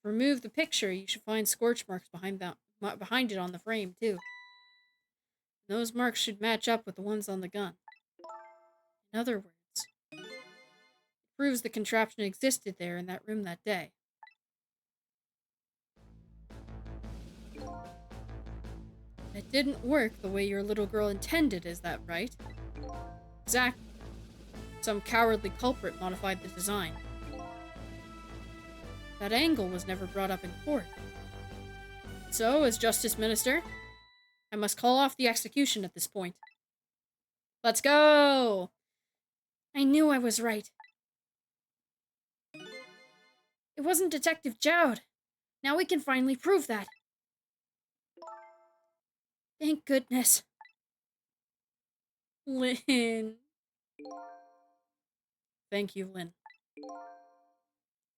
Remove the picture, you should find scorch marks behind it on the frame, too. Those marks should match up with the ones on the gun. In other words, it proves the contraption existed there in that room that day. It didn't work the way your little girl intended, is that right? Exactly. Some cowardly culprit modified the design. That angle was never brought up in court. So, as Justice Minister, I must call off the execution at this point. Let's go! I knew I was right. It wasn't Detective Jowd. Now we can finally prove that. Thank goodness. Lynn. Thank you, Lynn.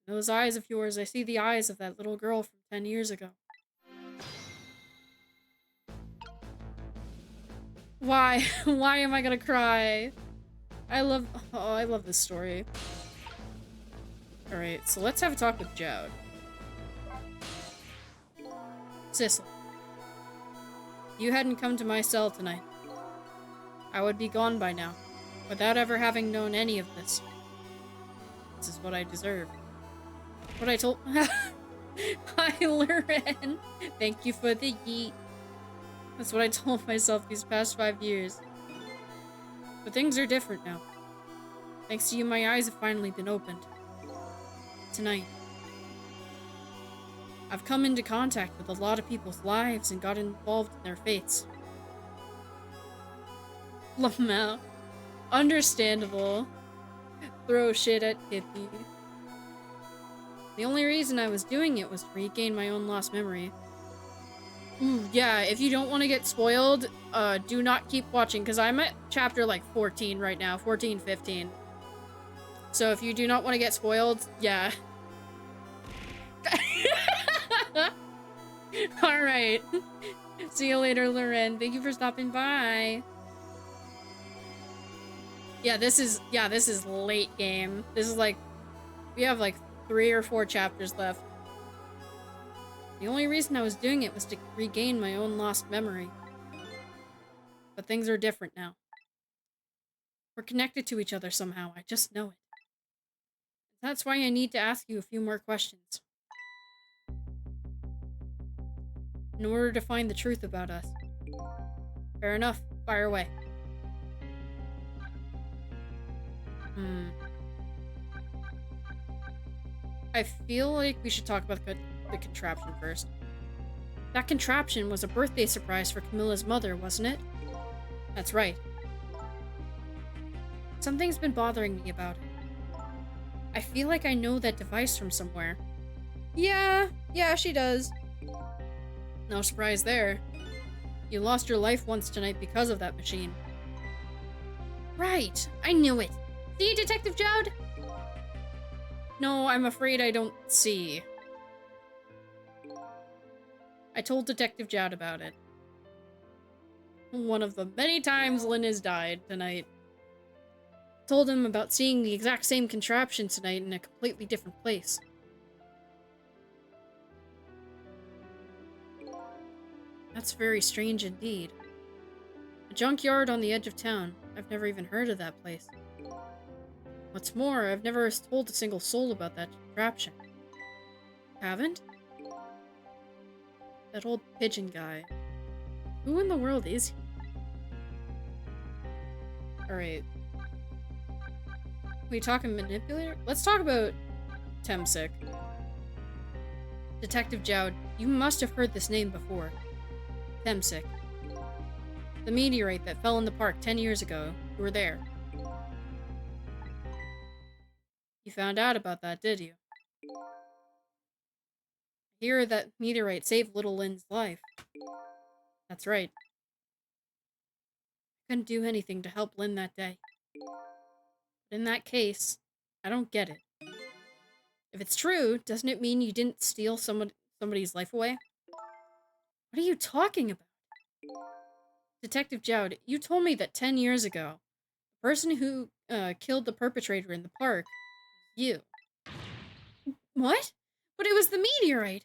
In those eyes of yours, I see the eyes of that little girl from 10 years ago. Why? Why am I gonna cry? I love this story. Alright, so let's have a talk with Jowd. Cecil. You hadn't come to my cell tonight. I would be gone by now, without ever having known any of this. This is what I deserve. What I told- Hi, Loren! Thank you for the yeet. That's what I told myself these past 5 years. But things are different now. Thanks to you, my eyes have finally been opened. Tonight. I've come into contact with a lot of people's lives and got involved in their fates. Lamau. Understandable. Throw shit at Kippy. The only reason I was doing it was to regain my own lost memory. Ooh, yeah, if you don't want to get spoiled, do not keep watching, because I'm at chapter, like, 14 right now. 14, 15. So if you do not want to get spoiled, yeah. Alright. See you later, Loren. Thank you for stopping by. Yeah, this is late game. This is like, we have like 3 or 4 chapters left. The only reason I was doing it was to regain my own lost memory. But things are different now. We're connected to each other somehow, I just know it. That's why I need to ask you a few more questions. In order to find the truth about us. Fair enough, fire away. I feel like we should talk about the contraption first. That contraption was a birthday surprise for Camilla's mother, wasn't it? That's right. Something's been bothering me about it. I feel like I know that device from somewhere. Yeah, she does. No surprise there. You lost your life once tonight because of that machine. Right, I knew it. See, Detective Jowd? No, I'm afraid I don't see. I told Detective Jowd about it. One of the many times Lynn has died tonight. Told him about seeing the exact same contraption tonight in a completely different place. That's very strange indeed. A junkyard on the edge of town. I've never even heard of that place. What's more, I've never told a single soul about that contraption. Haven't? That old pigeon guy. Who in the world is he? Alright. We talking manipulator? Let's talk about Temsic. Detective Jowd, you must have heard this name before. Temsic. The meteorite that fell in the park 10 years ago. You were there. You found out about that, did you? I hear that meteorite saved little Lynn's life. That's right. I couldn't do anything to help Lynn that day. But in that case, I don't get it. If it's true, doesn't it mean you didn't steal somebody's life away? What are you talking about? Detective Jowd, you told me that 10 years ago, the person who killed the perpetrator in the park You. What? But it was the meteorite.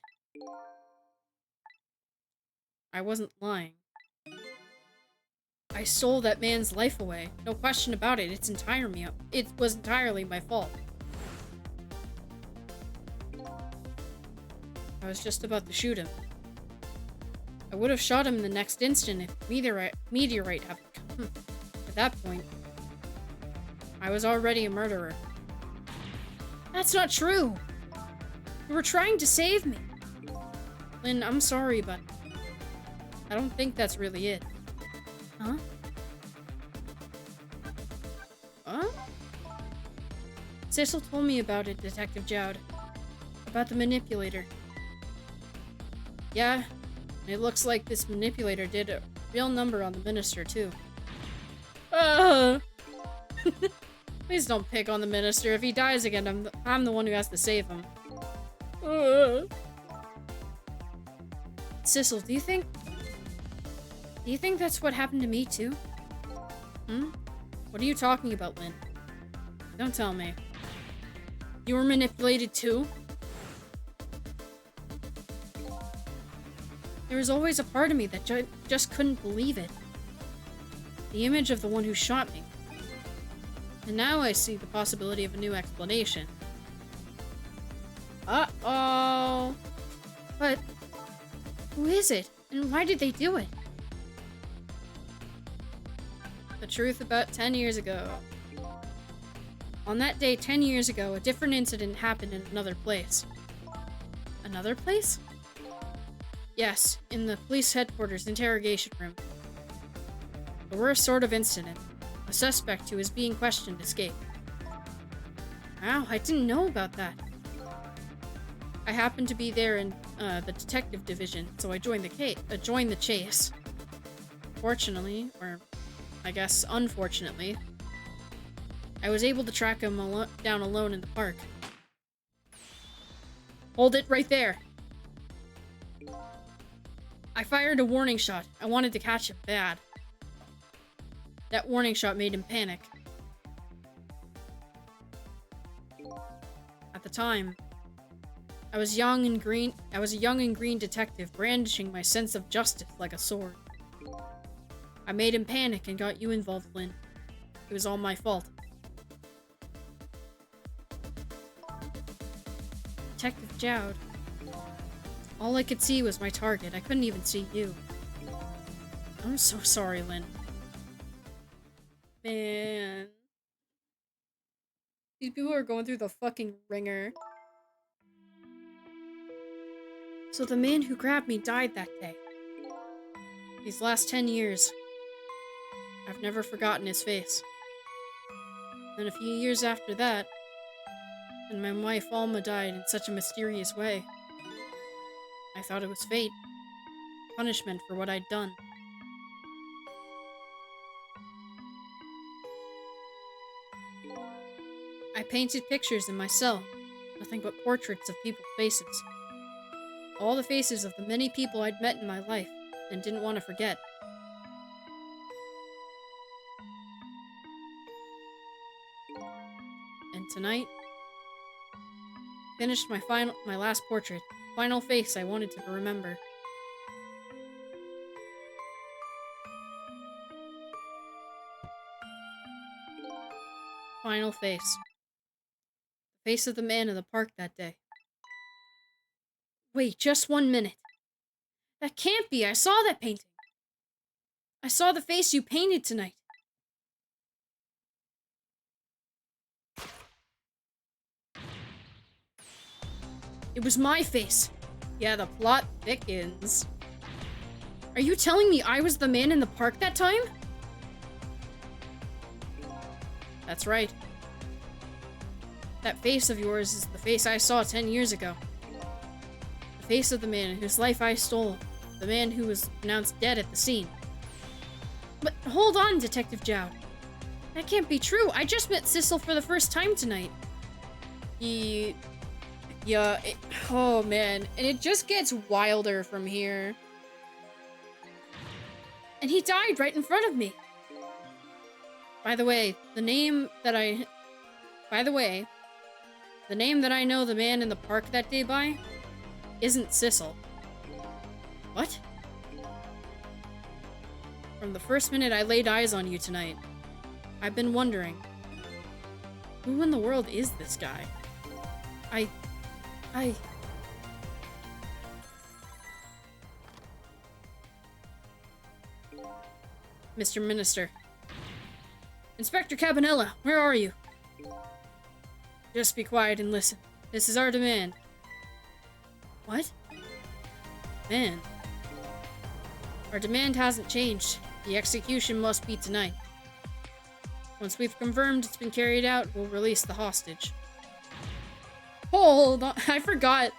I wasn't lying. I stole that man's life away. No question about it. It was entirely my fault. I was just about to shoot him. I would have shot him in the next instant if meteorite hadn't come. At that point, I was already a murderer. That's not true. You were trying to save me. Lynn, I'm sorry, but I don't think that's really it. Huh? Huh? Cecil told me about it, Detective Jowd. About the manipulator. Yeah, it looks like this manipulator did a real number on the minister, too. Please don't pick on the minister. If he dies again, I'm the one who has to save him. Cecil, do you think that's what happened to me, too? What are you talking about, Lynn? Don't tell me. You were manipulated, too? There was always a part of me that just couldn't believe it. The image of the one who shot me. And now I see the possibility of a new explanation. Uh-oh. But who is it? And why did they do it? The truth about 10 years ago. On that day 10 years ago, a different incident happened in another place. Another place? Yes, in the police headquarters interrogation room. The worst sort of incident. A suspect who is being questioned escaped. Wow, I didn't know about that. I happened to be there in the detective division, so I joined the chase. Fortunately, or I guess unfortunately, I was able to track him down alone in the park. Hold it right there. I fired a warning shot. I wanted to catch him bad. That warning shot made him panic. At the time, I was a young and green detective brandishing my sense of justice like a sword. I made him panic and got you involved, Lynn. It was all my fault. Detective Jowd. All I could see was my target. I couldn't even see you. I'm so sorry, Lynn. Man. These people are going through the fucking ringer. So the man who grabbed me died that day. These last 10 years, I've never forgotten his face. Then a few years after that, and my wife Alma died in such a mysterious way. I thought it was fate. Punishment for what I'd done. I painted pictures in my cell. Nothing but portraits of people's faces. All the faces of the many people I'd met in my life and didn't want to forget. And tonight, finished my last portrait. Final face I wanted to remember. Final face. The face of the man in the park that day. Wait, just 1 minute. That can't be. I saw that painting. I saw the face you painted tonight. It was my face. Yeah, the plot thickens. Are you telling me I was the man in the park that time? That's right. That face of yours is the face I saw 10 years ago. The face of the man whose life I stole. The man who was pronounced dead at the scene. But hold on, Detective Jowd. That can't be true. I just met Cecil for the first time tonight. Oh man. And it just gets wilder from here. And he died right in front of me. By the way, The name that I know the man in the park that day by isn't Sissel. What? From the first minute I laid eyes on you tonight, I've been wondering, who in the world is this guy? I... Mr. Minister. Inspector Cabanella, where are you? Just be quiet and listen. This is our demand. What? Man. Our demand hasn't changed. The execution must be tonight. Once we've confirmed it's been carried out, we'll release the hostage. Hold on. I forgot.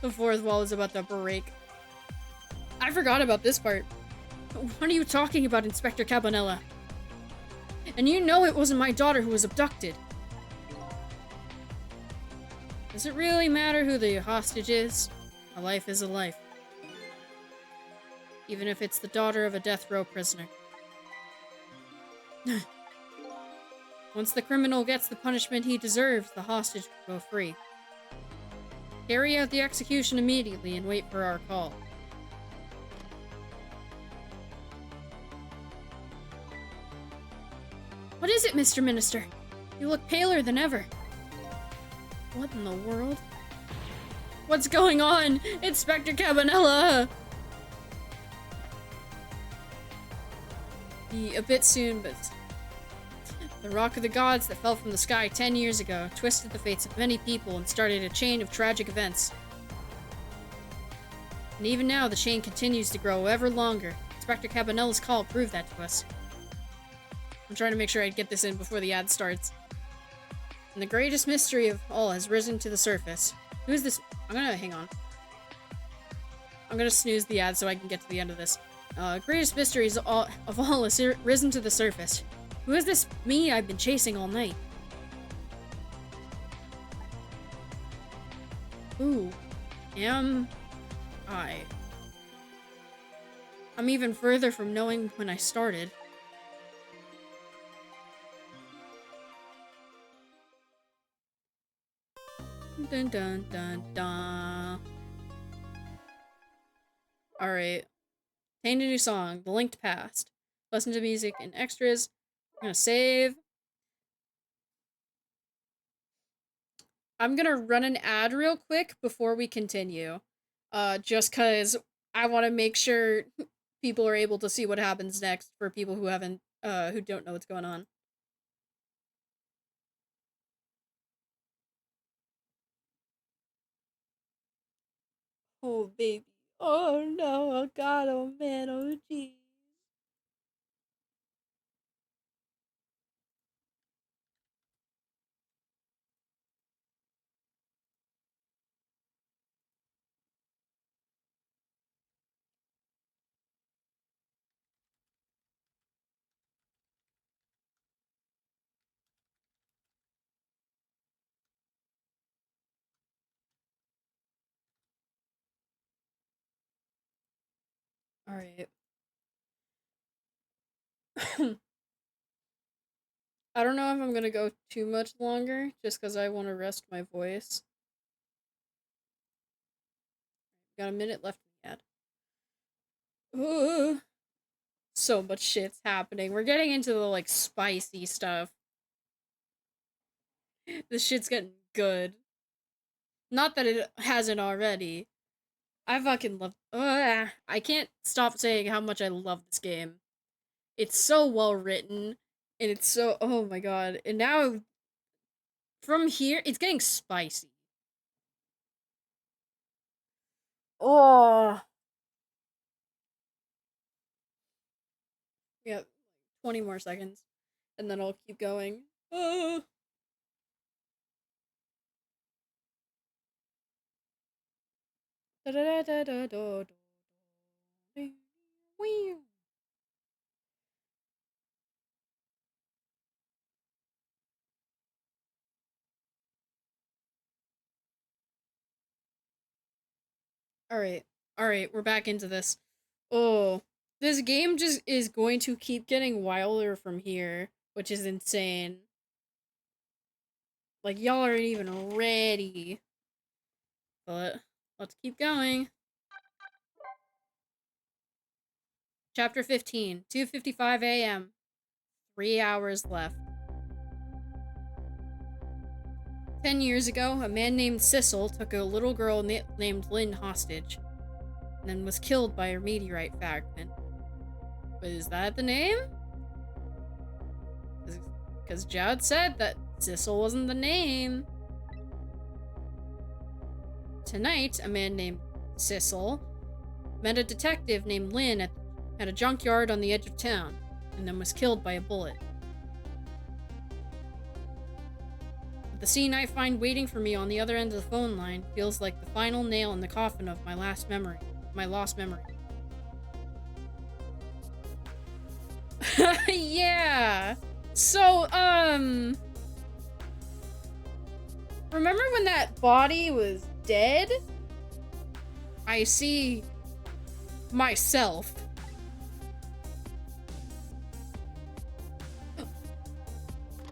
The fourth wall is about to break. I forgot about this part. What are you talking about, Inspector Cabanella? And you know it wasn't my daughter who was abducted. Does it really matter who the hostage is? A life is a life. Even if it's the daughter of a death row prisoner. Once the criminal gets the punishment he deserves, the hostage will go free. Carry out the execution immediately and wait for our call. What is it, Mr. Minister? You look paler than ever. What in the world? What's going on? Inspector Cabanella! A bit soon, but... The Rock of the Gods that fell from the sky 10 years ago twisted the fates of many people and started a chain of tragic events. And even now, the chain continues to grow ever longer. Inspector Cabanella's call proved that to us. I'm trying to make sure I get this in before the ad starts. And the greatest mystery of all has risen to the surface. Who is this? Hang on. I'm gonna snooze the ad so I can get to the end of this. Greatest mysteries of all has risen to the surface. Who is this me I've been chasing all night? Who am I? I'm even further from knowing when I started. Dun dun dun dun. Alright. Obtained a new song, The Linked Past. Listen to music and extras. I'm gonna save. I'm gonna run an ad real quick before we continue. Just cause I wanna make sure people are able to see what happens next for people who haven't, who don't know what's going on. Oh, baby. Oh, no. Oh, God. Oh, man. Oh, geez. Alright. I don't know if I'm gonna go too much longer, just because I want to rest my voice. Got a minute left in the ad. Ooh. So much shit's happening. We're getting into the, like, spicy stuff. This shit's getting good. Not that it hasn't already. I fucking love... I can't stop saying how much I love this game. It's so well written, and it's so... Oh my god. And now, from here, it's getting spicy. Oh. Yeah, 20 more seconds, and then I'll keep going. Oh. Da da da da da da da. Alright. Alright, we're back into this. Oh. This game just is going to keep getting wilder from here, which is insane. Like, y'all aren't even ready. But, let's keep going. Chapter 15, 2:55 a.m. 3 hours left. 10 years ago, a man named Sissel took a little girl named Lynn hostage, and then was killed by a meteorite fragment. But is that the name? Because Jowd said that Sissel wasn't the name. Tonight, a man named Sissel met a detective named Lynn at a junkyard on the edge of town, and then was killed by a bullet. But the scene I find waiting for me on the other end of the phone line feels like the final nail in the coffin of my lost memory. Yeah. So, remember when that body was dead? I see myself.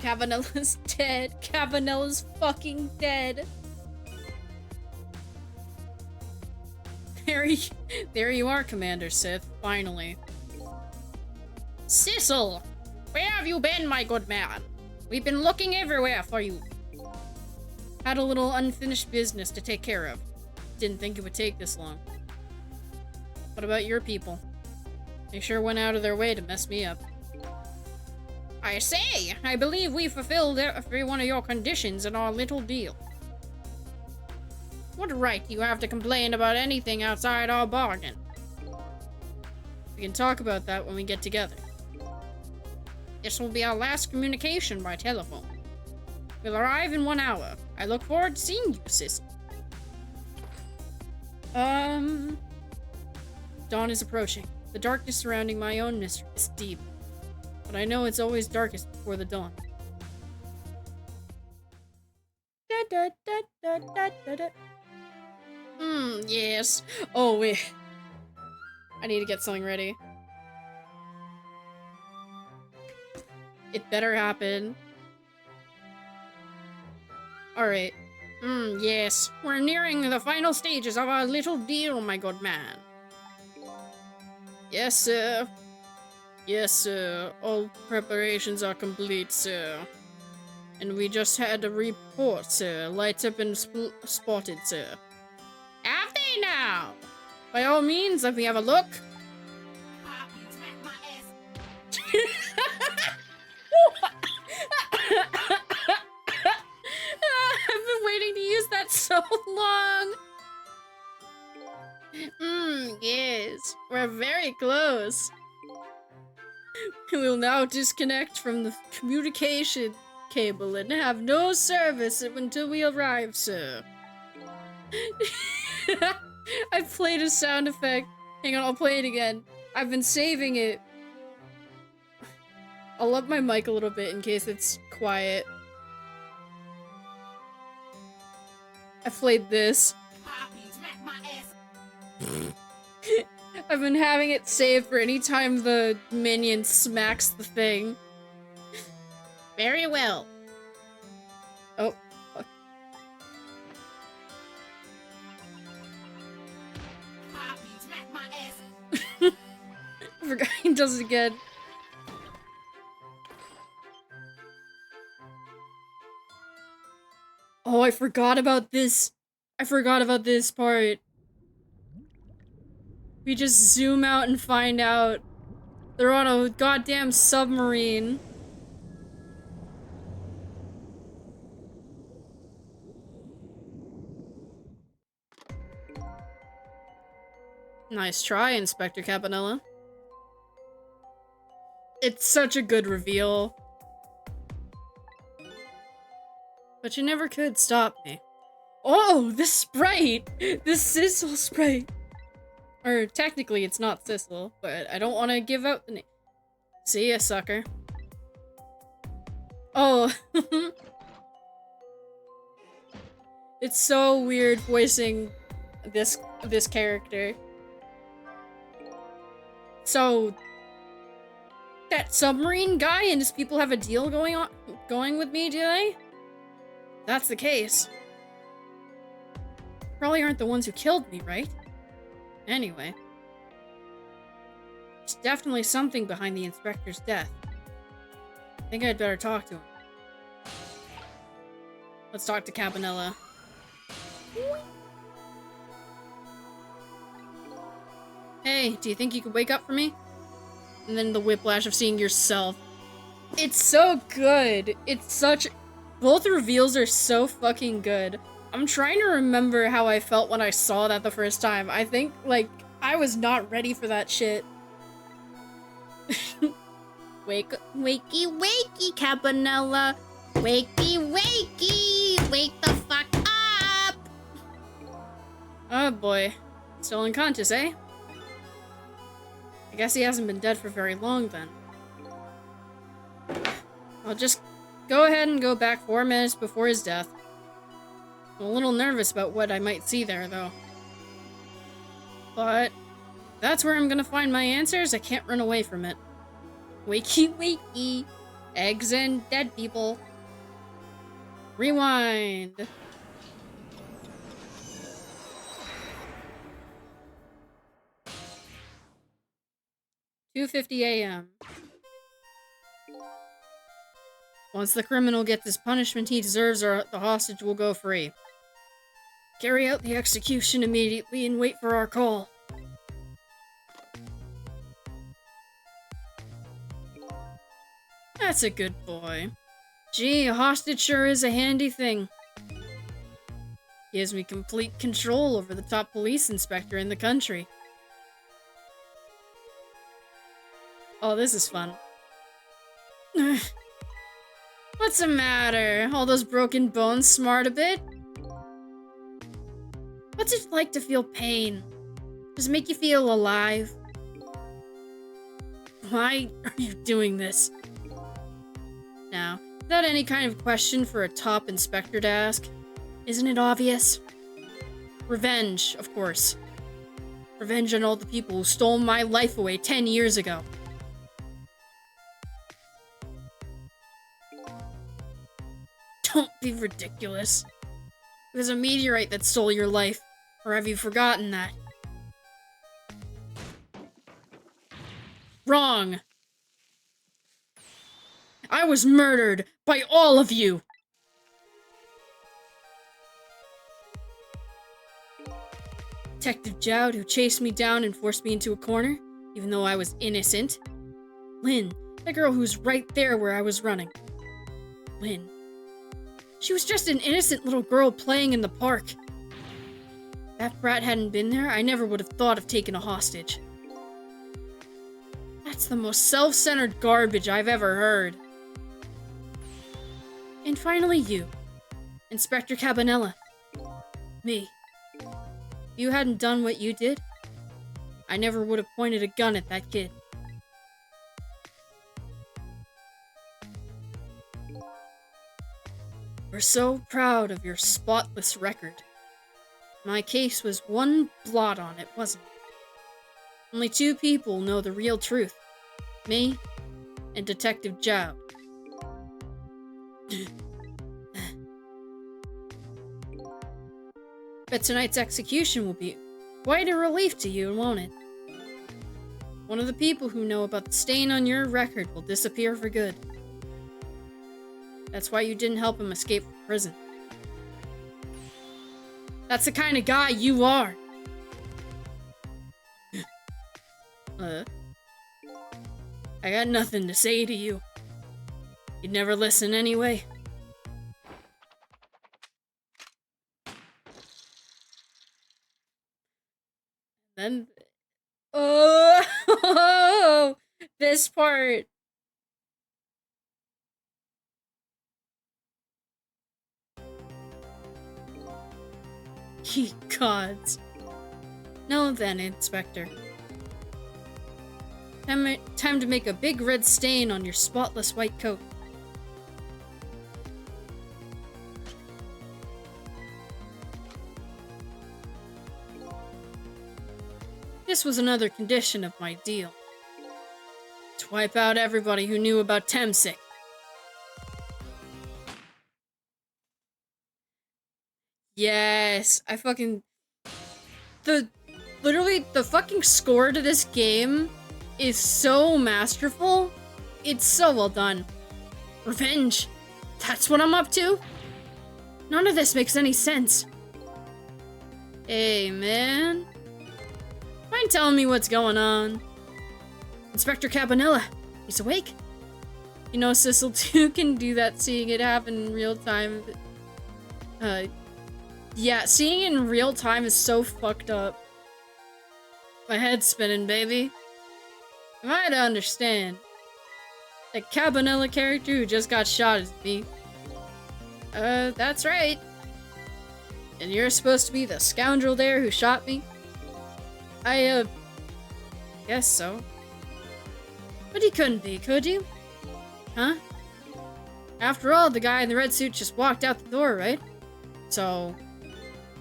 Cavanella's dead. Cavanella's fucking dead. There you are, Commander Sith, finally. Sissel! Where have you been, my good man? We've been looking everywhere for you. Had a little unfinished business to take care of. Didn't think it would take this long. What about your people? They sure went out of their way to mess me up. I say, I believe we fulfilled every one of your conditions in our little deal. What right do you have to complain about anything outside our bargain? We can talk about that when we get together. This will be our last communication by telephone. We'll arrive in 1 hour. I look forward to seeing you, Sissel. Dawn is approaching. The darkness surrounding my own mystery is deep. But I know it's always darkest before the dawn. Yes. Oh, wait. I need to get something ready. It better happen. Alright. Yes. We're nearing the final stages of our little deal, my good man. Yes, sir. Yes, sir. All preparations are complete, sir. And we just had a report, sir. Lights have been spotted, sir. Have they now? By all means, let me have a look. I've been waiting to use that so long. Yes. We're very close. We will now disconnect from the communication cable and have no service until we arrive, sir. I played a sound effect. Hang on, I'll play it again. I've been saving it. I'll up my mic a little bit in case it's quiet. I played this. I've been having it saved for any time the minion smacks the thing. Very well. Oh, fuck. I forgot he does it again. Oh, I forgot about this. I forgot about this part. We just zoom out and find out they're on a goddamn submarine. Nice try, Inspector Campanella. It's such a good reveal. But you never could stop me. Oh, the sprite! The Sissel sprite! Or, technically, it's not Sissel, but I don't want to give out the name. See ya, sucker. Oh. It's so weird voicing this character. So, that submarine guy and his people have a deal going with me, do they? If that's the case, probably aren't the ones who killed me, right? Anyway, there's definitely something behind the inspector's death. I think I'd better talk to him. Let's talk to Campanella. Hey, do you think you could wake up for me? And then the whiplash of seeing yourself. It's so good. It's such... Both reveals are so fucking good. I'm trying to remember how I felt when I saw that the first time. I think, like, I was not ready for that shit. Wakey, wakey, Campanella. Wakey, wakey. Wake the fuck up. Oh boy. Still unconscious, eh? I guess he hasn't been dead for very long then. I'll just go ahead and go back 4 minutes before his death. I'm a little nervous about what I might see there, though. But that's where I'm gonna find my answers. I can't run away from it. Wakey, wakey. Eggs and dead people. Rewind. "2:50 a.m. Once the criminal gets his punishment he deserves, or the hostage will go free. Carry out the execution immediately and wait for our call." That's a good boy. Gee, a hostage sure is a handy thing. Gives me complete control over the top police inspector in the country. Oh, this is fun. What's the matter? All those broken bones smart a bit? What's it like to feel pain? Does it make you feel alive? Why are you doing this? Now, is that any kind of question for a top inspector to ask? Isn't it obvious? Revenge, of course. Revenge on all the people who stole my life away 10 years ago. Don't be ridiculous. It was a meteorite that stole your life. Or have you forgotten that? Wrong. I was murdered by all of you. Detective Jowd, who chased me down and forced me into a corner, even though I was innocent. Lynn, the girl who's right there where I was running. Lynn. She was just an innocent little girl playing in the park. If that brat hadn't been there, I never would have thought of taking a hostage. That's the most self-centered garbage I've ever heard. And finally you, Inspector Campanella. Me. If you hadn't done what you did, I never would have pointed a gun at that kid. We're so proud of your spotless record. My case was one blot on it, wasn't it? Only 2 people know the real truth. Me and Detective Jowd. Bet tonight's execution will be quite a relief to you, won't it? One of the people who know about the stain on your record will disappear for good. That's why you didn't help him escape from prison. That's the kind of guy you are. I got nothing to say to you. You'd never listen anyway. Then... Oh! This part! Ye gods. Now then, Inspector. Time to make a big red stain on your spotless white coat. This was another condition of my deal. To wipe out everybody who knew about Temsic. Yes, the literally the fucking score to this game is so masterful. It's so well done. Revenge. That's what I'm up to? None of this makes any sense. Hey, man. Mind telling me what's going on? Inspector Cabanilla, he's awake? You know, Sissel too can do that, seeing it happen in real time. Yeah, seeing it in real time is so fucked up. My head's spinning, baby. Am I to understand? That Cabanilla character who just got shot is me. That's right. And you're supposed to be the scoundrel there who shot me? Guess so. But you couldn't be, could you? Huh? After all, the guy in the red suit just walked out the door, right? So,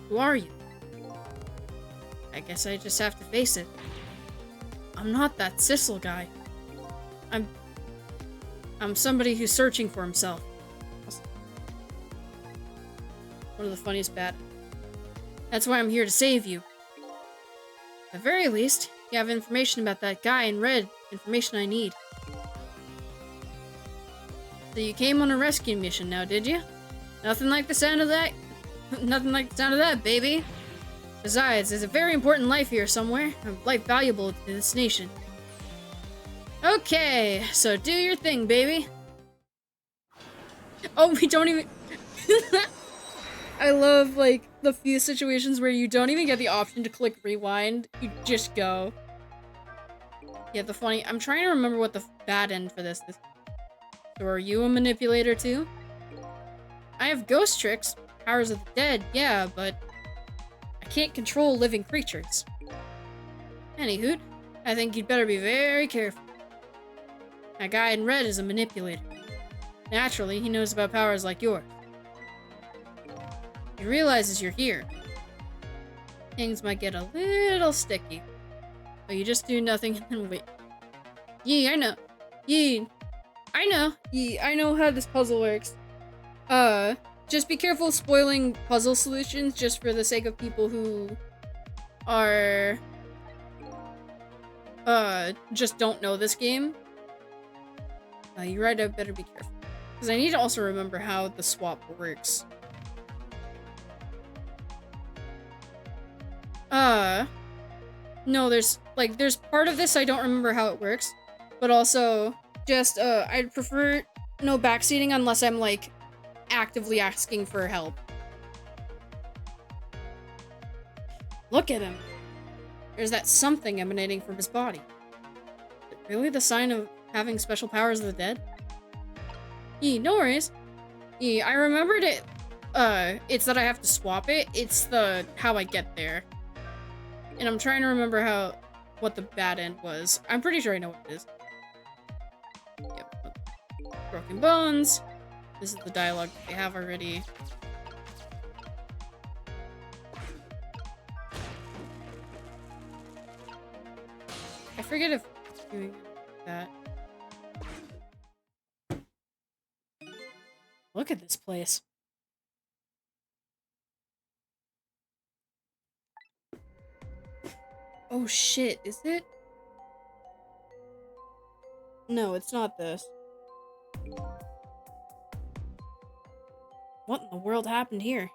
who are you? I guess I just have to face it. I'm not that Sissel guy. I'm somebody who's searching for himself. One of the funniest bad. That's why I'm here to save you. At the very least, you have information about that guy in red. Information I need. So you came on a rescue mission now, did you? Nothing like the sound of that. Nothing like the sound of that, baby. Besides, there's a very important life here somewhere. A life valuable to this nation. Okay, so do your thing, baby. Oh, we don't even... I love, like, the few situations where you don't even get the option to click rewind. You just go. Yeah, I'm trying to remember what the bad end for this is. So are you a manipulator too? I have ghost tricks, powers of the dead, yeah, but I can't control living creatures. Anywho, I think you'd better be very careful. That guy in red is a manipulator. Naturally, he knows about powers like yours. He realizes you're here. Things might get a little sticky. But you just do nothing and then wait. Yee, I know. Yee, I know. Yee, I know how this puzzle works. Just be careful spoiling puzzle solutions just for the sake of people who are, just don't know this game. You're right, I better be careful. Because I need to also remember how the swap works. No, there's part of this I don't remember how it works. But also, just, I'd prefer no backseating unless I'm, like, actively asking for help. Look at him. There's that something emanating from his body. Is it really the sign of having special powers of the dead? No worries. I remembered it. It's that I have to swap it. It's how I get there. And I'm trying to remember what the bad end was. I'm pretty sure I know what it is. Yep. Broken bones. This is the dialogue they have already. I forget if it's doing that. Look at this place. Oh shit, is it? No, it's not this. What in the world happened here?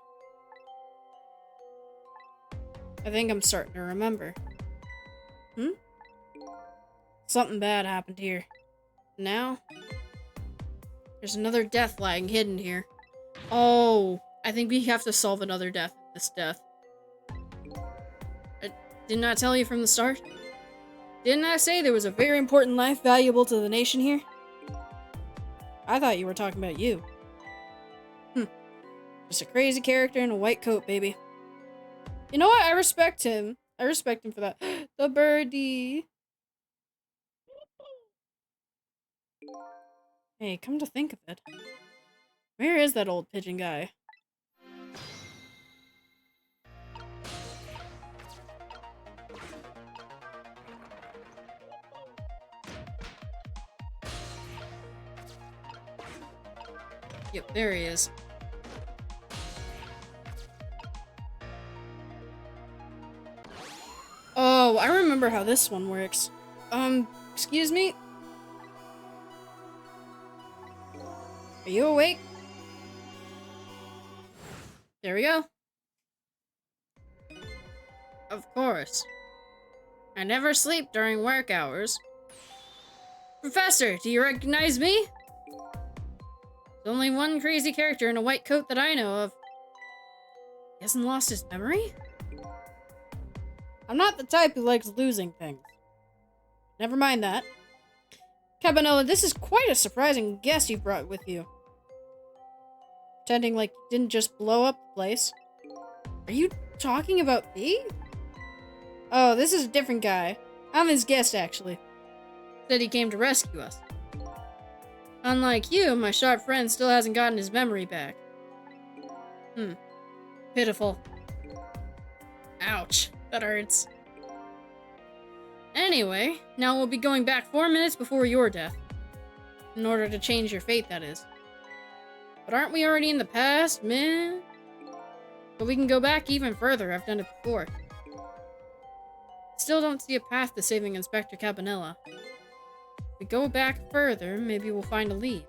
I think I'm starting to remember. Something bad happened here. Now, there's another death lying hidden here. Oh, I think we have to solve another death. This death. Didn't I tell you from the start? Didn't I say there was a very important life valuable to the nation here? I thought you were talking about you. Just a crazy character in a white coat, baby. You know what? I respect him. I respect him for that. The birdie. Hey, come to think of it. Where is that old pigeon guy? Yep, there he is. Oh, I remember how this one works. Excuse me? Are you awake? There we go. Of course. I never sleep during work hours. Professor, do you recognize me? There's only one crazy character in a white coat that I know of. He hasn't lost his memory? I'm not the type who likes losing things. Never mind that. Cabanella, this is quite a surprising guest you've brought with you. Pretending like you didn't just blow up the place. Are you talking about me? Oh, this is a different guy. I'm his guest, actually. Said he came to rescue us. Unlike you, my sharp friend still hasn't gotten his memory back. Pitiful. Ouch. That hurts. Anyway, now we'll be going back 4 minutes before your death. In order to change your fate, that is. But aren't we already in the past, man? But we can go back even further. I've done it before. Still don't see a path to saving Inspector Cabanella. If we go back further, maybe we'll find a lead.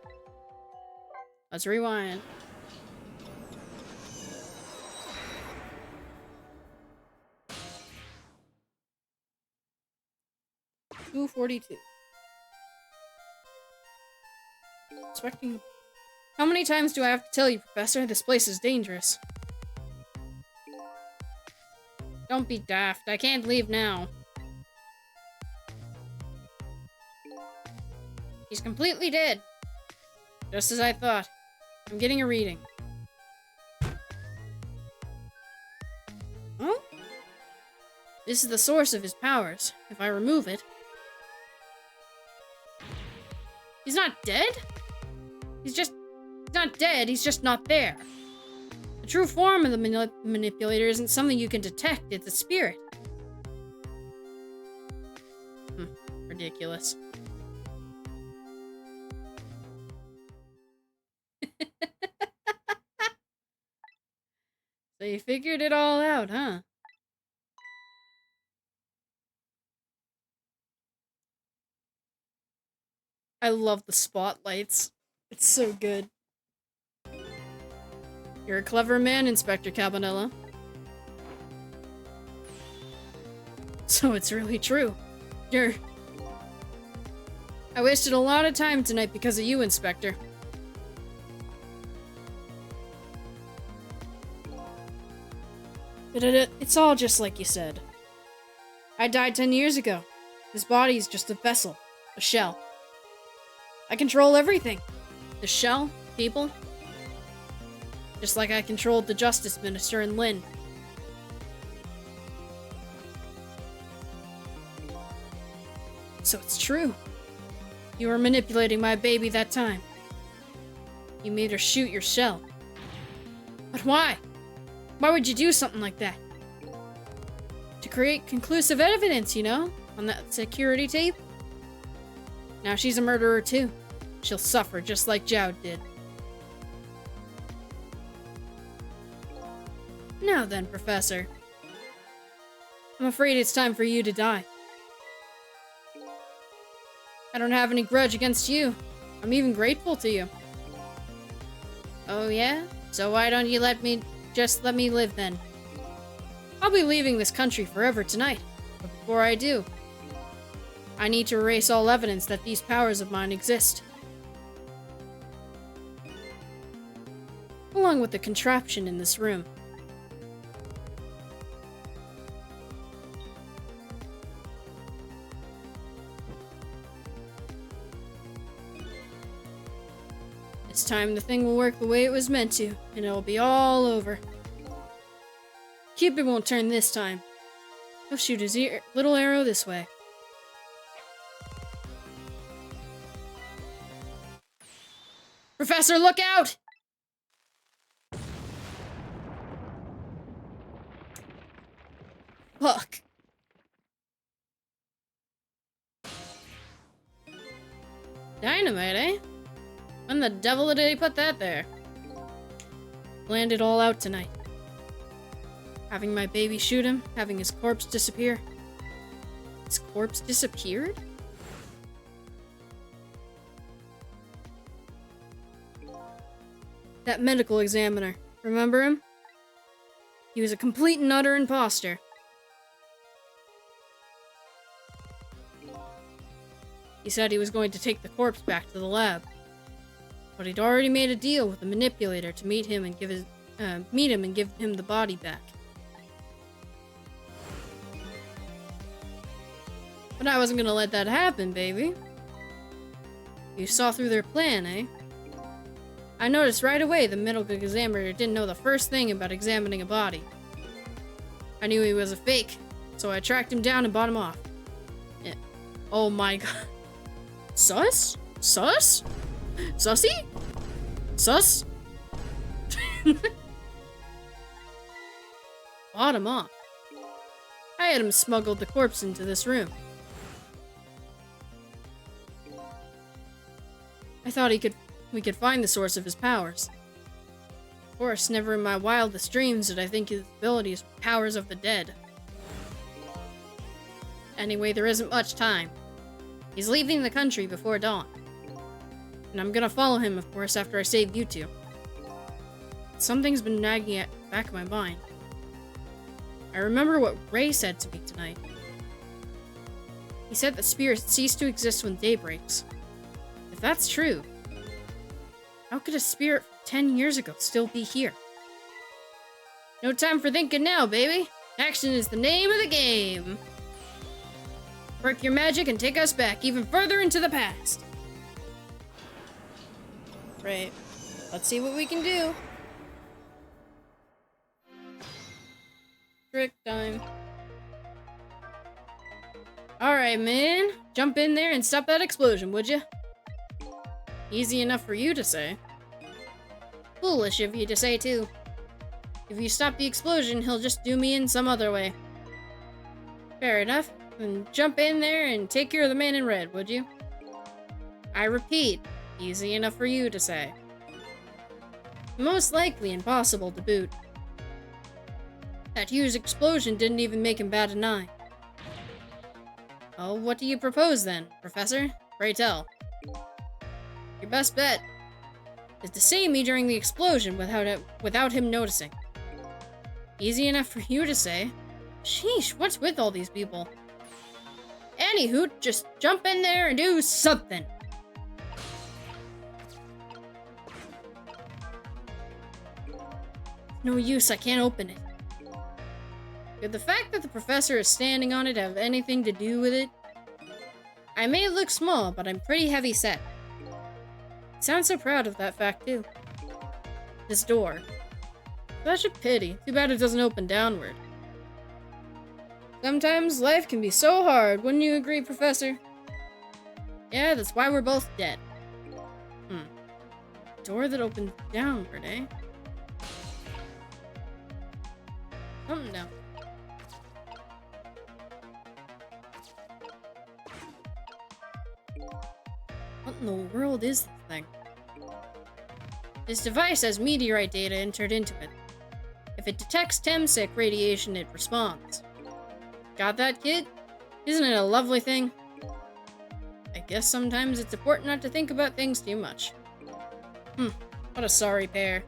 Let's rewind. $242. Expecting. How many times do I have to tell you, Professor? This place is dangerous. Don't be daft. I can't leave now. He's completely dead. Just as I thought. I'm getting a reading. Huh? This is the source of his powers. If I remove it... He's not dead? He's not dead, he's just not there. The true form of the manipulator isn't something you can detect, it's a spirit. Ridiculous. So you figured it all out, huh? I love the spotlights. It's so good. You're a clever man, Inspector Cabanella. So it's really true. I wasted a lot of time tonight because of you, Inspector. But it's all just like you said. I died 10 years ago. This body is just a vessel, a shell. I control everything. The shell, people. Just like I controlled the Justice Minister and Lynn. So it's true. You were manipulating my baby that time. You made her shoot your shell. But why? Why would you do something like that? To create conclusive evidence, you know? On that security tape? Now she's a murderer too. She'll suffer just like Jowd did. Now then, Professor. I'm afraid it's time for you to die. I don't have any grudge against you. I'm even grateful to you. Oh yeah? So why don't you let me live then? I'll be leaving this country forever tonight. But before I do, I need to erase all evidence that these powers of mine exist. Along with the contraption in this room. This time the thing will work the way it was meant to, and it'll be all over. Cupid won't turn this time. He'll shoot his little arrow this way. Professor, look out! Fuck. Dynamite, eh? When the devil did he put that there? Planned it all out tonight. Having my baby shoot him, having his corpse disappear. His corpse disappeared? That medical examiner. Remember him? He was a complete and utter imposter. He said he was going to take the corpse back to the lab. But he'd already made a deal with the manipulator to meet him and give him the body back. But I wasn't gonna let that happen, baby. You saw through their plan, eh? I noticed right away the medical examiner didn't know the first thing about examining a body. I knew he was a fake, so I tracked him down and bought him off. Yeah. Oh my god. Sus? Sus? Sussy? Sus? Bought him off. I had him smuggled the corpse into this room. I thought we could find the source of his powers. Of course, never in my wildest dreams did I think his abilities were powers of the dead. Anyway, there isn't much time. He's leaving the country before dawn. And I'm gonna follow him, of course, after I save you two. Something's been nagging at the back of my mind. I remember what Ray said to me tonight. He said that spirits cease to exist when day breaks. If that's true, how could a spirit from 10 years ago still be here? No time for thinking now, baby. Action is the name of the game. Work your magic and take us back even further into the past. Right. Let's see what we can do. Trick time. Alright, man. Jump in there and stop that explosion, would you? Easy enough for you to say. Foolish of you to say, too. If you stop the explosion, he'll just do me in some other way. Fair enough. Then jump in there and take care of the man in red, would you? I repeat, easy enough for you to say. Most likely impossible to boot. That huge explosion didn't even make him bat an eye. Oh, what do you propose then, Professor? Pray tell. Your best bet is to see me during the explosion without him noticing. Easy enough for you to say. Sheesh, what's with all these people? Anywho, just jump in there and do something. No use, I can't open it. Could the fact that the professor is standing on it have anything to do with it? I may look small, but I'm pretty heavy set. I sound so proud of that fact, too. This door. Such a pity. Too bad it doesn't open downward. Sometimes life can be so hard, wouldn't you agree, Professor? Yeah, that's why we're both dead. Door that opens downward, eh? Something down. What in the world is this thing? This device has meteorite data entered into it. If it detects Temsic radiation, it responds. Got that, kid? Isn't it a lovely thing? I guess sometimes it's important not to think about things too much. What a sorry pair.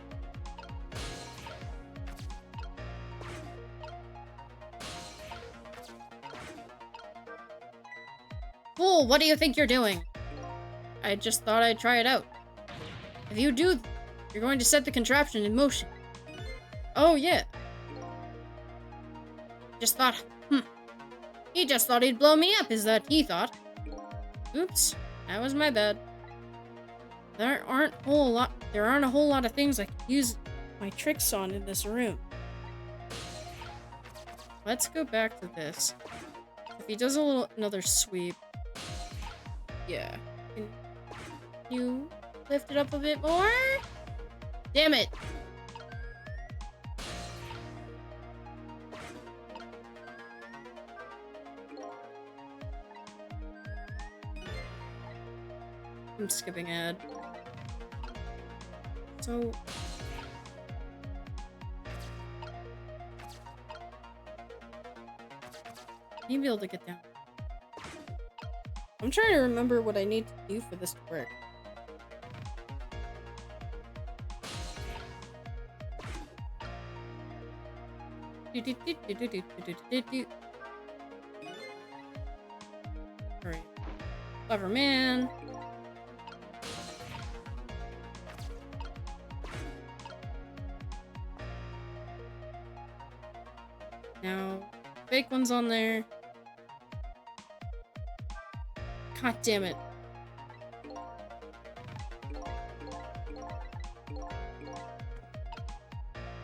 Fool, what do you think you're doing? I just thought I'd try it out. If you do, you're going to set the contraption in motion. Oh, yeah. Just thought, He just thought he'd blow me up, is that he thought. Oops, that was my bad. There aren't a whole lot of things I can use my tricks on in this room. Let's go back to this. If he does another sweep. Yeah. Can you lift it up a bit more? Damn it! I'm skipping ahead. So... Maybe be able to get down. I'm trying to remember what I need to do for this to work. Alright. Clever man. Now, fake one's on there. God damn it.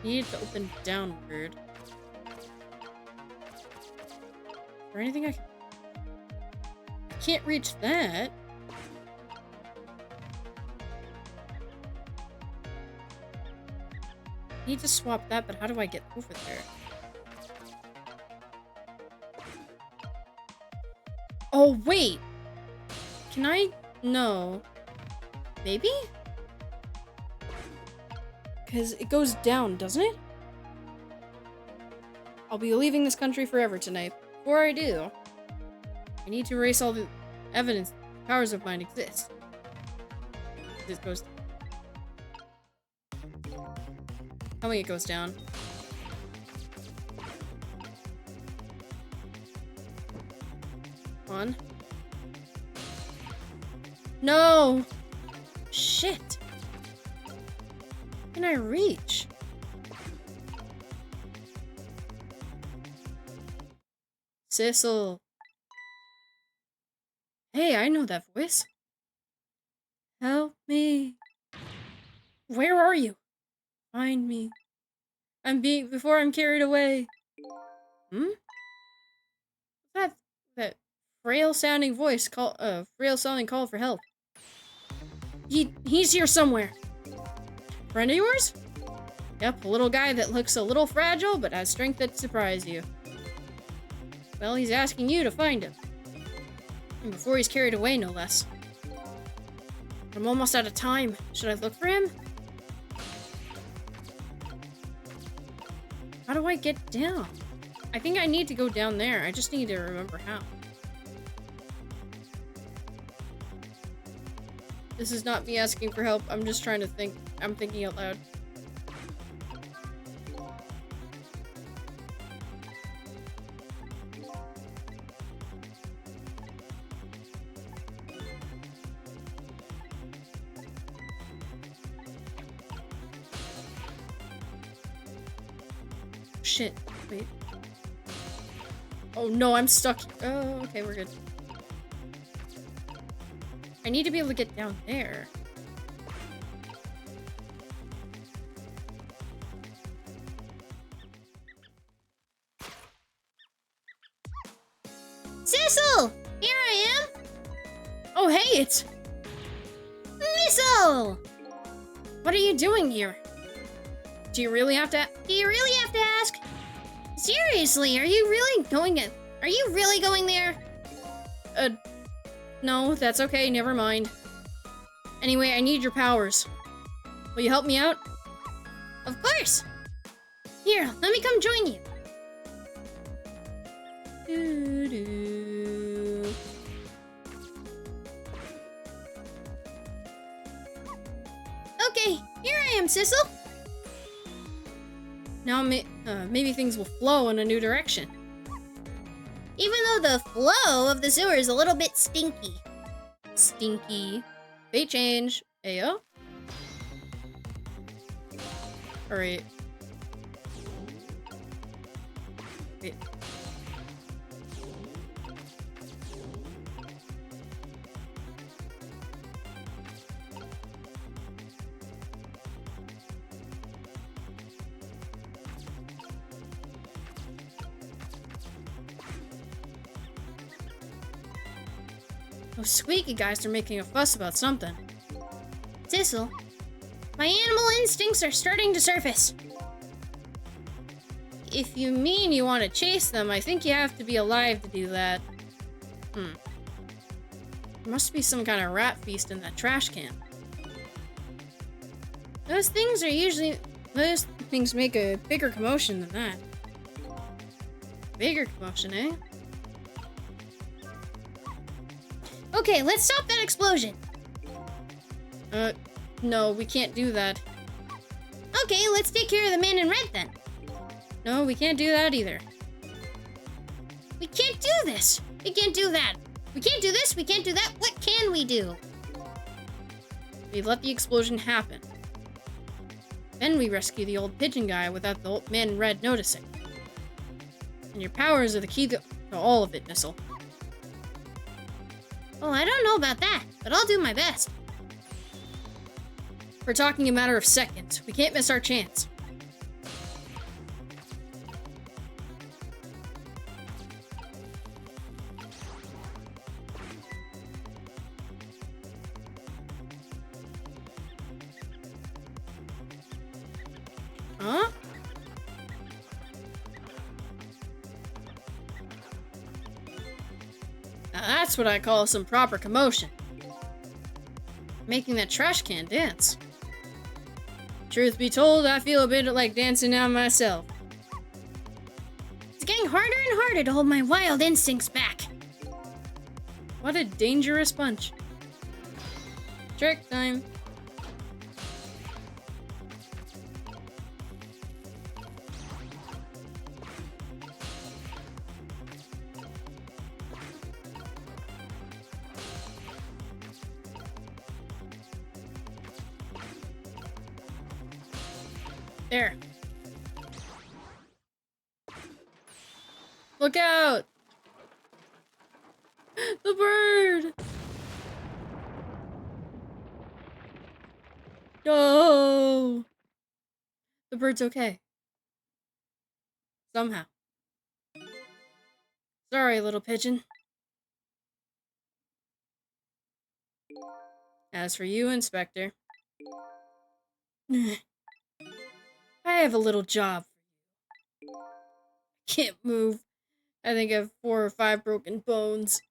Need to open downward. Is there anything I can... I can't reach that. Need to swap that, but how do I get over there? Oh, wait! Can I? No. Maybe? Because it goes down, doesn't it? I'll be leaving this country forever tonight. Before I do, I need to erase all the evidence that powers of mine exist. This goes... Tell me it goes down. One. No! Shit! How can I reach? Sissel. Hey, I know that voice. Help me. Where are you? Find me. Before I'm carried away. Hmm? That frail sounding voice frail sounding call for help. He's here somewhere. Friend of yours? Yep, a little guy that looks a little fragile, but has strength that surprise you. Well, he's asking you to find him. And before he's carried away, no less. I'm almost out of time. Should I look for him? How do I get down? I think I need to go down there. I just need to remember how. This is not me asking for help. I'm just trying to think. I'm thinking out loud. Shit. Wait. Oh no, I'm stuck. Oh, okay, we're good. I need to be able to get down there. Sissel! Here I am! Oh, hey, it's... Missile! What are you doing here? Do you really have to ask? Seriously, are you really going there? No, that's okay, never mind. Anyway, I need your powers. Will you help me out? Of course! Here, let me come join you. Doo-doo. Okay, here I am, Sissel. Now maybe things will flow in a new direction. Even though the flow of the sewer is a little bit stinky. Stinky. They change. Ayo. Alright. Wait. Those squeaky guys are making a fuss about something. Sissel, my animal instincts are starting to surface. If you mean you want to chase them, I think you have to be alive to do that. There must be some kind of rat feast in that trash can. Those things make a bigger commotion than that. Bigger commotion, eh? Okay, let's stop that explosion. No, we can't do that. Okay, let's take care of the man in red then. No, we can't do that either. We can't do this. We can't do that. We can't do this. We can't do that. What can we do? We let the explosion happen. Then we rescue the old pigeon guy without the old man in red noticing. And your powers are the key to all of it, Missile. Oh, I don't know about that, but I'll do my best. We're talking a matter of seconds. We can't miss our chance. Huh? Now that's what I call some proper commotion. Making that trash can dance. Truth be told, I feel a bit like dancing now myself. It's getting harder and harder to hold my wild instincts back. What a dangerous bunch. Trick time. There. Look out! The bird! No! The bird's okay. Somehow. Sorry, little pigeon. As for you, Inspector, I have a little job. Can't move. I think I have 4 or 5 broken bones.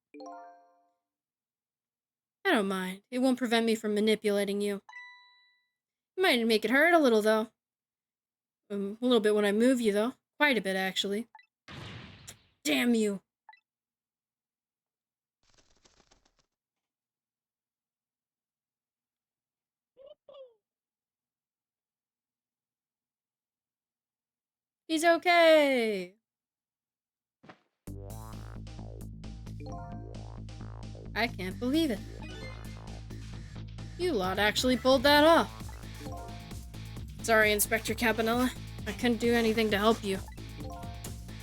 I don't mind. It won't prevent me from manipulating you. It might make it hurt a little, though. A little bit when I move you, though. Quite a bit, actually. Damn you. He's okay. I can't believe it. You lot actually pulled that off. Sorry, Inspector Campanella. I couldn't do anything to help you.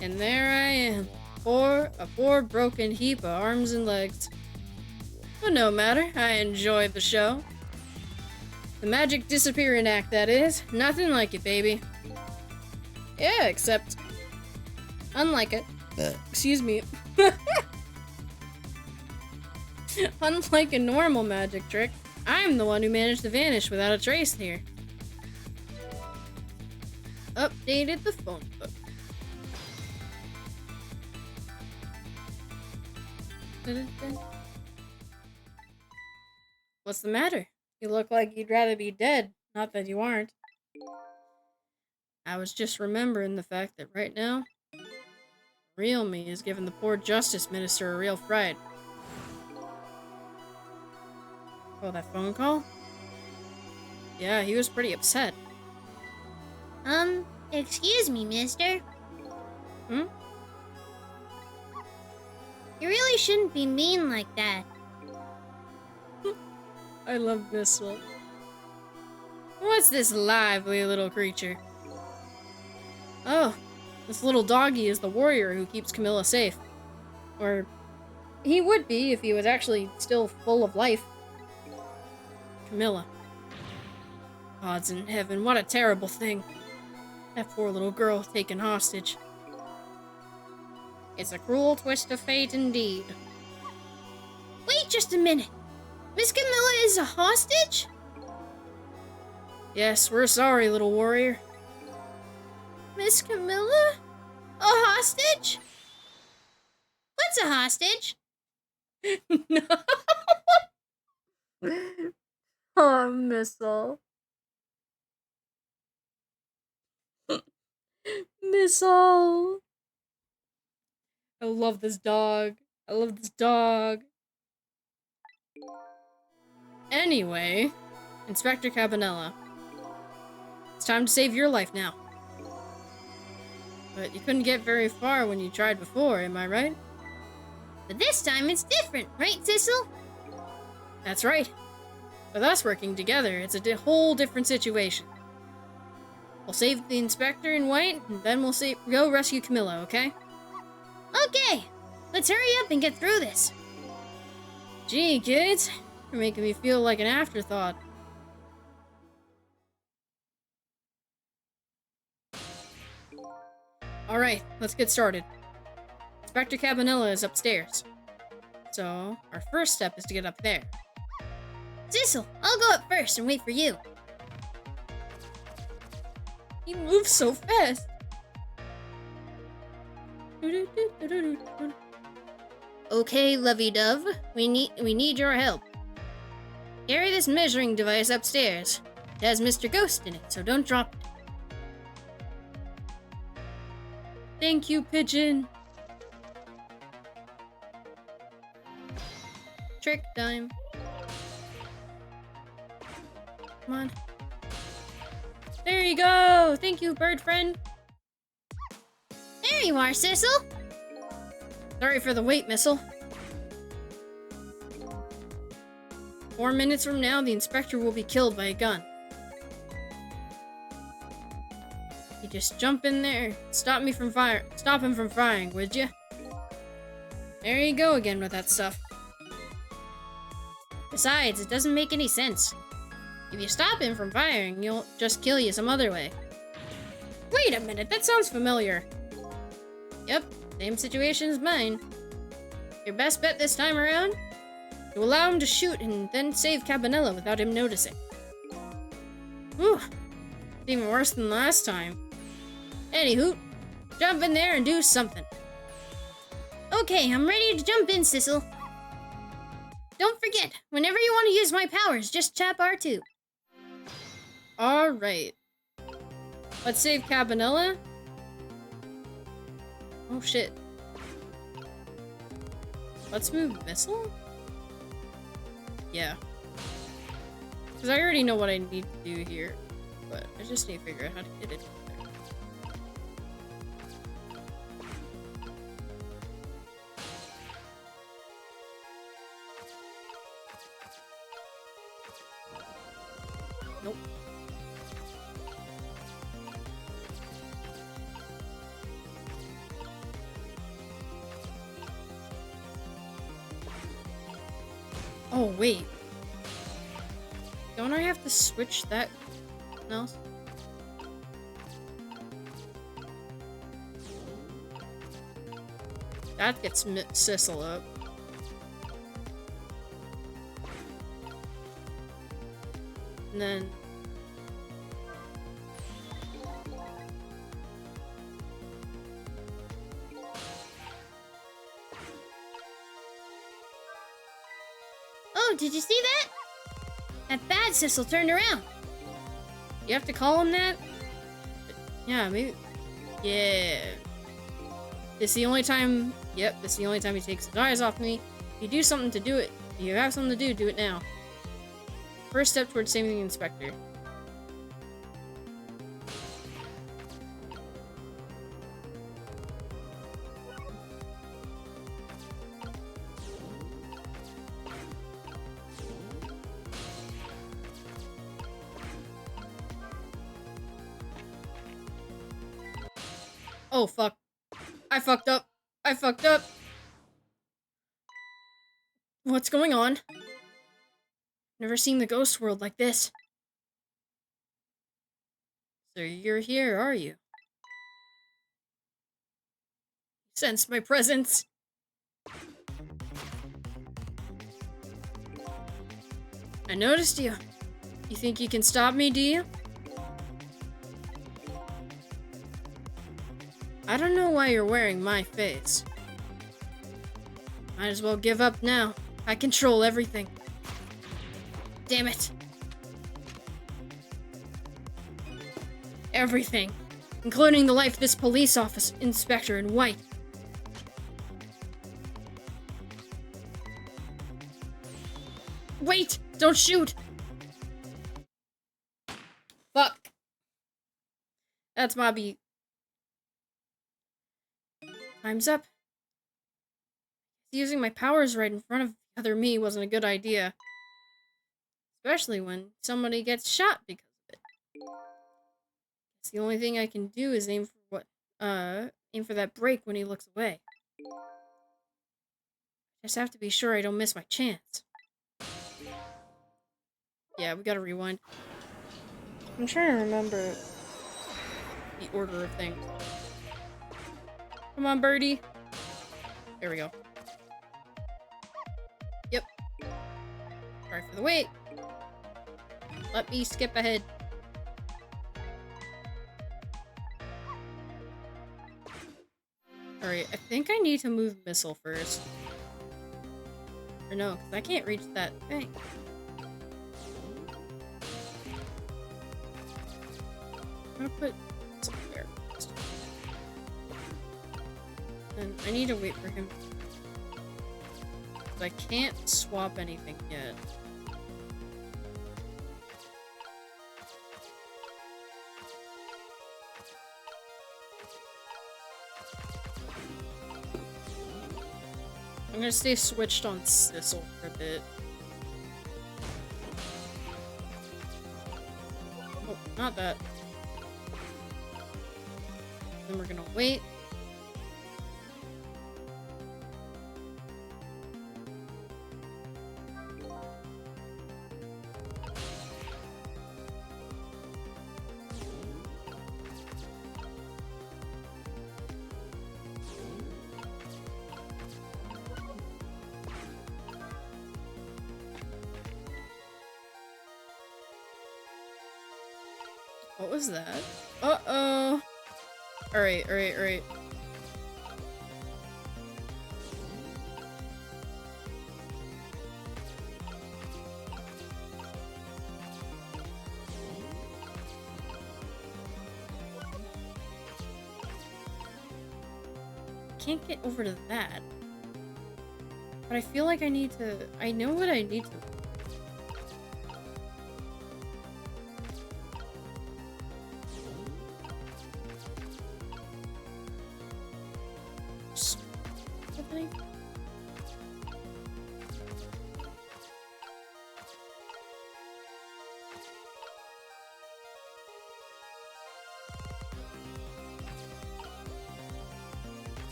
And there I am. A poor broken heap of arms and legs. But no matter, I enjoyed the show. The magic disappearing act, that is. Nothing like it, baby. Yeah, except... unlike it. Excuse me. Unlike a normal magic trick, I'm the one who managed to vanish without a trace here. Updated the phone book. What's the matter? You look like you'd rather be dead. Not that you aren't. I was just remembering the fact that right now, real me is giving the poor Justice Minister a real fright. Oh, that phone call? Yeah, he was pretty upset. Excuse me, mister. Hmm? You really shouldn't be mean like that. I love Missile. What's this lively little creature? Oh, this little doggy is the warrior who keeps Camilla safe. Or, he would be if he was actually still full of life. Camilla. Odds in heaven, what a terrible thing. That poor little girl taken hostage. It's a cruel twist of fate indeed. Wait just a minute. Miss Camilla is a hostage? Yes, we're sorry, little warrior. Miss Camilla? A hostage? What's a hostage? No. Oh, Missile. Missile. I love this dog. I love this dog. Anyway, Inspector Cabanella. It's time to save your life now. But you couldn't get very far when you tried before, am I right? But this time it's different, right, Sissel? That's right. With us working together, it's a whole different situation. We'll save the inspector in white, and then we'll go rescue Camilla, okay? Okay, let's hurry up and get through this. Gee, kids, you're making me feel like an afterthought. Alright, let's get started. Inspector Cabanella is upstairs. So, our first step is to get up there. Sissel, I'll go up first and wait for you. He moves so fast. Okay, lovey-dove. We need your help. Carry this measuring device upstairs. It has Mr. Ghost in it, so don't drop it. Thank you, Pigeon. Trick time. Come on. There you go! Thank you, bird friend. There you are, Sissel. Sorry for the wait, Missile. 4 minutes from now, the inspector will be killed by a gun. You just jump in there. Stop him from firing, would you? There you go again with that stuff. Besides, it doesn't make any sense. If you stop him from firing, he'll just kill you some other way. Wait a minute, that sounds familiar. Yep, same situation as mine. Your best bet this time around? To allow him to shoot and then save Cabanella without him noticing. Whew, it's even worse than last time. Anywho, jump in there and do something. Okay, I'm ready to jump in, Sissel. Don't forget, whenever you want to use my powers, just tap R2. Alright. Let's save Cabanella. Oh shit. Let's move Missile? Yeah. Because I already know what I need to do here. But I just need to figure out how to get it there. Nope. Oh, wait. Don't I have to switch that else? That gets Sissel up. And then... Oh, did you see that? That bad Sissel turned around. You have to call him that? Yeah, maybe... Yeah. This is the only time... Yep, this is the only time he takes his eyes off me. If you do something to do it, if you have something to do it now. First step towards saving the inspector. Oh, fuck. I fucked up. I fucked up. What's going on? Never seen the ghost world like this. So you're here, are you? Sense my presence. I noticed you. You think you can stop me, do you? I don't know why you're wearing my face. Might as well give up now. I control everything. Damn it. Everything. Including the life of this police office inspector in white. Wait! Don't shoot! Fuck. That's my beat. Time's up. Using my powers right in front of the other me wasn't a good idea. Especially when somebody gets shot because of it. It's the only thing I can do is aim for that break when he looks away. Just have to be sure I don't miss my chance. Yeah, we gotta rewind. I'm trying to remember the order of things. Come on, birdie. There we go. Yep. Sorry for the wait. Let me skip ahead. Alright, I think I need to move missile first. Or no, because I can't reach that thing. I'm gonna put missile there first. And I need to wait for him. I can't swap anything yet. I'm gonna stay switched on Sissel for a bit. Oh, not that. Then we're gonna wait. What was that? Uh-oh. Alright. Can't get over to that. But I feel like I need to... I know what I need to... Something?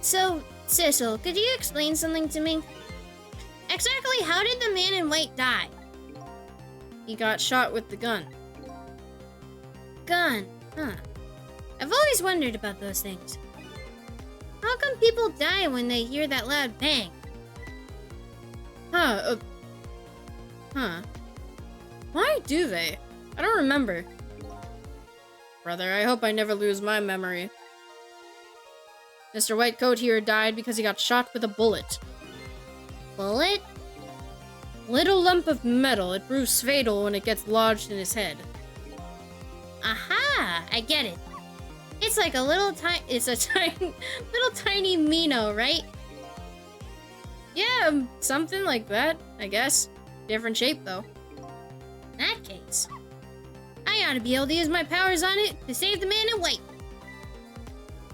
So, Sissel, could you explain something to me? Exactly how did the man in white die? He got shot with the gun. Gun, huh? I've always wondered about those things. How come people die when they hear that loud bang? Huh. Why do they? I don't remember. Brother, I hope I never lose my memory. Mr. Whitecoat here died because he got shot with a bullet. Bullet? Little lump of metal. It proves fatal when it gets lodged in his head. Aha! I get it. It's like a little little tiny Mino, right? Yeah, something like that, I guess. Different shape, though. In that case, I ought to be able to use my powers on it to save the man in white.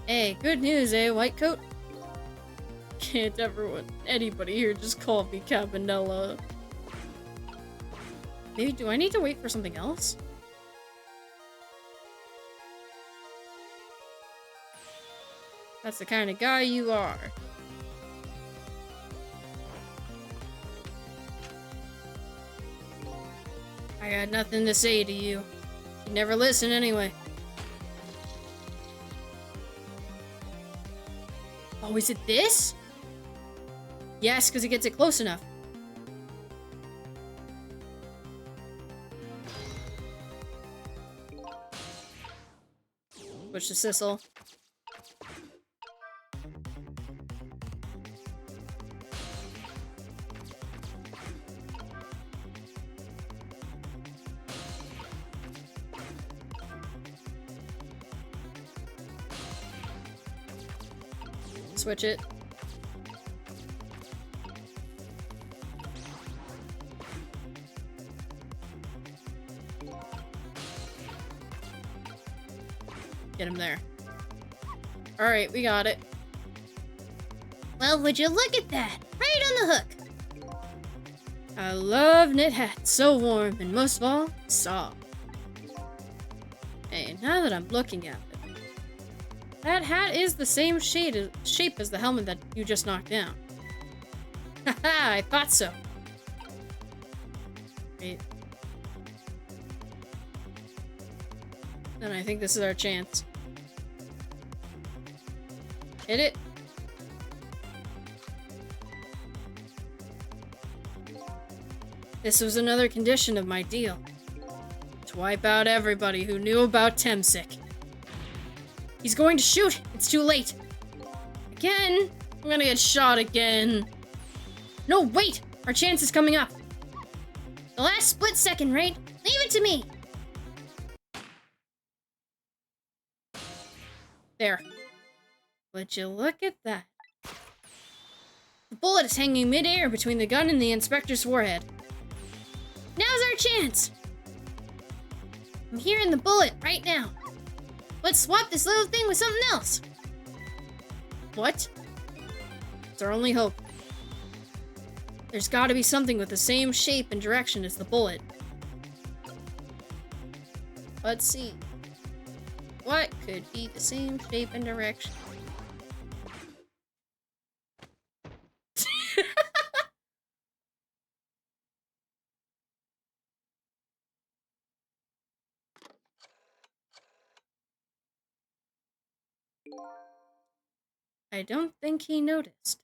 Hey, good news, eh, Whitecoat? Can't anybody here just call me Cabanella. Maybe, do I need to wait for something else? That's the kind of guy you are. I got nothing to say to you. You never listen anyway. Oh, is it this? Yes, because it gets it close enough. Switch to Sissel. switch it. Get him there. Alright, we got it. Well, would you look at that? Right on the hook. I love knit hats. So warm and most of all, soft. Hey, now that I'm looking at it, that hat is the same shape as the helmet that you just knocked down. Haha, I thought so. Wait. Then I think this is our chance. Hit it. This was another condition of my deal. To wipe out everybody who knew about Temsic. He's going to shoot! It's too late! Again! I'm gonna get shot again. No, wait! Our chance is coming up. The last split second, right? Leave it to me! There. Would you look at that? The bullet is hanging mid-air between the gun and the inspector's forehead. Now's our chance! I'm hearing the bullet right now. Let's swap this little thing with something else. What? It's our only hope. There's gotta be something with the same shape and direction as the bullet. Let's see. What could be the same shape and direction? I don't think he noticed.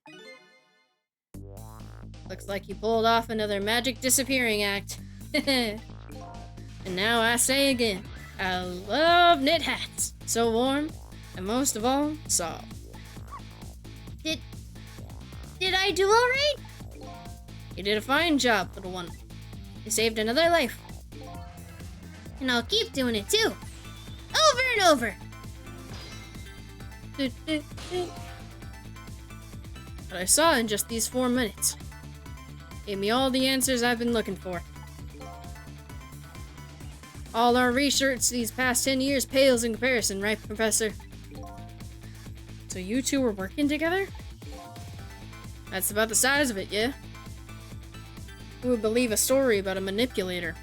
Looks like you pulled off another magic disappearing act. And now I say again, I love knit hats. So warm, and most of all, soft. Did I do all right? You did a fine job, little one. You saved another life. And I'll keep doing it too. Over and over. What I saw in just these 4 minutes gave me all the answers I've been looking for. All our research these past 10 years pales in comparison, right, Professor? So you two were working together? That's about the size of it, yeah? Who would believe a story about a manipulator?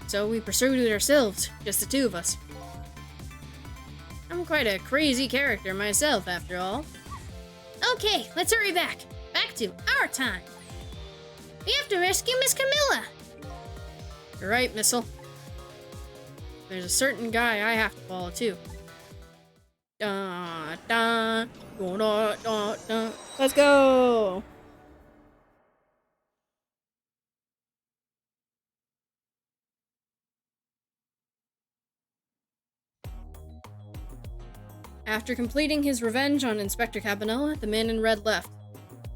So we pursued it ourselves, just the two of us. I'm quite a crazy character myself, after all. Okay, let's hurry back. Back to our time. We have to rescue Miss Camilla. You're right, Missile. There's a certain guy I have to follow, too. Da, da, da, da, da, da. Let's go! After completing his revenge on Inspector Cabanella, the man in red left.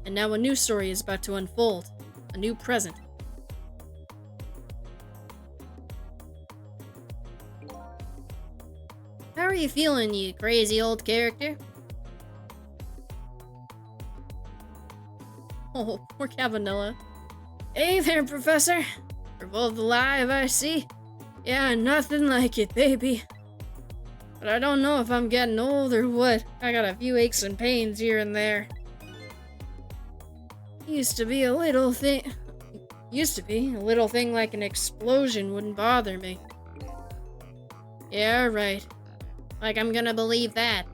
And now a new story is about to unfold. A new present. How are you feeling, you crazy old character? Oh, poor Cabanella. Hey there, Professor. We're both alive, I see. Yeah, nothing like it, baby. But I don't know if I'm getting old or what. I got a few aches and pains here and there. Used to be a little thing like an explosion wouldn't bother me. Yeah, right. Like I'm gonna believe that.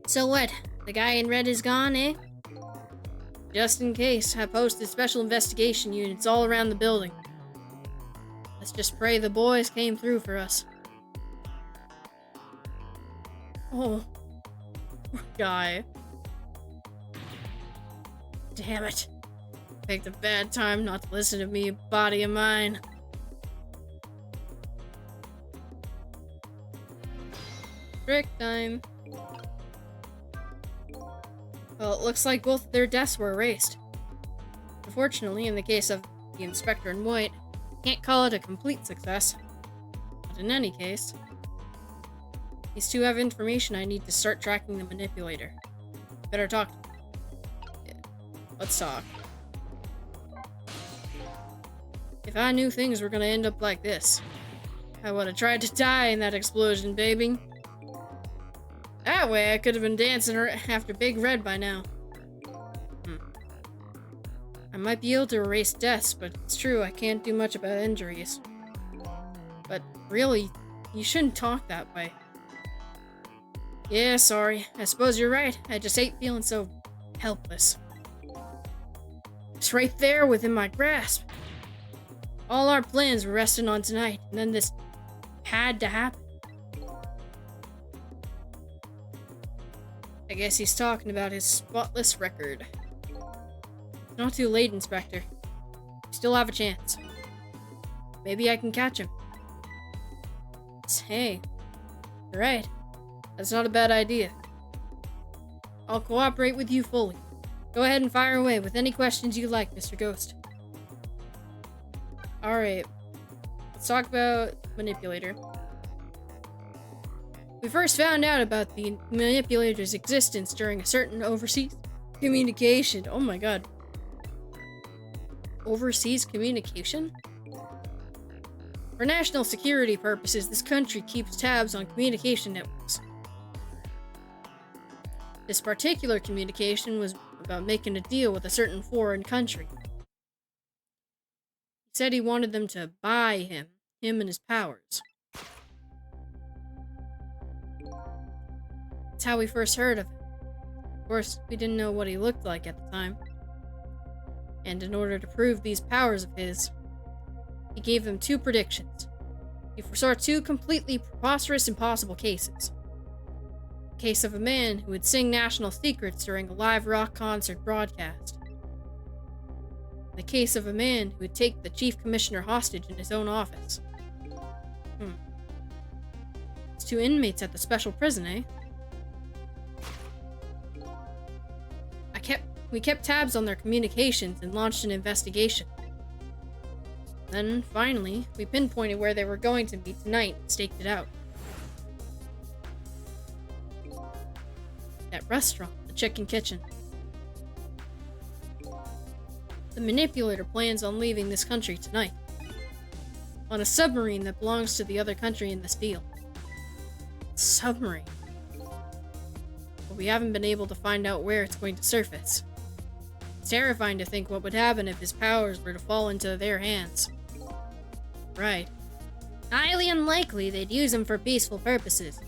So what? The guy in red is gone, eh? Just in case, I posted special investigation units all around the building. Let's just pray the boys came through for us. Oh, poor guy. Damn it. Picked a bad time not to listen to me, body of mine. Trick time. Well, it looks like both of their deaths were erased. Unfortunately, in the case of the Inspector in white, can't call it a complete success. But in any case, These two have information I need to start tracking the manipulator. Better talk to them. Yeah. Let's talk. If I knew things were gonna end up like this, I would have tried to die in that explosion, baby. That way I could have been dancing after Big Red by now. I might be able to erase deaths, but it's true I can't do much about injuries. But really, you shouldn't talk that way. Yeah, sorry. I suppose you're right. I just hate feeling so helpless. It's right there within my grasp. All our plans were resting on tonight, and then this had to happen. I guess he's talking about his spotless record. It's not too late, Inspector. You still have a chance. Maybe I can catch him. Hey, you're right. That's not a bad idea. I'll cooperate with you fully. Go ahead and fire away with any questions you like, Mr. Ghost. Alright. Let's talk about Manipulator. We first found out about the Manipulator's existence during a certain overseas communication. Oh my god. Overseas communication? For national security purposes, this country keeps tabs on communication networks. This particular communication was about making a deal with a certain foreign country. He said he wanted them to buy him and his powers. That's how we first heard of him. Of course, we didn't know what he looked like at the time. And in order to prove these powers of his, he gave them two predictions. He foresaw two completely preposterous impossible cases. The case of a man who would sing national secrets during a live rock concert broadcast. The case of a man who would take the chief commissioner hostage in his own office. It's two inmates at the special prison, eh? We kept tabs on their communications and launched an investigation. Then, finally, we pinpointed where they were going to meet tonight and staked it out. That restaurant, the Chicken Kitchen. The Manipulator plans on leaving this country tonight. On a submarine that belongs to the other country in this deal. Submarine. But we haven't been able to find out where it's going to surface. It's terrifying to think what would happen if his powers were to fall into their hands. Right. Highly unlikely they'd use him for peaceful purposes.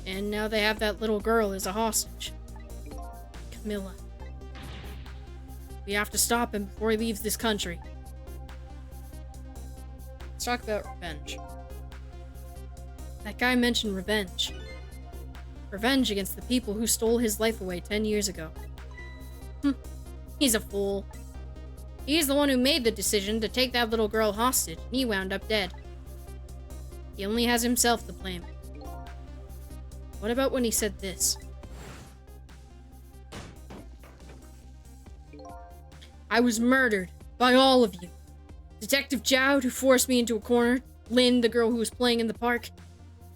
And now they have that little girl as a hostage. Camilla. We have to stop him before he leaves this country. Let's talk about revenge. That guy mentioned revenge. Revenge against the people who stole his life away 10 years ago. He's a fool. He's the one who made the decision to take that little girl hostage, and he wound up dead. He only has himself to blame. What about when he said this? I was murdered by all of you. Detective Jowd, who forced me into a corner, Lynn, the girl who was playing in the park,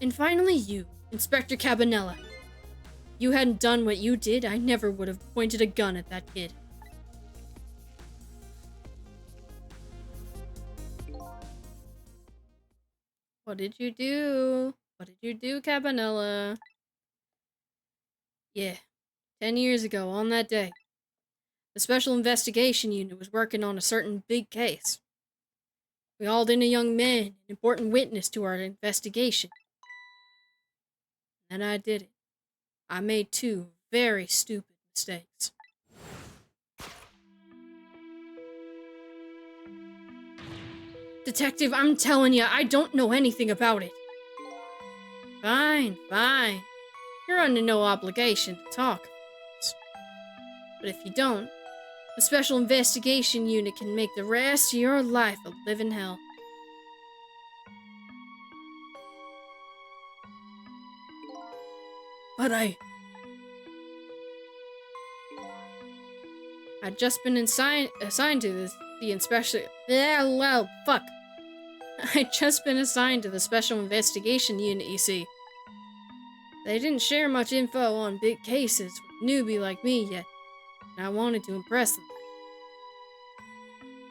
and finally you, Inspector Cabanella. If you hadn't done what you did, I never would have pointed a gun at that kid. What did you do? What did you do, Cabanella? Yeah, 10 years ago, on that day, the Special Investigation Unit was working on a certain big case. We hauled in a young man, an important witness to our investigation. And I did it. I made two very stupid mistakes. Detective, I'm telling you, I don't know anything about it. Fine. You're under no obligation to talk. But if you don't, the Special Investigation Unit can make the rest of your life a living hell. But I'd just been assigned to the inspection. I'd just been assigned to the Special Investigation Unit, you see. They didn't share much info on big cases with a newbie like me yet, and I wanted to impress them. It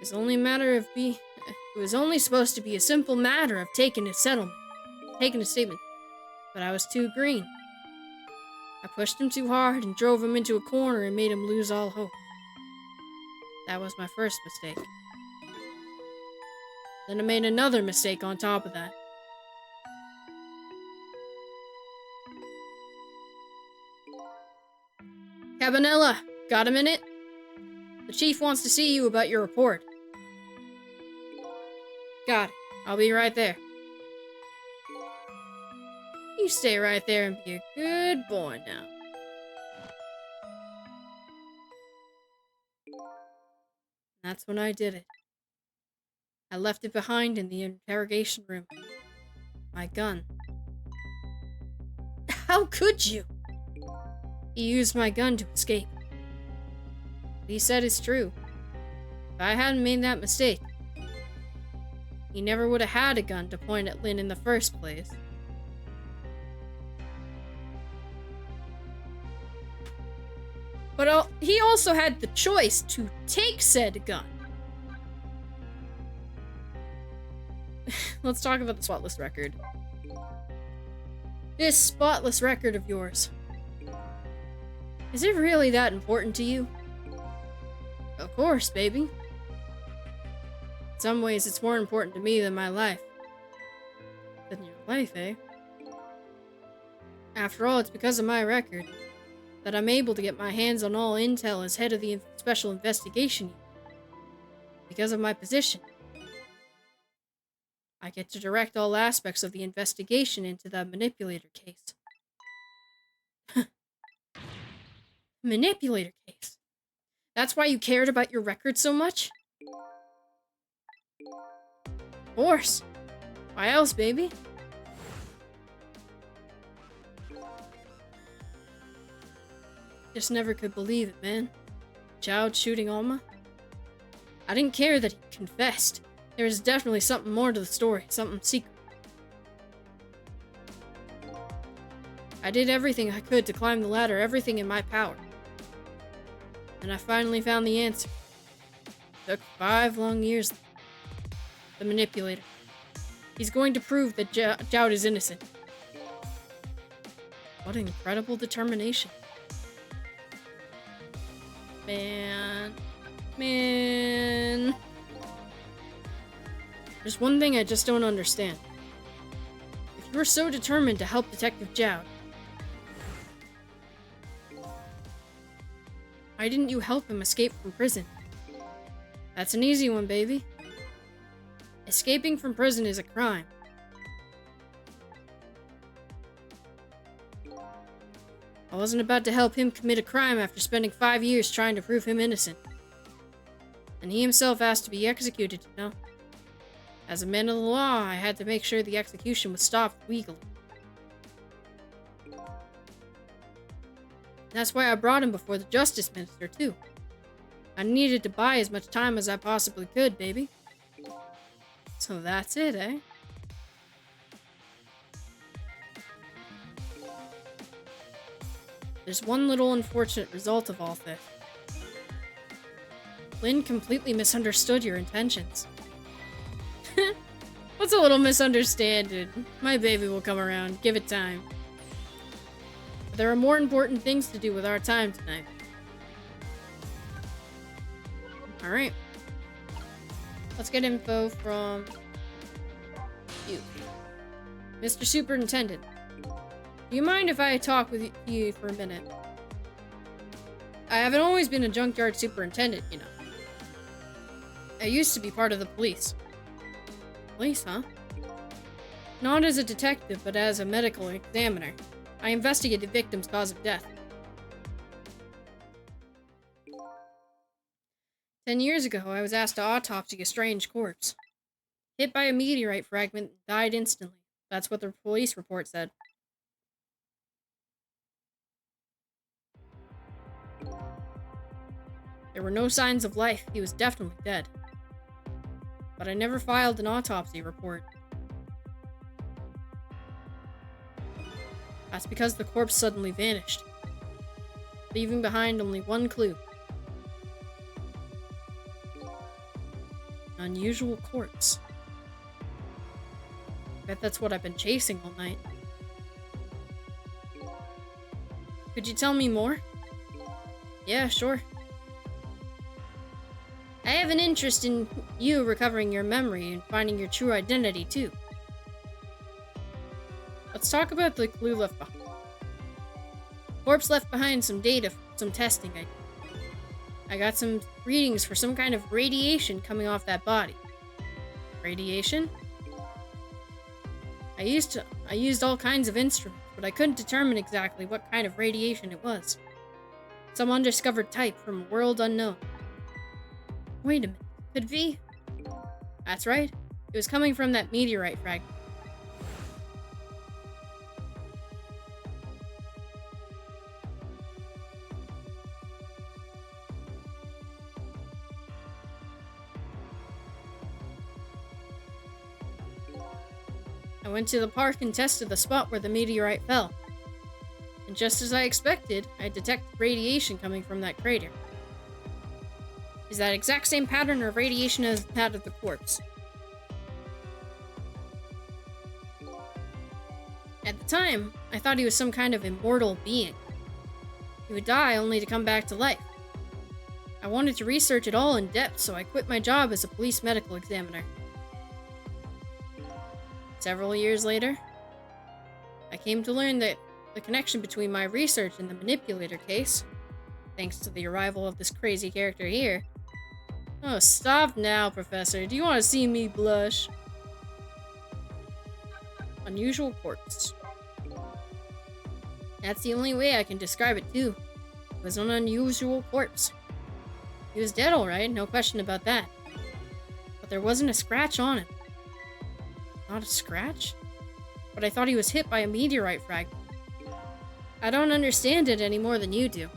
was only supposed to be a simple matter of taking a statement, but I was too green. I pushed him too hard and drove him into a corner and made him lose all hope. That was my first mistake. Then I made another mistake on top of that. Cabanella, got a minute? The chief wants to see you about your report. Got it. I'll be right there. You stay right there and be a good boy now. That's when I did it. I left it behind in the interrogation room. My gun. How could you? He used my gun to escape. What he said is true. If I hadn't made that mistake, he never would have had a gun to point at Lynn in the first place. But he also had the choice to take said gun. Let's talk about the spotless record. This spotless record of yours. Is it really that important to you? Of course, baby. In some ways, it's more important to me than my life. Than your life, eh? After all, it's because of my record that I'm able to get my hands on all intel as head of the Special Investigation Unit. Because of my position, I get to direct all aspects of the investigation into the manipulator case. Manipulator case? That's why you cared about your record so much? Of course. Why else, baby? Just never could believe it, man. Chowd shooting Alma? I didn't care that he confessed. There was definitely something more to the story, something secret. I did everything I could to climb the ladder, everything in my power. And I finally found the answer. It took 5 long years. The manipulator. He's going to prove that Chowd is innocent. What incredible determination. Man. There's one thing I just don't understand. If you were so determined to help Detective Chowd, why didn't you help him escape from prison? That's an easy one, baby. Escaping from prison is a crime. I wasn't about to help him commit a crime after spending 5 years trying to prove him innocent. And he himself asked to be executed, you know. As a man of the law, I had to make sure the execution was stopped legally. That's why I brought him before the Justice Minister, too. I needed to buy as much time as I possibly could, baby. So that's it, eh? There's one little unfortunate result of all this. Lynn completely misunderstood your intentions. What's a little misunderstanding? My baby will come around. Give it time. But there are more important things to do with our time tonight. Alright. Let's get info from you. Mr. Superintendent. Do you mind if I talk with you for a minute? I haven't always been a junkyard superintendent, you know. I used to be part of the police. Police, huh? Not as a detective, but as a medical examiner. I investigated victims' cause of death. 10 years ago, I was asked to autopsy a strange corpse. Hit by a meteorite fragment, died instantly. That's what the police report said. There were no signs of life. He was definitely dead. But I never filed an autopsy report. That's because the corpse suddenly vanished, leaving behind only one clue. An unusual corpse. Bet that's what I've been chasing all night. Could you tell me more? Yeah, sure. I have an interest in you recovering your memory and finding your true identity, too. Let's talk about the clue left behind. Corpse left behind some data, some testing I did. I got some readings for some kind of radiation coming off that body. Radiation? I used all kinds of instruments, but I couldn't determine exactly what kind of radiation it was. Some undiscovered type from a world unknown. Wait a minute, could it be? That's right. It was coming from that meteorite fragment. I went to the park and tested the spot where the meteorite fell. And just as I expected, I detected radiation coming from that crater. Is that exact same pattern of radiation as that of the corpse? At the time, I thought he was some kind of immortal being. He would die only to come back to life. I wanted to research it all in depth, so I quit my job as a police medical examiner. Several years later, I came to learn that the connection between my research and the manipulator case, thanks to the arrival of this crazy character here. Oh, stop now, Professor. Do you want to see me blush? Unusual corpse. That's the only way I can describe it, too. It was an unusual corpse. He was dead, alright, no question about that. But there wasn't a scratch on him. Not a scratch? But I thought he was hit by a meteorite fragment. I don't understand it any more than you do.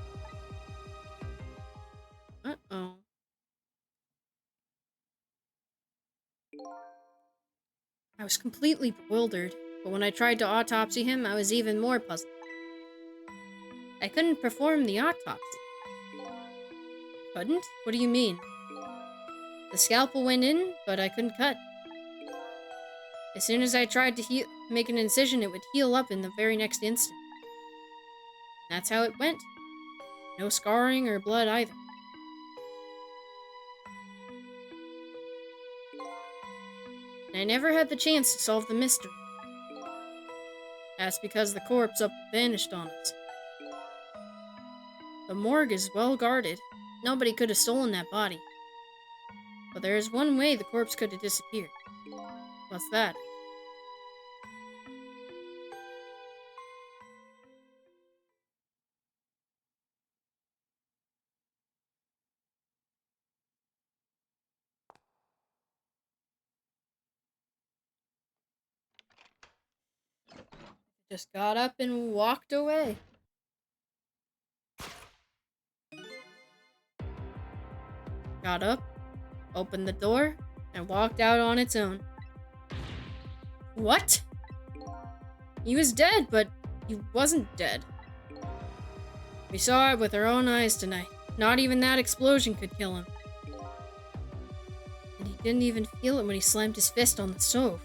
Uh-oh. I was completely bewildered, but when I tried to autopsy him, I was even more puzzled. I couldn't perform the autopsy. Couldn't? What do you mean? The scalpel went in, but I couldn't cut. As soon as I tried to make an incision, it would heal up in the very next instant. That's how it went. No scarring or blood either. And I never had the chance to solve the mystery. That's because the corpse vanished on us. The morgue is well guarded. Nobody could have stolen that body. But there is one way the corpse could have disappeared. What's that? Just got up and walked away. Got up, opened the door, and walked out on its own. What? He was dead, but he wasn't dead. We saw it with our own eyes tonight. Not even that explosion could kill him. And he didn't even feel it when he slammed his fist on the stove.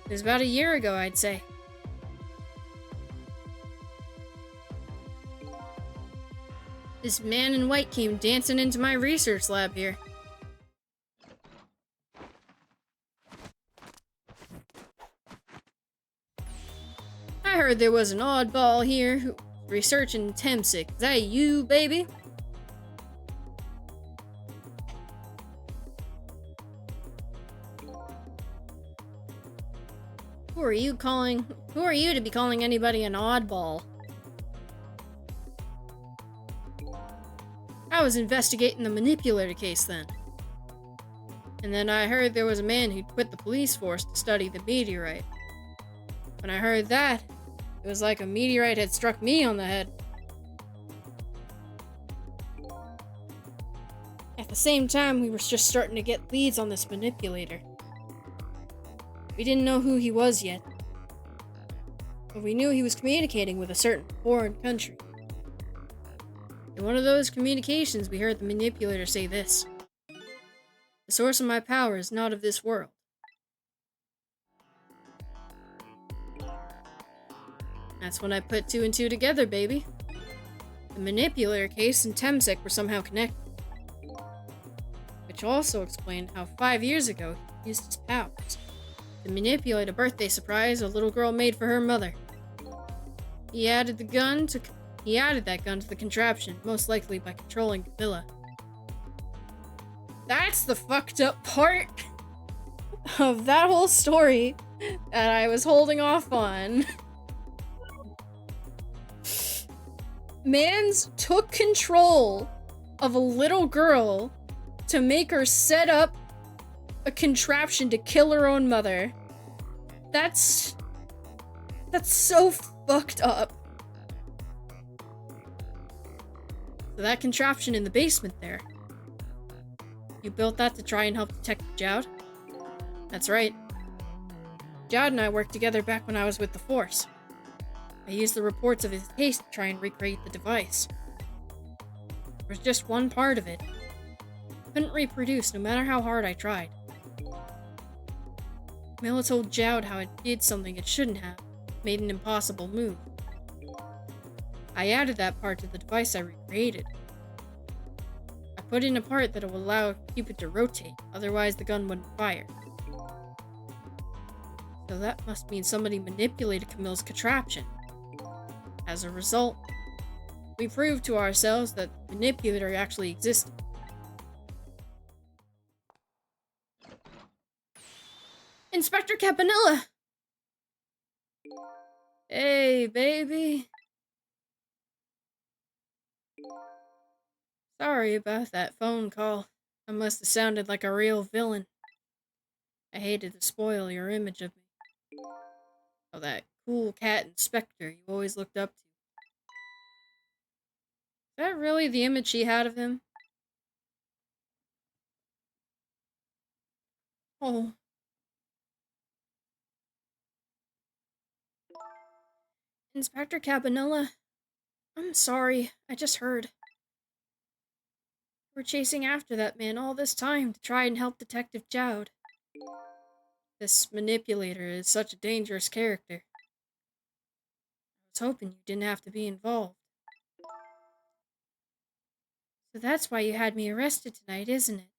It was about a year ago, I'd say. This man in white came dancing into my research lab here. I heard there was an oddball here who researching Temsic. Is that you, baby? Who are you to be calling anybody an oddball? I was investigating the manipulator case then. And then I heard there was a man who'd quit the police force to study the meteorite. When I heard that, it was like a meteorite had struck me on the head. At the same time, we were just starting to get leads on this manipulator. We didn't know who he was yet, but we knew he was communicating with a certain foreign country. In one of those communications, we heard the manipulator say this: "The source of my power is not of this world." That's when I put two and two together, baby. The manipulator case and Temsek were somehow connected. Which also explained how 5 years ago he used his powers to manipulate a birthday surprise a little girl made for her mother. He added that gun to the contraption, most likely by controlling Camilla. That's the fucked up part of that whole story that I was holding off on. Mans took control of a little girl to make her set up a contraption to kill her own mother. That's so fucked up. So that contraption in the basement there, you built that to try and help Detective Jowd? That's right. Jowd and I worked together back when I was with the Force. I used the reports of his case to try and recreate the device. There was just one part of it. Couldn't reproduce no matter how hard I tried. Mila told Jowd how it did something it shouldn't have, made an impossible move. I added that part to the device I recreated. I put in a part that would allow Cupid to rotate, otherwise the gun wouldn't fire. So that must mean somebody manipulated Camille's contraption. As a result, we proved to ourselves that the manipulator actually existed. Inspector Campanella! Hey, baby. Sorry about that phone call. I must have sounded like a real villain. I hated to spoil your image of me. Oh, that cool cat inspector you always looked up to. Is that really the image she had of him? Oh. Inspector Campanella, I'm sorry. I just heard. We're chasing after that man all this time to try and help Detective Jowd. This manipulator is such a dangerous character. I was hoping you didn't have to be involved. So that's why you had me arrested tonight, isn't it?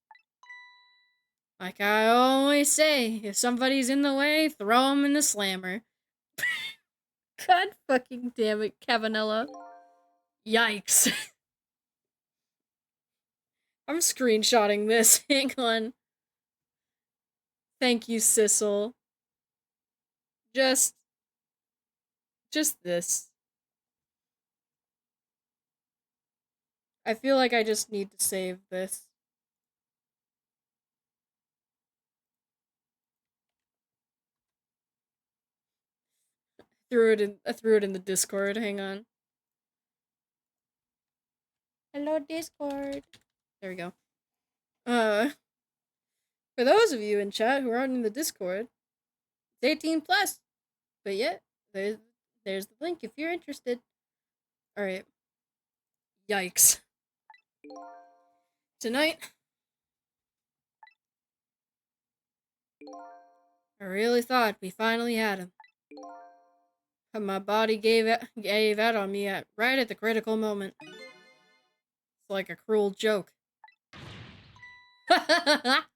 Like I always say, if somebody's in the way, throw them in the slammer. God fucking damn it, Cavanella. Yikes. I'm screenshotting this. Hang on. Thank you, Sissel. Just this. I feel like I just need to save this. I threw it in the Discord. Hang on. Hello, Discord. There we go. For those of you in chat who aren't in the Discord, it's 18 plus. But yeah, there's the link if you're interested. Alright. Yikes. Tonight, I really thought we finally had him. But my body gave out on me right at the critical moment. It's like a cruel joke. But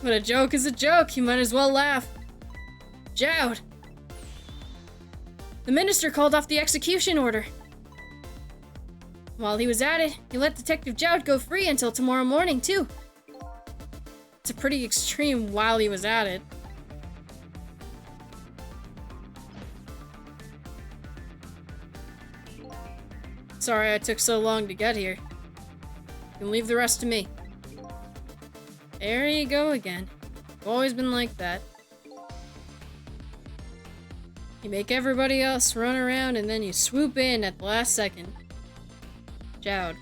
a joke is a joke, you might as well laugh. Jowd! The minister called off the execution order. While he was at it, he let Detective Jowd go free until tomorrow morning, too. It's a pretty extreme while he was at it. Sorry I took so long to get here. You can leave the rest to me. There you go again. You've always been like that. You make everybody else run around and then you swoop in at the last second. Jowd.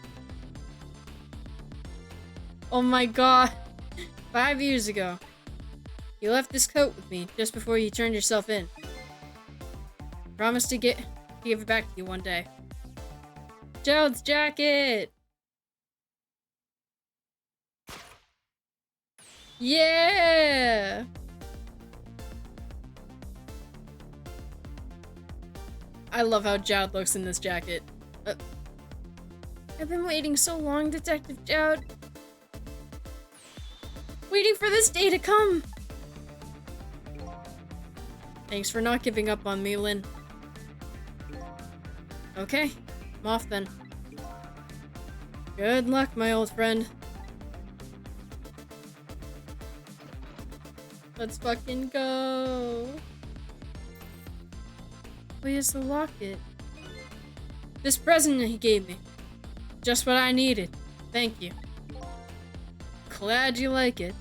Oh my god. 5 years ago. You left this coat with me just before you turned yourself in. Promise to give it back to you one day. Child's jacket! Yeah! I love how Jowd looks in this jacket. I've been waiting so long, Detective Jowd. Waiting for this day to come. Thanks for not giving up on me, Lynn. Okay, I'm off then. Good luck, my old friend. Let's fucking go. Where's the locket? This present he gave me. Just what I needed. Thank you. Glad you like it.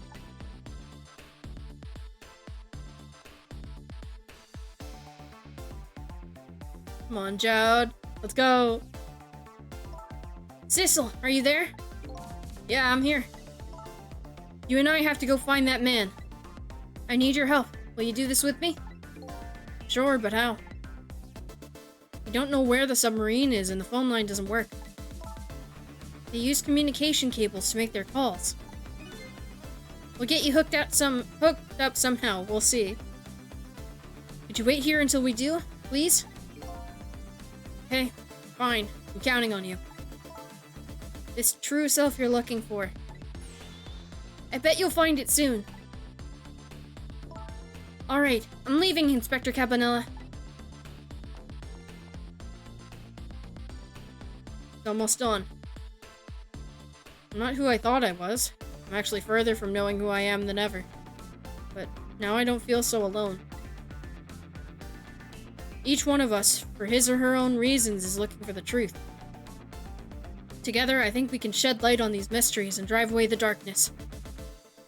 Come on, Jowd. Let's go. Sissel, are you there? Yeah, I'm here. You and I have to go find that man. I need your help. Will you do this with me? Sure, but how? We don't know where the submarine is and the phone line doesn't work. They use communication cables to make their calls. We'll get you hooked up somehow. We'll see. Could you wait here until we do, please? Okay, fine. I'm counting on you. This true self you're looking for. I bet you'll find it soon. Alright, I'm leaving, Inspector Cabanella. It's almost done. I'm not who I thought I was. I'm actually further from knowing who I am than ever. But now I don't feel so alone. Each one of us, for his or her own reasons, is looking for the truth. Together, I think we can shed light on these mysteries and drive away the darkness.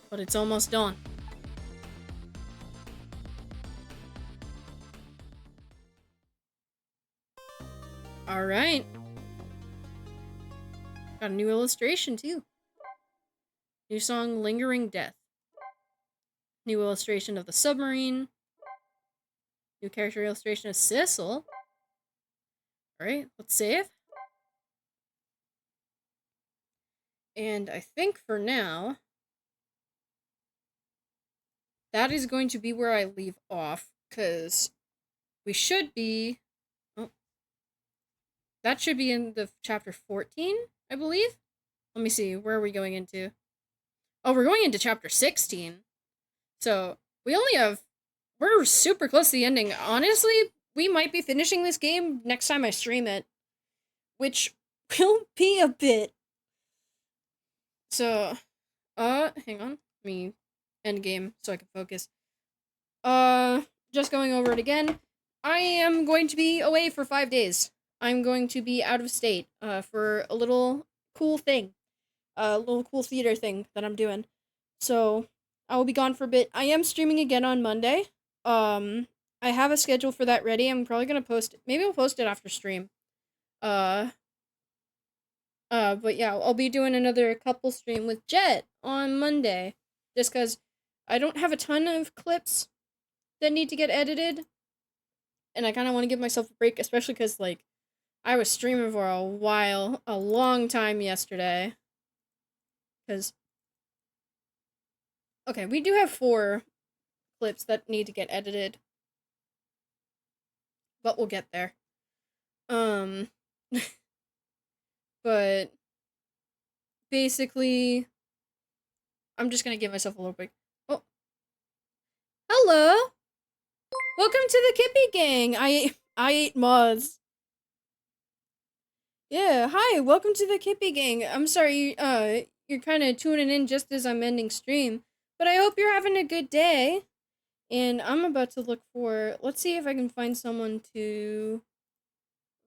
But it's almost dawn. Alright. Got a new illustration, too. New song, Lingering Death. New illustration of the submarine. New character illustration of Sissel. Alright, let's save. And I think for now, that is going to be where I leave off, because we should be... Oh, that should be in the chapter 14, I believe? Let me see, where are we going into? Oh, we're going into chapter 16. So, we only have... We're super close to the ending. Honestly, we might be finishing this game next time I stream it. Which will be a bit. So, hang on. Let me end game so I can focus. Just going over it again. I am going to be away for 5 days. I'm going to be out of state, for a little cool thing. A little cool theater thing that I'm doing. So, I will be gone for a bit. I am streaming again on Monday. I have a schedule for that ready. I'm probably gonna post it. Maybe I'll post it after stream. But yeah, I'll be doing another couple stream with Jet on Monday. Just because I don't have a ton of clips that need to get edited. And I kind of want to give myself a break, especially because, like, I was streaming for a while, a long time yesterday. Because, okay, we do have 4 clips that need to get edited. But we'll get there. But basically, I'm just gonna give myself a little break. Oh. Hello! Welcome to the Kippy Gang! I ate mods. Yeah, hi, welcome to the Kippy Gang. I'm sorry, you're kind of tuning in just as I'm ending stream. But I hope you're having a good day. And I'm about to look for... Let's see if I can find someone to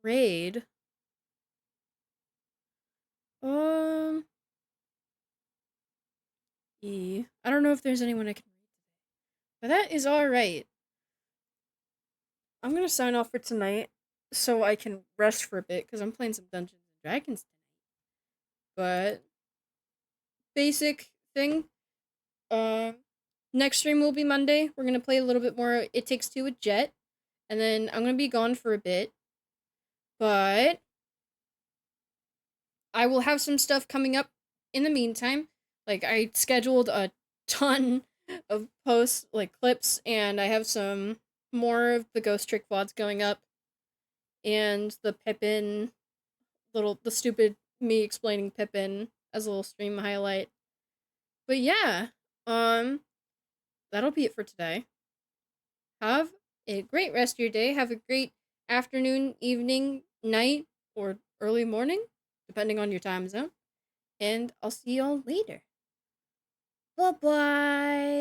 raid. I don't know if there's anyone I can raid today. But that is alright. I'm gonna sign off for tonight so I can rest for a bit, because I'm playing some Dungeons and Dragons tonight. But... Basic thing. Next stream will be Monday. We're gonna play a little bit more It Takes Two with Jet. And then I'm gonna be gone for a bit. But I will have some stuff coming up in the meantime. Like, I scheduled a ton of posts, like clips, and I have some more of the Ghost Trick VODs going up. And the Pippin, the stupid me explaining Pippin as a little stream highlight. But yeah, that'll be it for today. Have a great rest of your day. Have a great afternoon, evening, night, or early morning, depending on your time zone. And I'll see y'all later. Bye bye.